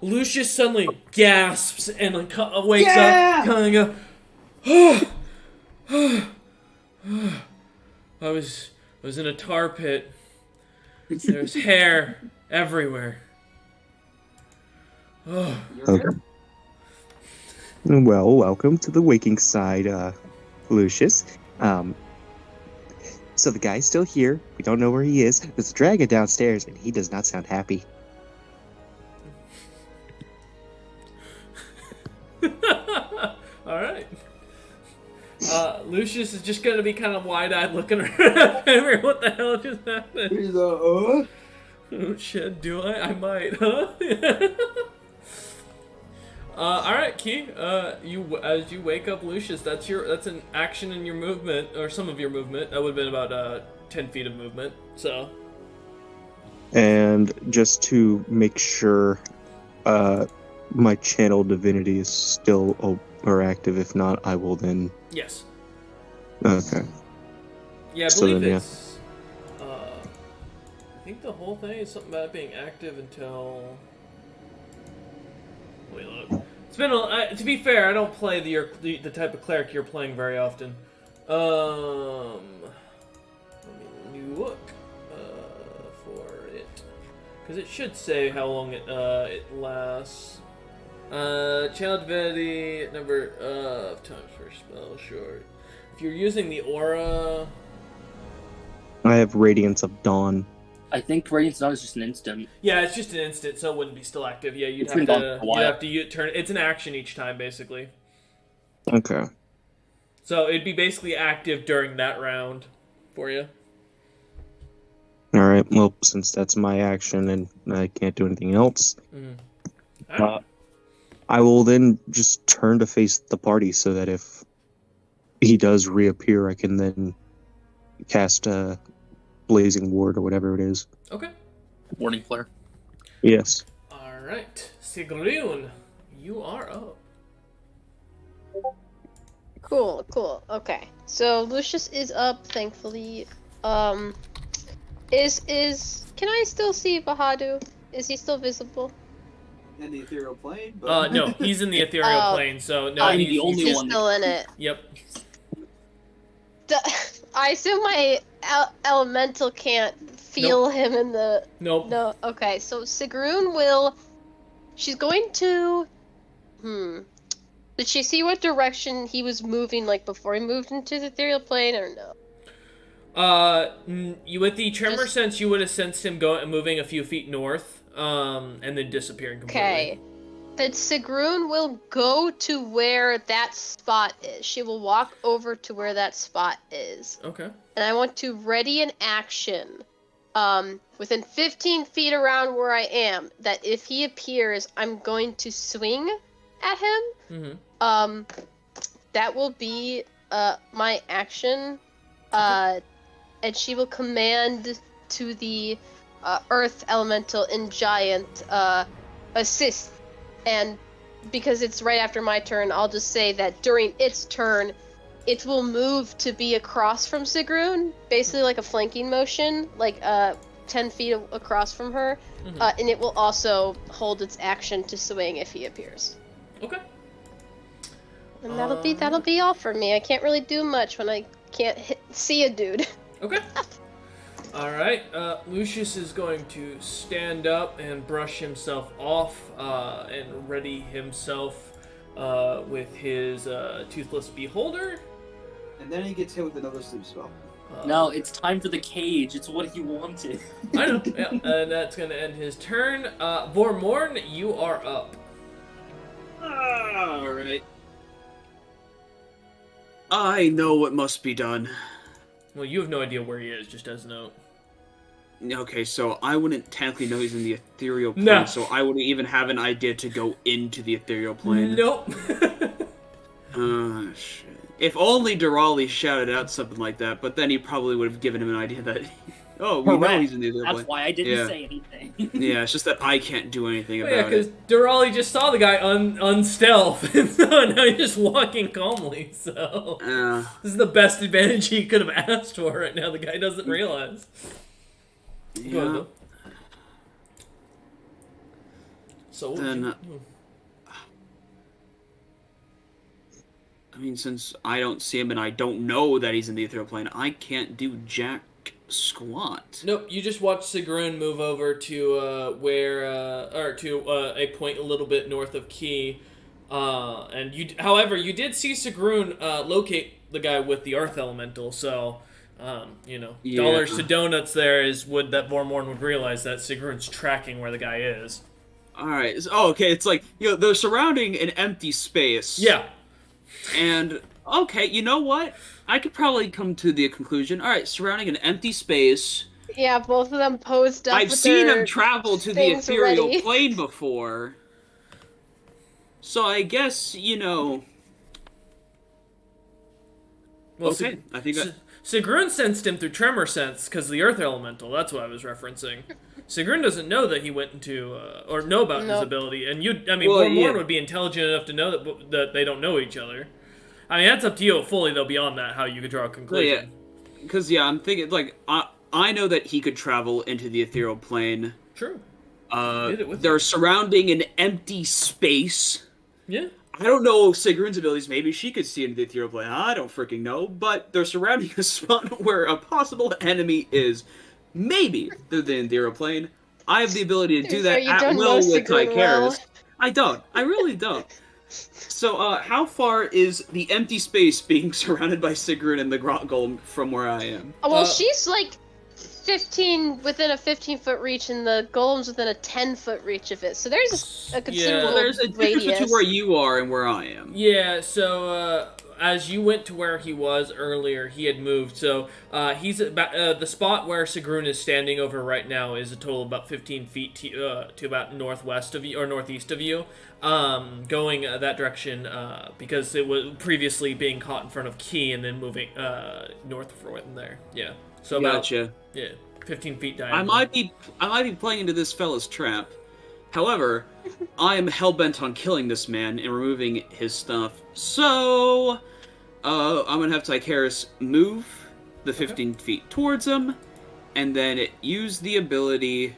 Lucius suddenly gasps and like wakes Yeah! up, kind of go. I was in a tar pit. There's hair everywhere. Oh. Okay. Well, welcome to the waking side, Lucius. So the guy's still here. We don't know where he is. There's a dragon downstairs, and he does not sound happy. All right. Lucius is just gonna be kind of wide-eyed looking around. What the hell just happened? He's Oh shit, do I? I might, huh? Alright, Key. As you wake up Lucius, that's an action in your movement, or some of your movement. That would have been about 10 feet of movement, so. And just to make sure, my channel divinity is still active. If not, I will then. Yes. Okay. Yeah, I So believe then, yeah. it's. I think the whole thing is something about being active until. Wait, look. It's been to be fair, I don't play the type of cleric you're playing very often. Let me look for it, because it should say how long it lasts. Channel divinity number of times per spell short. If you're using the aura, I have Radiance of Dawn. I think Radiance Dawn is just an instant. yeah, it's just an instant, so it wouldn't be still active. Yeah, you'd It's have been gone for a while. to turn. It's an action each time, basically. Okay. So it'd be basically active during that round for you. All right. Well, since that's my action and I can't do anything else, I will then just turn to face the party so that if he does reappear, I can then cast a Blazing Ward or whatever it is. Okay. Warning flare. Yes. All right, Sigrun, you are up. Cool. Okay. So Lucius is up, thankfully. Can I still see Bahadu? Is he still visible? in the ethereal plane. But... No, he's in the ethereal Oh. plane, so no, I'm he's the only He's one. still in it. Yep. I assume my elemental can't feel him in the. Nope. No. Okay. So Sigrun will. She's going to. Did she see what direction he was moving, like before he moved into the ethereal plane, or no? You with the tremor Just- sense, you would have sensed him moving a few feet north, and then disappearing completely. Okay. Then Sigrun will go to where that spot is. She will walk over to where that spot is. Okay. And I want to ready an action within 15 feet around where I am, that if he appears, I'm going to swing at him. Mm-hmm. That will be my action. And she will command to the earth elemental in giant assist, and because it's right after my turn, I'll just say that during its turn, it will move to be across from Sigrun, basically like a flanking motion, like 10 feet across from her, and it will also hold its action to swing if he appears. Okay. And that'll be all for me. I can't really do much when I can't see a dude. Okay. All right. Lucius is going to stand up and brush himself off and ready himself with his Toothless Beholder. And then he gets hit with another sleep spell. No, it's time for the cage. It's what he wanted. I know. Yeah, and that's going to end his turn. Vormorn, you are up. Alright. I know what must be done. Well, you have no idea where he is, just as a note. Okay, so I wouldn't technically know he's in the ethereal plane, No. so I wouldn't even have an idea to go into the ethereal plane. Nope. Shit. If only Durali shouted out something like that, but then he probably would have given him an idea that, oh, we know Correct. he's in the ethereal That's plane. why I didn't Yeah. say anything. Yeah, it's just that I can't do anything Yeah, about because it. Durali just saw the guy unstealth, and so now he's just walking calmly, so... This is the best advantage he could have asked for right now. The guy doesn't realize. Go ahead, Yeah. though. So, Then, I mean, since I don't see him and I don't know that he's in the ethereal plane, I can't do jack squat. nope, you just watch Sigrun move over to a point a little bit north of Key. And however, you did see Sigrun locate the guy with the Earth Elemental, so... Yeah. dollars to donuts there would that Vormorn would realize that Sigrun's tracking where the guy is. Alright, okay, it's like, they're surrounding an empty space. Yeah. And, okay, you know what? I could probably come to the conclusion, alright, surrounding an empty space. Yeah, both of them posed up. I've with seen their him travel to the things ethereal ready. plane before. So I guess, Well, okay, I think that... Sigrun sensed him through Tremor Sense because of the Earth Elemental. That's what I was referencing. Sigrun doesn't know that he went into, or know about his ability. And Vormorn would be intelligent enough to know that they don't know each other. I mean, that's up to you fully, though, beyond that, how you could draw a conclusion. Because, I'm thinking, like, I know that he could travel into the ethereal plane. True. They're surrounding an empty space. Yeah. I don't know Sigrun's abilities. Maybe she could see into the ethereal plane. I don't freaking know. But they're surrounding a spot where a possible enemy is. Maybe they're in the ethereal plane. I have the ability to do that you at don't will know with Sigrun Tycheris. well. I don't. I really don't. So, how far is the empty space being surrounded by Sigrun and the Grot Golem from where I am? Oh, well, she's like 15 within a 15-foot reach, and the golem's within a 10-foot reach of it. So there's a considerable There's a difference radius. between where you are and where I am. Yeah, so as you went to where he was earlier, he had moved. So he's about the spot where Sigrun is standing over right now is a total of about 15 feet to about northwest of you or northeast of you, going that direction because it was previously being caught in front of Key and then moving north from there. Yeah, so Gotcha. 15 feet I diagonal. might be playing into this fella's trap. However, I am hell-bent on killing this man and removing his stuff. So, I'm gonna have Tycheris move the 15 feet towards him, and then use the ability,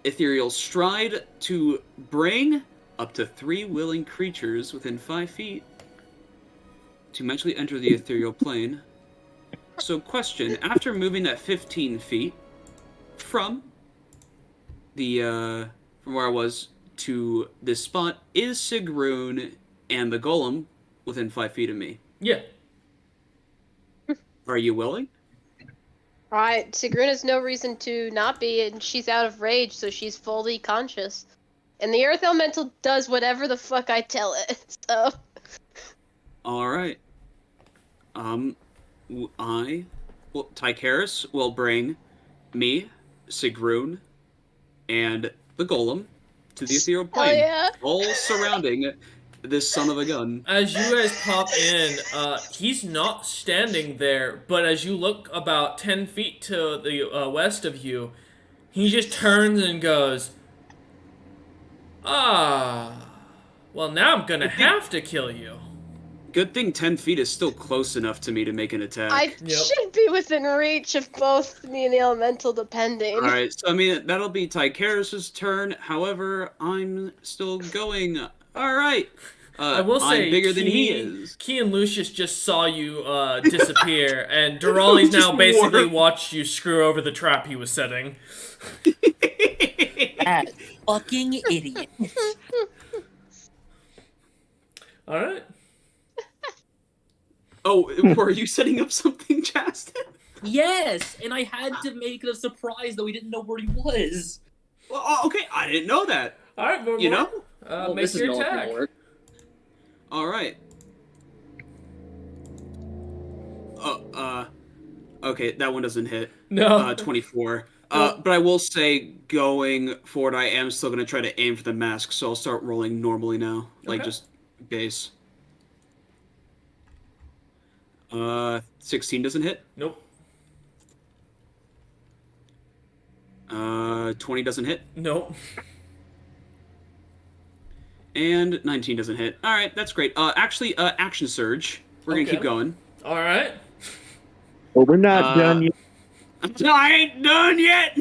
Ethereal Stride, to bring up to 3 willing creatures within 5 feet to mentally enter the ethereal plane. So, question, after moving that 15 feet from from where I was to this spot, is Sigrun and the Golem within 5 feet of me? Yeah. Are you willing? Right, Sigrun has no reason to not be, and she's out of rage, so she's fully conscious. And the Earth Elemental does whatever the fuck I tell it, so... Alright. Tycheris will bring me, Sigrun, and the Golem to the ethereal plane. yeah. All surrounding this son of a gun. As you guys pop in, he's not standing there, but as you look about 10 feet to the west of you, he just turns and goes, well, now I'm gonna have to kill you. Good thing 10 feet is still close enough to me to make an attack. I should be within reach of both me and the elemental, depending. Alright, so I mean, that'll be Tycheris' turn. However, I'm still going. Alright. I will say, I'm bigger than he is. Key and Lucius just saw you disappear, and Durali's now basically watched you screw over the trap he was setting. That fucking idiot. Alright. Oh, were you setting up something, Justin? Yes, and I had to make it a surprise that we didn't know where he was. Well, okay, I didn't know that. Alright, You know? Well, make this is your not attack. gonna work. Alright. Okay, that one doesn't hit. No. 24. But I will say, going forward, I am still going to try to aim for the mask, so I'll start rolling normally now. Like, Okay. just base. 16 doesn't hit. Nope. 20 doesn't hit. Nope. And 19 doesn't hit. Alright, that's great. Actually, Action Surge. We're going to Okay. keep going. Alright. Well, we're not done yet. I ain't done yet!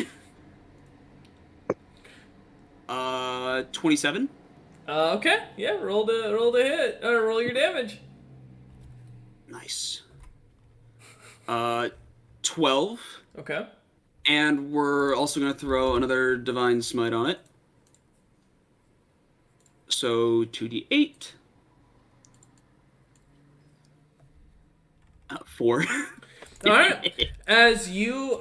27. Okay. Yeah, roll the hit. Roll your damage. Nice. 12. Okay. And we're also going to throw another Divine Smite on it. So 2d8. 4. All right. As you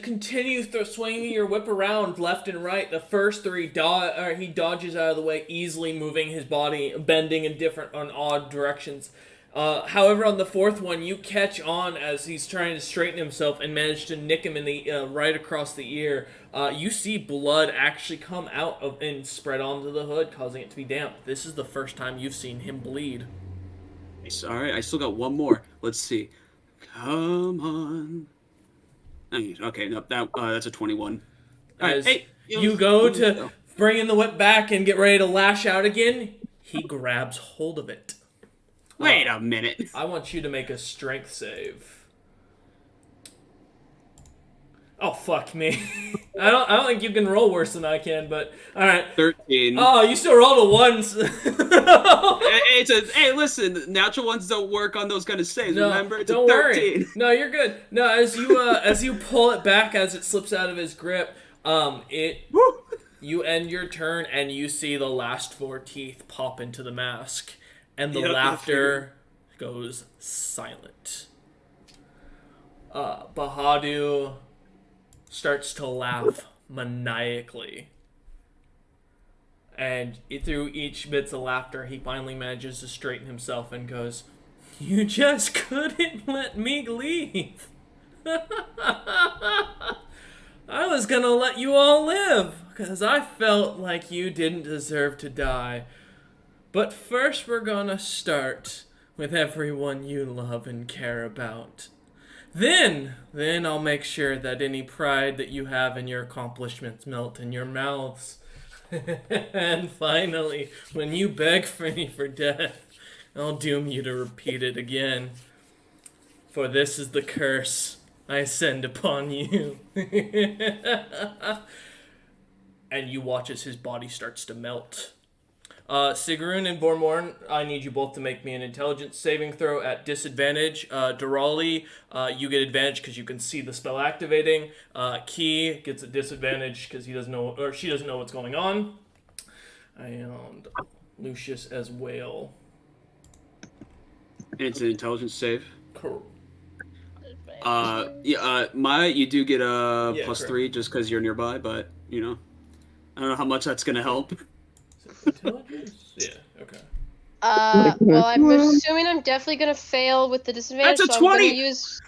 continue swinging your whip around left and right, the first three he dodges out of the way, easily moving his body, bending in odd directions. However, on the fourth one, you catch on as he's trying to straighten himself and manage to nick him in the right across the ear. You see blood actually come out of and spread onto the hood, causing it to be damp. This is the first time you've seen him bleed. All right, I still got one more. Let's see. Come on. Okay, no, that's a 21. All right, As hey, you go to bring in the whip back and get ready to lash out again, he grabs hold of it. Wait a minute. I want you to make a strength save. Oh, fuck me. I don't think you can roll worse than I can, but alright. 13. Oh, you still rolled a 1. Hey, listen, natural ones don't work on those kind of saves. No, Remember, it's don't a 13. worry. No, you're good. No, as you pull it back as it slips out of his grip, you end your turn and you see the last 4 teeth pop into the mask, and the laughter goes silent. Bahadu starts to laugh maniacally. And through each bits of laughter, he finally manages to straighten himself and goes, "You just couldn't let me leave. I was gonna let you all live, because I felt like you didn't deserve to die. But first we're gonna start with everyone you love and care about. Then I'll make sure that any pride that you have in your accomplishments melt in your mouths. And finally, when you beg me for death, I'll doom you to repeat it again. For this is the curse I send upon you." And you watch as his body starts to melt. Sigrun and Vormorn, I need you both to make me an intelligence saving throw at disadvantage. Durali, you get advantage because you can see the spell activating. Key gets a disadvantage because she doesn't know what's going on. And Lucius as well. It's an intelligence save. Cool. Maya, you do get a Yeah, plus correct. 3 just because you're nearby, but, I don't know how much that's going to help. Intelligence? Yeah, okay. Well, I'm assuming I'm definitely gonna fail with the disadvantage. That's a so I'm 20! gonna use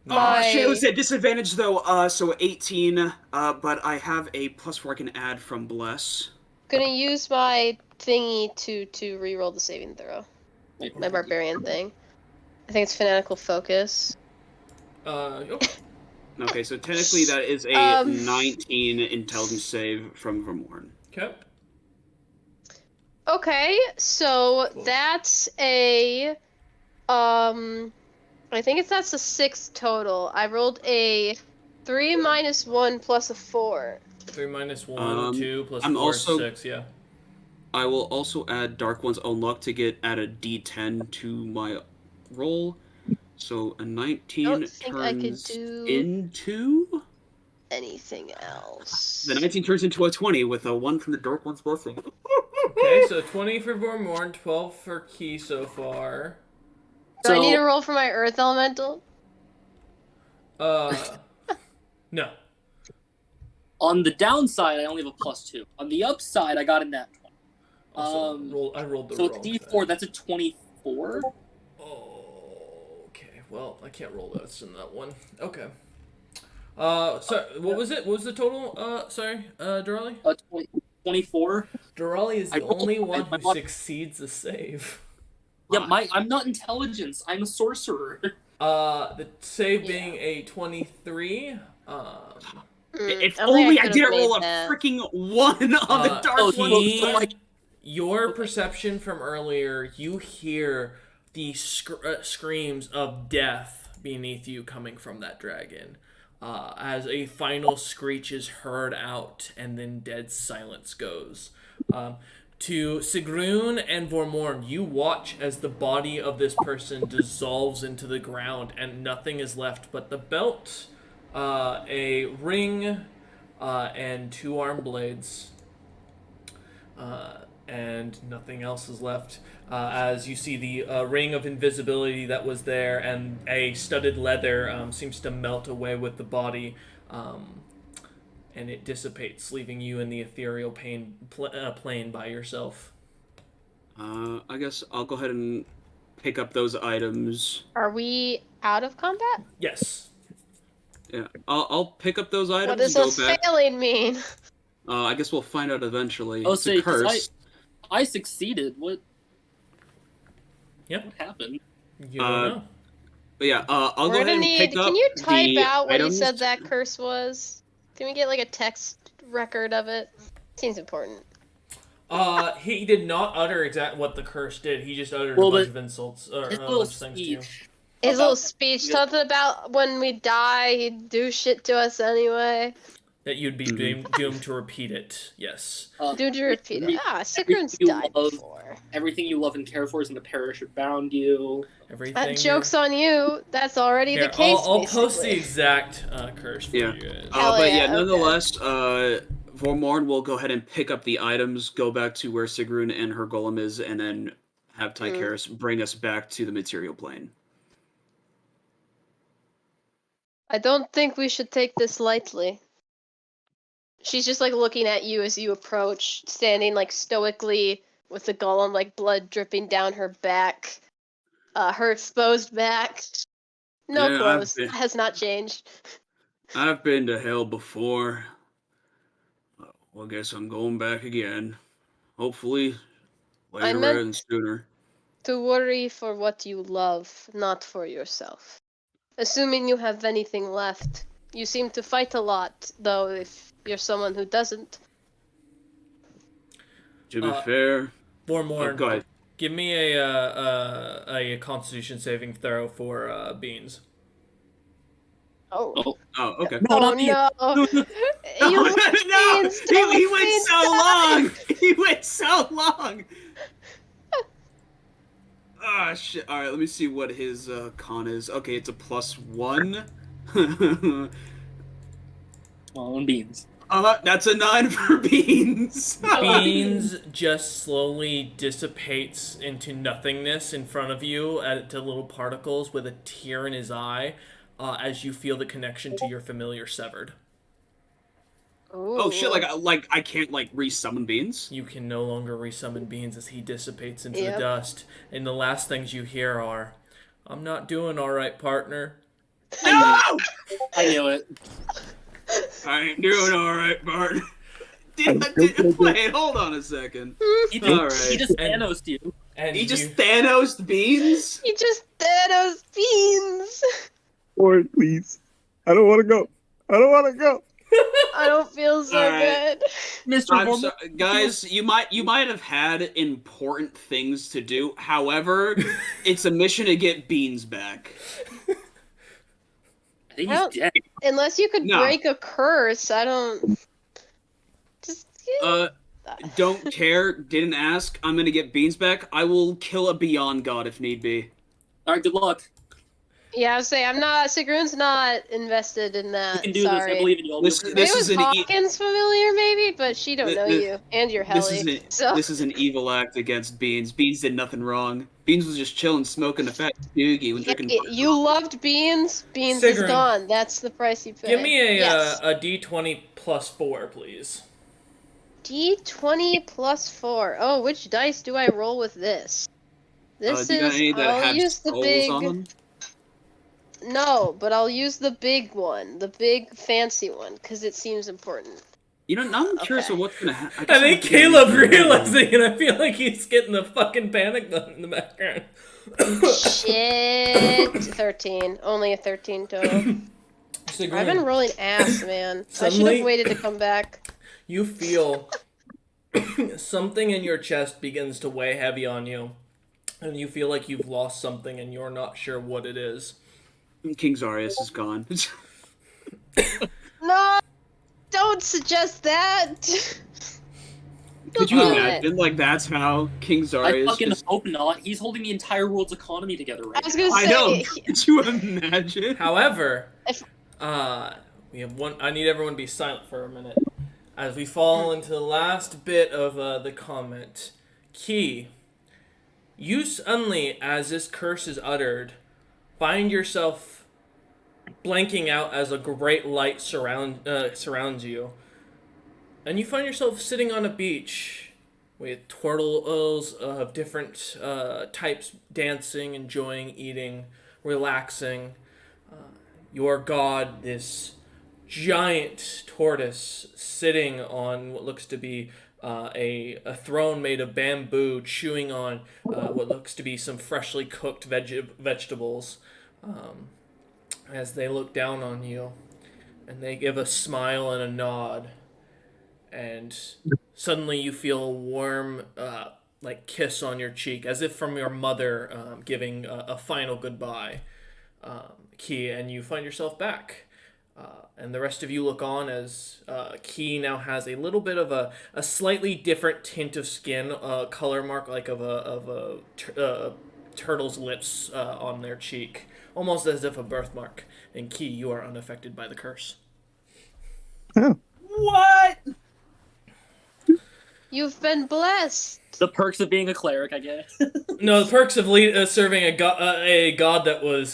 Oh, my... shit, it was at disadvantage, though, so 18, but I have a plus 4 I can add from Bless. Gonna use my thingy to re-roll the saving throw. Wait, My barbarian thing. I think it's fanatical focus. Oh, Okay, so technically that is a 19 intelligence save from Vermorn. okay. Okay, so that's a I think that's a 6 total. I rolled a 3 minus 1 plus a 4. 3 minus 1, 2 plus I'm 4 also- 6, yeah. I will also add Dark One's Own Luck to get add a D10 to my roll. So a 19 Don't think I could turns do- into... Anything else? The 19 turns into a 20 with a 1 from the Dark One's Blessing. Okay, so 20 for Vormorn, 12 for Key so far. Do I need to So- roll for my Earth Elemental? No. On the downside, I only have a +2. On the upside, I got a nat 20. Also, I rolled the So wrong it's D4, side. that's a 24. Oh, okay. Well, I can't roll those in that one. Okay. So what was it? What was the total? Sorry, Durali? 24. Durali is I the rolled- only one I- who succeeds the save. Yeah, I'm not intelligence. I'm a sorcerer. The save being a 23. If I don't think only I could've didn't made roll a that. freaking 1 on the Dark oh, One. he- so like, Your perception from earlier, you hear the screams of death beneath you coming from that dragon. As a final screech is heard out, and then dead silence goes. To Sigrun and Vormorn, you watch as the body of this person dissolves into the ground, and nothing is left but the belt, a ring, and 2 arm blades. And nothing else is left. As you see the ring of invisibility that was there, and a studded leather seems to melt away with the body, and it dissipates, leaving you in the ethereal plane by yourself. I guess I'll go ahead and pick up those items. Are we out of combat? Yes. Yeah, I'll pick up those items What does and those go back. failing mean? I guess we'll find out eventually. Oh, It's say, a 'cause curse. I succeeded. What Yep. happened? You don't know. But yeah, I'll We're go ahead gonna and need. pick up Can you type the out what items. he said that curse was? Can we get like a text record of it? Seems important. He did not utter exact what the curse did. He just uttered Well, a bunch but of insults or His a little bunch of things to you. speech. His about- little speech, something about when we die, he'd do shit to us anyway. That you'd be Mhm. doomed to repeat it. Yes. Dude, you repeat it. Ah, Sigrun's you died love- before. Everything you love and care for is in the parish around you. Everything. That joke's on you. That's already Here, the case. I'll post the basically. exact curse for Yeah. you guys. Hell But yeah, yeah, okay. nonetheless, Vormorn will go ahead and pick up the items, go back to where Sigrun and her golem is, and then have Tycharis bring us back to the material plane. I don't think we should take this lightly. She's just like looking at you as you approach, standing like stoically with the golem, like blood dripping down her back, her exposed back. No Yeah, I've clothes. been- Has not changed. I've been to hell before. Well, I guess I'm going back again. Hopefully, later meant- rather than sooner. To worry for what you love, not for yourself. Assuming you have anything left. You seem to fight a lot, though, if you're someone who doesn't. To be fair, Vormorn, go ahead. give me a Constitution saving throw for beans. Oh, Oh, okay. No, oh not me. no! No, You no, beans, he don't went beans so die! long. He went so long. Ah, shit. All right, let me see what his con is. Okay, it's a +1. Well, and beans. That's a 9 for beans. Beans just slowly dissipates into nothingness in front of you to little particles with a tear in his eye as you feel the connection to your familiar severed. Oh shit! Ooh. Like I can't like resummon beans. You can no longer resummon Beans as he dissipates into Yep. the dust, and the last things you hear are, "I'm not doing all right, partner." No, I knew it. I ain't doing all right, Bart. Wait, hold on a second. He Alright. just Thanos you. And He just you- Thanos beans? You just Thanos beans. Or please. I don't want to go. I don't want to go. I don't feel so Alright. good. Mr. I'm Normal. sorry, guys. You might have had important things to do. However, it's a mission to get Beans back. I think Well, he's dead. Unless you could No. break a curse, I don't. Just. Don't care. Didn't ask. I'm gonna get Beans back. I will kill a Beyond God if need be. Alright, good luck. Yeah, I was saying I'm not. Sigrun's not invested in You that. can do Sorry. this. I believe in you. I'll This- do it. this Maybe is was an Hawkins familiar, maybe, but she don't know Th- you and your This Helly. is So this is an evil act against Beans. Beans did nothing wrong. Beans was just chilling, smoking a fat doogie when drinking. you loved Beans. Beans is Sigrun, gone. That's the price you pay. Give me a yes. a D20 plus 4, please. D20 plus 4. Oh, which dice do I roll with this? This do you got any is. that I'll have use the skulls big. on them? No, but I'll use the big one, the big fancy one, because it seems important. You know, now I'm curious Okay. of what's gonna happen. I think Caleb realizing it. I feel like he's getting the fucking panic button in the background. Shit. 13. Only a 13 total. Sigrun, I've been rolling ass, man. I should Suddenly- have waited to come back. you feel something in your chest begins to weigh heavy on you, and you feel like you've lost something and you're not sure what it is. King Zarius is gone. No! Don't suggest that! Could you Don't do it. imagine? Like that's how King I Zarius. fucking Just... hope not. He's holding the entire world's economy together I right was now. gonna I say. know. Could you imagine? However, If- we have one. I need everyone to be silent for a minute as we fall into the last bit of the comment. Key, you suddenly, as this curse is uttered, find yourself blanking out as a great light surrounds you, and you find yourself sitting on a beach with turtles of different types dancing, enjoying, eating, relaxing. Your god, this giant tortoise, sitting on what looks to be a throne made of bamboo, chewing on what looks to be some freshly cooked vegetables. As they look down on you, and they give a smile and a nod, and suddenly you feel a warm, kiss on your cheek, as if from your mother giving a final goodbye, Key, and you find yourself back. And the rest of you look on as Key now has a little bit of a slightly different tint of skin, color mark like of a turtle's lips on their cheek, almost as if a birthmark. And Key, you are unaffected by the curse. What? You've been blessed. The perks of being a cleric, I guess. No, the perks of serving a god that was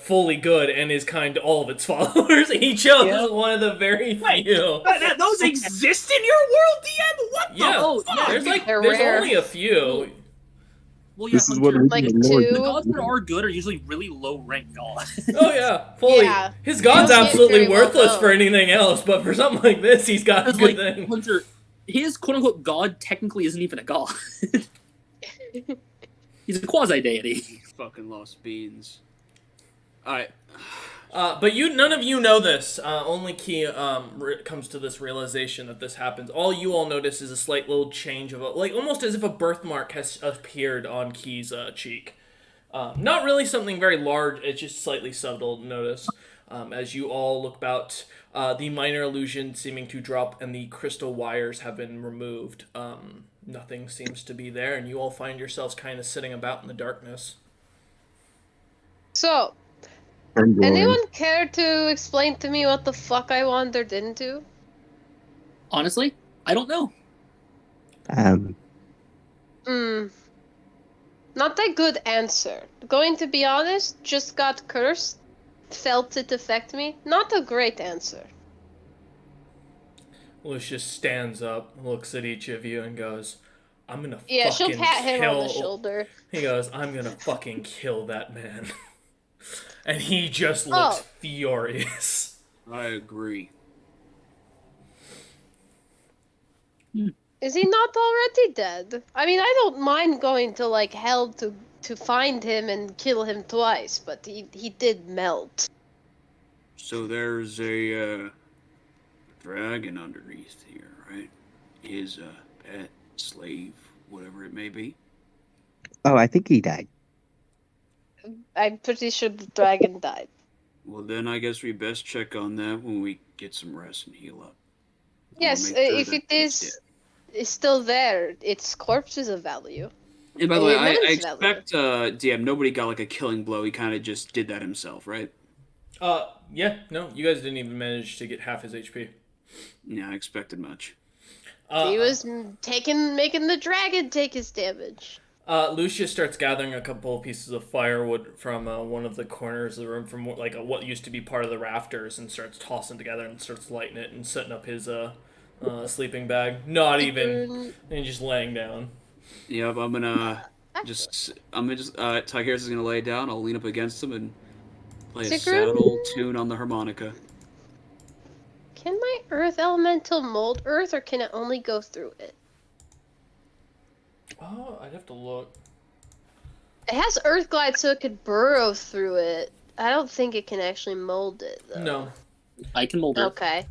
fully good and is kind to all of its followers. He chose one of the very few. Those exist in your world, DM? What the Yeah, fuck? there's They're there's rare. only a few. Well, yeah, This is what Hunter, Like original Lord two? did. the gods that are good are usually really low rank gods. Oh yeah, fully. Yeah. His god's They don't get absolutely very well worthless known. for anything else, but for something like this, he's got a Because, good like, thing. Hunter, his quote unquote god technically isn't even a god. He's a quasi deity. Fucking lost beans. Alright. But none of you know this. Only Key comes to this realization that this happens. All you all notice is a slight little change of almost as if a birthmark has appeared on Key's cheek. Not really something very large. It's just slightly subtle to notice. As you all look about, the minor illusion seeming to drop and the crystal wires have been removed. Nothing seems to be there, and you all find yourselves kind of sitting about in the darkness. So, I'm going. anyone care to explain to me what the fuck I wandered into? Honestly, I don't know. Not a good answer. Going to be honest, just got cursed. Felt it affect me. Not a great answer. Lucius stands up, looks at each of you, and goes, I'm gonna Yeah, fucking she'll pat him kill... on the shoulder. He goes, I'm gonna fucking kill that man. And he just looks Oh. furious. I agree. Is he not already dead? I mean, I don't mind going to like hell to find him and kill him twice, but he did melt. So there's a dragon underneath here, right? His pet, slave, whatever it may be. Oh, I think he died. I'm pretty sure the dragon died. Well, then I guess we best check on that when we get some rest and heal up. Yes, make sure if that it he's is still there, its corpse is of value. And by the way, I Immense expect DM nobody got like a killing blow. He kind of just did that himself, right? Yeah, no, you guys didn't even manage to get half his HP. Yeah, I expected much. He was making the dragon take his damage. Lucius starts gathering a couple of pieces of firewood from one of the corners of the room, from like what used to be part of the rafters, and starts tossing together and starts lighting it and setting up his sleeping bag. Not even, and just laying down. Yep, I'm gonna Tygeras is gonna lay down. I'll lean up against him and play a Sigrun? sad old tune on the harmonica. Can my earth elemental mold earth, or can it only go through it? Oh, I'd have to look. It has earth glide, so it could burrow through it. I don't think it can actually mold it, though. No. I can mold it. Okay.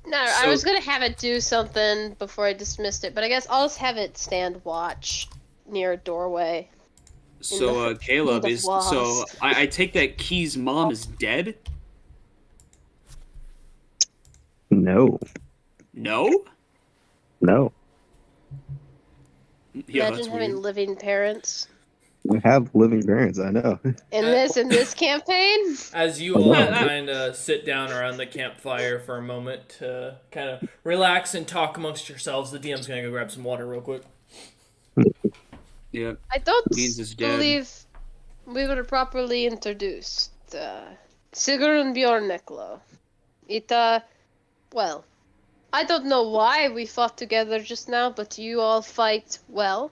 No, I So- was gonna have it do something before I dismissed it, but I guess I'll just have it stand watch near a doorway. So Caleb the is wasp. so I take that Key's mom is dead. No. No. No. Yeah, Imagine that's having weird. living parents. We have living parents, I know. In this campaign? As you all kind of sit down around the campfire for a moment to kind of relax and talk amongst yourselves, the DM's gonna go grab some water real quick. Yeah. I don't Beans is dead. believe we were properly introduced. Sigrun Bjorneklo. Well, I don't know why we fought together just now, but you all fight well.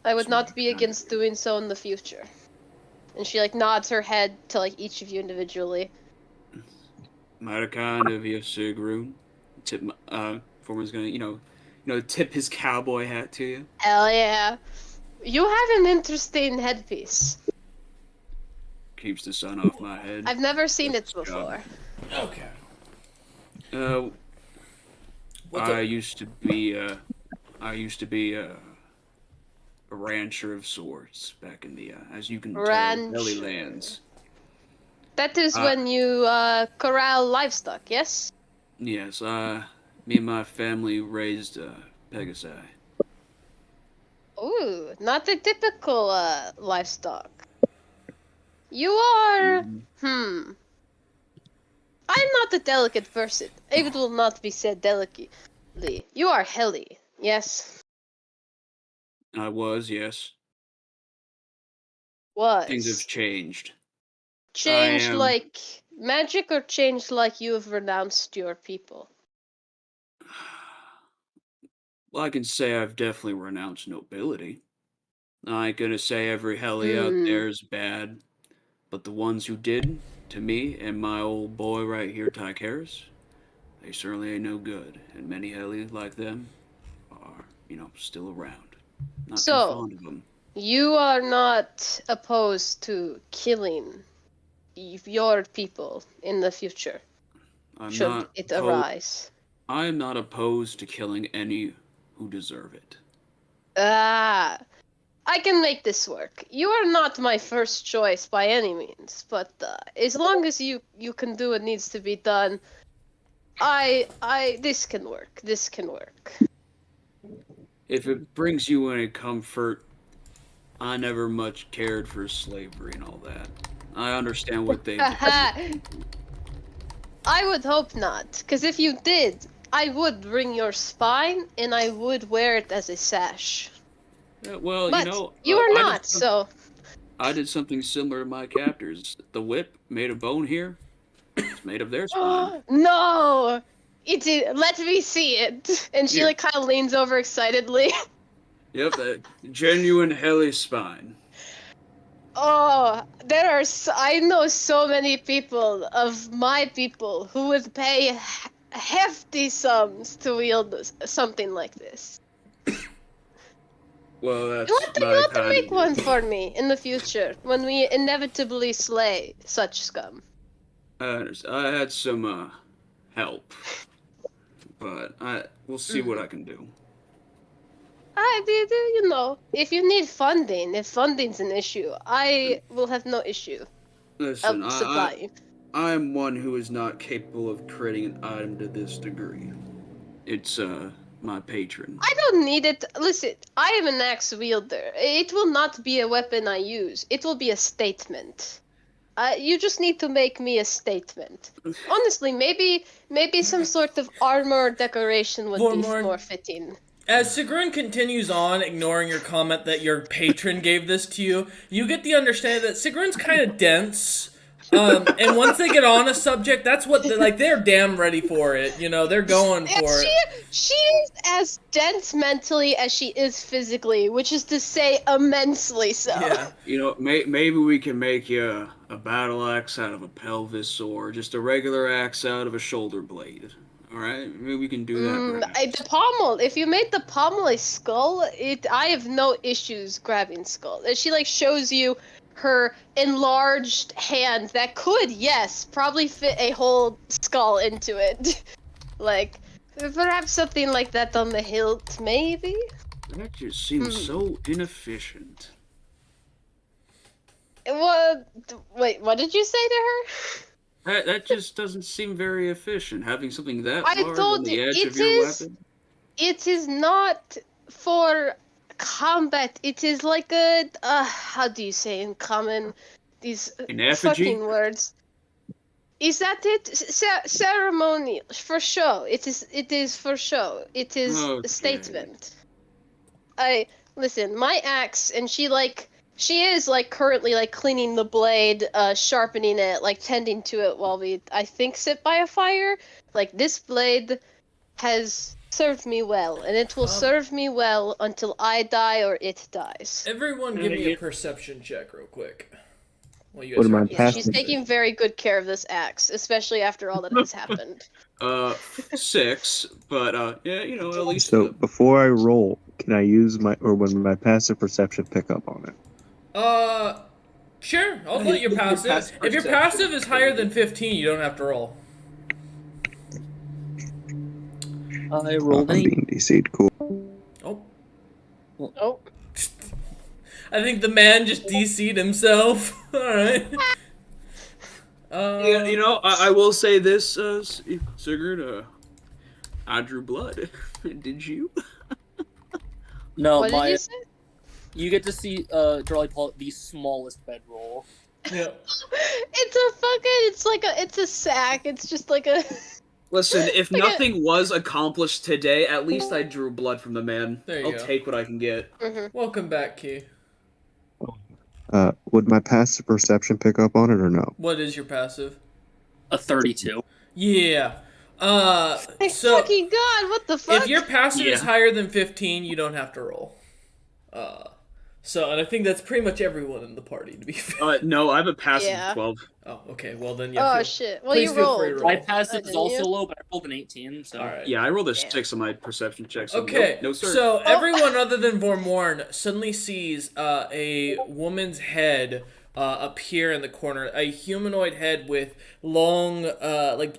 I would not be against doing so in the future. And she nods her head to each of you individually. Mighty kind of you, Sigrun. Tip, Foreman's gonna, tip his cowboy hat to you. Hell yeah. You have an interesting headpiece. Keeps the sun off my head. I've never seen it Good job. before. Okay. What's I up? used to be a rancher of sorts back in the, as you can tell, Ranch. Belly Lands. That is when you corral livestock, yes? Yes, me and my family raised Pegasi. Ooh, not the typical livestock. You are... I'm not a delicate person. It will not be said delicately. You are Heli, yes? I was, yes. Was. Things have changed. Changed I am- like magic, or changed like you have renounced your people? Well, I can say I've definitely renounced nobility. I ain't gonna say every Heli out there is bad, but the ones who did, to me and my old boy right here, Tygeras, they certainly ain't no good. And many Heli like them are, still around. Not So- too fond of them. You are not opposed to killing your people in the future, I'm should not it oppo- arise. I am not opposed to killing any who deserve it. Ah, I can make this work. You are not my first choice by any means, but as long as you can do what needs to be done, this can work. This can work. If it brings you any comfort, I never much cared for slavery and all that. I understand what they did. I would hope not, because if you did, I would wring your spine and I would wear it as a sash. Yeah, well, But you I are did not, some- so I did something similar to my captors. The whip made of bone here. It's made of their spine. no. Let me see it. And she Here. kind of leans over excitedly. Yep, that genuine heli spine. Oh, I know so many people of my people who would pay hefty sums to wield something like this. Well, that's You want to, my kind make of- one for me in the future when we inevitably slay such scum. I had some help, but we'll see what I can do. I did, if you need funding, if funding's an issue, I will have no issue Listen, of supplying. I am one who is not capable of creating an item to this degree. It's my patron. I don't need it. Listen, I am an axe wielder. It will not be a weapon I use. It will be a statement. You just need to make me a statement. Honestly, maybe some sort of armor decoration would be Vormorn. more fitting. As Sigrun continues on, ignoring your comment that your patron gave this to you, you get the understanding that Sigrun's kind of dense. And once they get on a subject, that's what they're damn ready for it. They're going for it. She is as dense mentally as she is physically, which is to say, immensely so. Yeah. Maybe we can make you a battle axe out of a pelvis, or just a regular axe out of a shoulder blade. All right, maybe we can do that. The pommel. If you made the pommel a skull, I have no issues grabbing skull. She shows you her enlarged hand that could, yes, probably fit a whole skull into it. Perhaps something like that on the hilt, maybe? That just seems so inefficient. Wait, what did you say to her? That just doesn't seem very efficient, having something that I large on told the you, edge it of your is- weapon. It is not for combat. It is like a how do you say in common these An effigy? fucking words? Is that it? Ceremonial for show. It is for show. It is Okay. a statement. Listen. My axe, and she is currently cleaning the blade, sharpening it, tending to it while we I think sit by a fire. This blade has served me well, and it will serve me well until I die or it dies. Everyone give me a perception check real quick. Well, you What guys am I are- Yeah, she's Passing. taking very good care of this axe, especially after all that has happened. 6, but yeah, at least. So before I roll, can I use would my passive perception pick up on it? Sure, I'll let you passive. passive If your perception. passive is higher than 15, you don't have to roll. I rolled I'm an 8. being DC'd. Cool. Oh. Oh, I think the man just DC'd himself. Alright. Yeah, I will say this, Sigurd. I drew blood. Did you? No, what did you say? you get to see Charlie Paul the smallest bedroll. Yeah. It's a sack. It's just like a. Listen, if Okay. nothing was accomplished today, at least I drew blood from the man. There you I'll go. take what I can get. Welcome back, Key. Would my passive perception pick up on it or no? What is your passive? A 32. Yeah. My So fucking god! What the fuck? if your passive is Yeah. higher than 15, you don't have to roll. And I think that's pretty much everyone in the party, to be fair. No, I have a passive Yeah. 12. Oh, okay. Well, then, yeah. Oh feel- shit! Well, please you feel free to rolled. roll. My passive is didn't also you? low, but I rolled an 18, so. Alright. Yeah, I rolled a Damn. 6 on my perception check. So Okay, no, sir. so everyone other than Vormorn suddenly sees a woman's head appear in the corner. A humanoid head with long,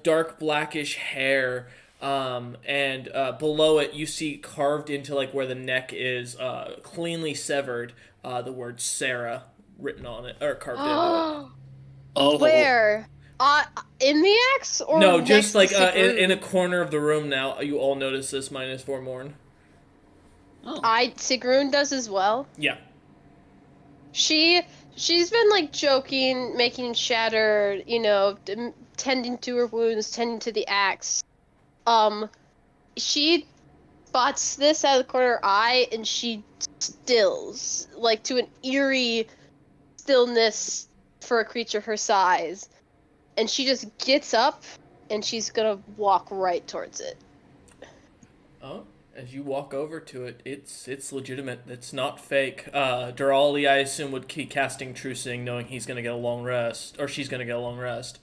dark blackish hair. And below it, you see carved into where the neck is, cleanly severed, the word Sarah written on it, or carved into Oh. Where? In the axe or it. No, next just to Sigrun? in a corner of the room now. You all notice this minus Vormorn. Oh. Sigrun does as well. Yeah. She's been joking, making chatter, tending to her wounds, tending to the axe. She spots this out of the corner of her eye, and she stills, to an eerie stillness for a creature her size. And she just gets up, and she's gonna walk right towards it. Oh, as you walk over to it, it's legitimate. It's not fake. Durali, I assume, would keep casting True Seeing, knowing he's gonna get a long rest, or she's gonna get a long rest.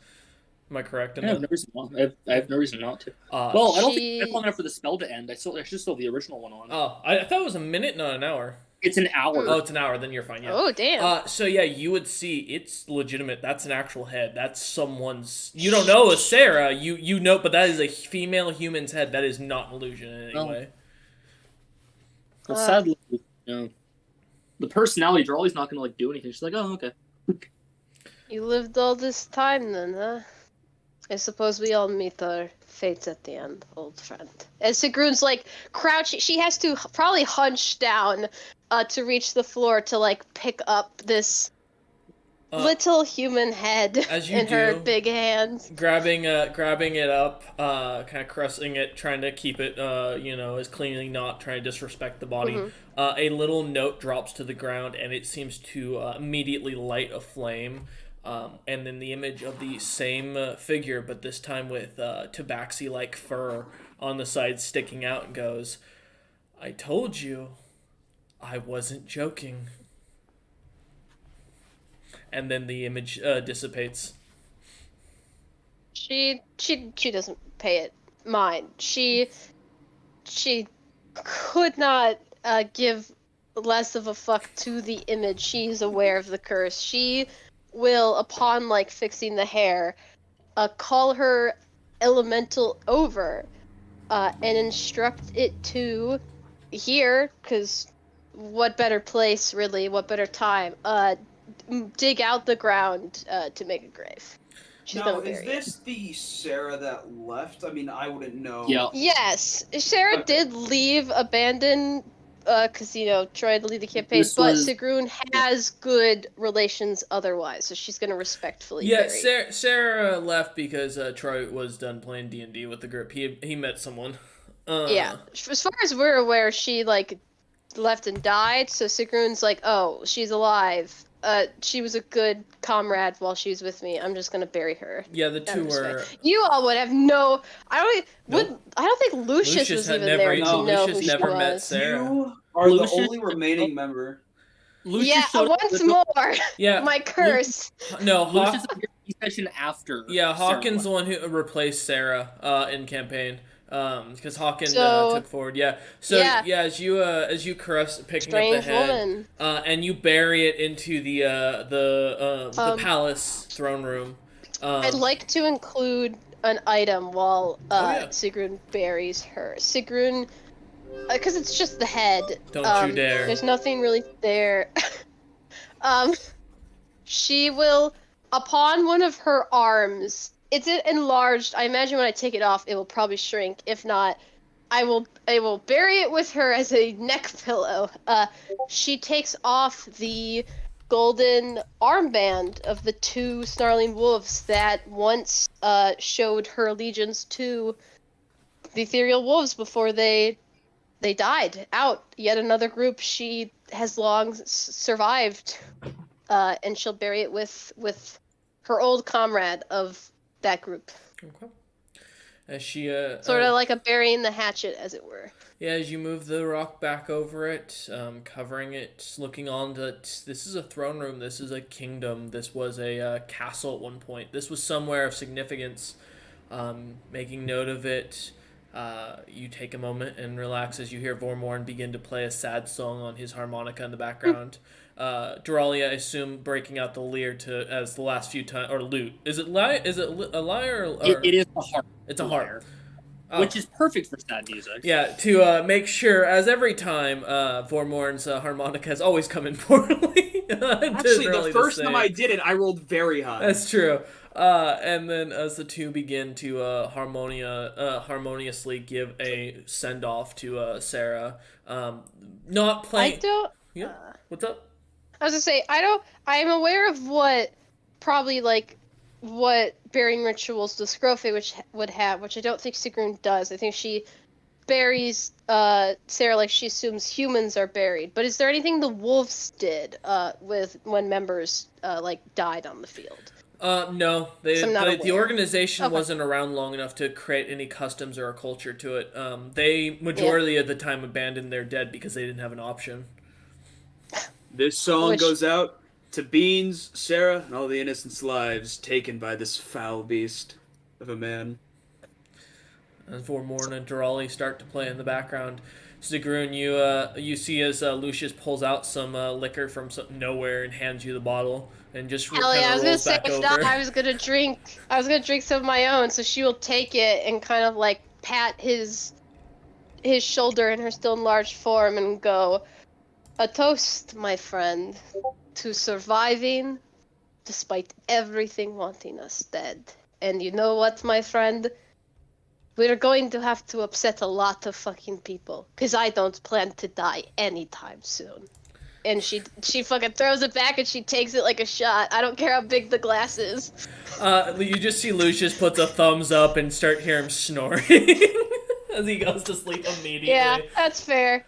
Am I correct in I have that? no reason not. I have no reason not to. Well, I don't think it's long enough for the spell to end. I should still have the original one on. Oh, I thought it was a minute, not an hour. It's an hour. Oh, it's an hour. Then you're fine. Yeah. Oh, damn. So yeah, you would see it's legitimate. That's an actual head. That's someone's. You don't know a Sarah. You know, but that is a female human's head. That is not an illusion in any way. Well, sadly, the personality draw is not going to do anything. She's like, oh, okay. You lived all this time then, huh? I suppose we all meet our fates at the end, old friend. As Sigrun's crouching, she has to probably hunch down to reach the floor to pick up this little human head in her big hands. Grabbing it up, kind of caressing it, trying to keep it, as cleanly, not trying to disrespect the body. Mm-hmm. A little note drops to the ground, and it seems to immediately light a flame. And then the image of the same figure, but this time with tabaxi-like fur on the side sticking out, and goes, "I told you, I wasn't joking." And then the image dissipates. She doesn't pay it mind. She could not give less of a fuck to the image. She's aware of the curse. She will, upon fixing the hair, call her elemental over and instruct it to here, because what better place, really, what better time, dig out the ground to make a grave. She's now, gonna is bury this the Sarah that left? I mean, I wouldn't know. Yeah. Yes, Sarah did leave, abandon, because Troy had to leave the campaign, but Sigrun has good relations otherwise, so she's gonna respectfully bury. Sarah left because Troy was done playing D&D with the group. He met someone. Yeah, as far as we're aware, she left and died. So Sigrun's oh, she's alive. She was a good comrade while she was with me. I'm just gonna bury her. Yeah, the two were. You all would have no. I don't think Lucius was even there to know who she never was. met Sarah. You are Lucius, the only remaining member. Lucius once more. Yeah. My curse. No, Lucius session after. Yeah, Hawkins the one who replaced Sarah in campaign. Because Hawkins took forward. Yeah. So as you caress, picking Strange up the head, woman. And you bury it into the palace throne room. I'd like to include an item while Sigrun buries her. Sigrun, because it's just the head. Don't you dare. There's nothing really there. She will, upon one of her arms, it's enlarged. I imagine when I take it off, it will probably shrink. If not, I will bury it with her as a neck pillow. She takes off the golden armband of the two snarling wolves that once showed her allegiance to the ethereal wolves before they died out. Yet another group she has long survived, and she'll bury it with her old comrade of that group. Okay. As she sort of like a burying the hatchet, as it were. Yeah, as you move the rock back over it, covering it, looking on this is a throne room, this is a kingdom, this was a castle at one point, this was somewhere of significance. Making note of it, you take a moment and relax as you hear Vormorn begin to play a sad song on his harmonica in the background. Doralia, I assume, breaking out the lyre as the last few times, or lute. Is it a lyre? Or it is a harp. It's a harp. Which is perfect for sad music. Yeah, to make sure, as every time, Vormorn's harmonica has always come in poorly. Actually, the first time I did it, I rolled very high. That's true. And then as the two begin to harmoniously give a send-off to Sarah, not playing... I don't... Yeah, what's up? I was gonna say, I'm aware of what burying rituals the Scrofe would have, which I don't think Sigrun does. I think she buries Sarah like she assumes humans are buried. But is there anything the wolves did when members died on the field? No, the organization Okay. wasn't around long enough to create any customs or a culture to it. They majority of the time abandoned their dead because they didn't have an option. This song goes out to Beans, Sarah, and all the innocents' lives taken by this foul beast of a man. And for Morna and Durali start to play in the background. Sigrun, you see as Lucius pulls out some liquor from nowhere and hands you the bottle and just Hell yeah, I was gonna rolls say back if over. not, I was gonna drink some of my own, so she will take it and kind of like pat his shoulder in her still enlarged form and go, "A toast, my friend, to surviving despite everything wanting us dead. And you know what, my friend? We're going to have to upset a lot of fucking people, because I don't plan to die anytime soon." And she fucking throws it back and she takes it like a shot. I don't care how big the glass is. You just see Lucius puts a thumbs up and start hearing him snoring as he goes to sleep immediately. Yeah, that's fair.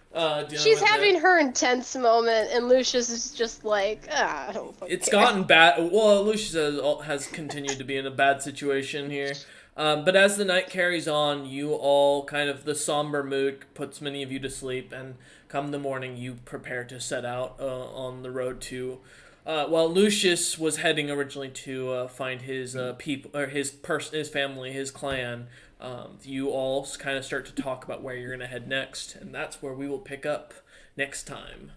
She's with having that. her intense moment, and Lucius is just like, I don't fucking It's care. gotten bad. Well, Lucius has continued to be in a bad situation here. But as the night carries on, you all the somber mood puts many of you to sleep, and come the morning, you prepare to set out on the road to. While Lucius was heading originally to find his people or his family, his clan, you all kind of start to talk about where you're gonna head next, and that's where we will pick up next time.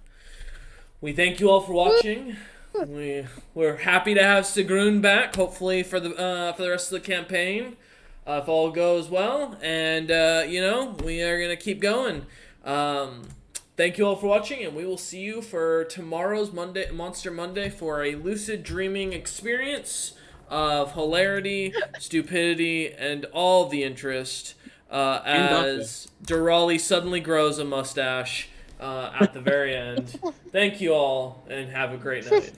We thank you all for watching. We're happy to have Sigrun back, hopefully for the rest of the campaign, if all goes well. And we are gonna keep going. Thank you all for watching, and we will see you for tomorrow's Monster Monday for a lucid dreaming experience of hilarity, stupidity, and all the interest. As Durali suddenly grows a mustache at the very end. Thank you all, and have a great night.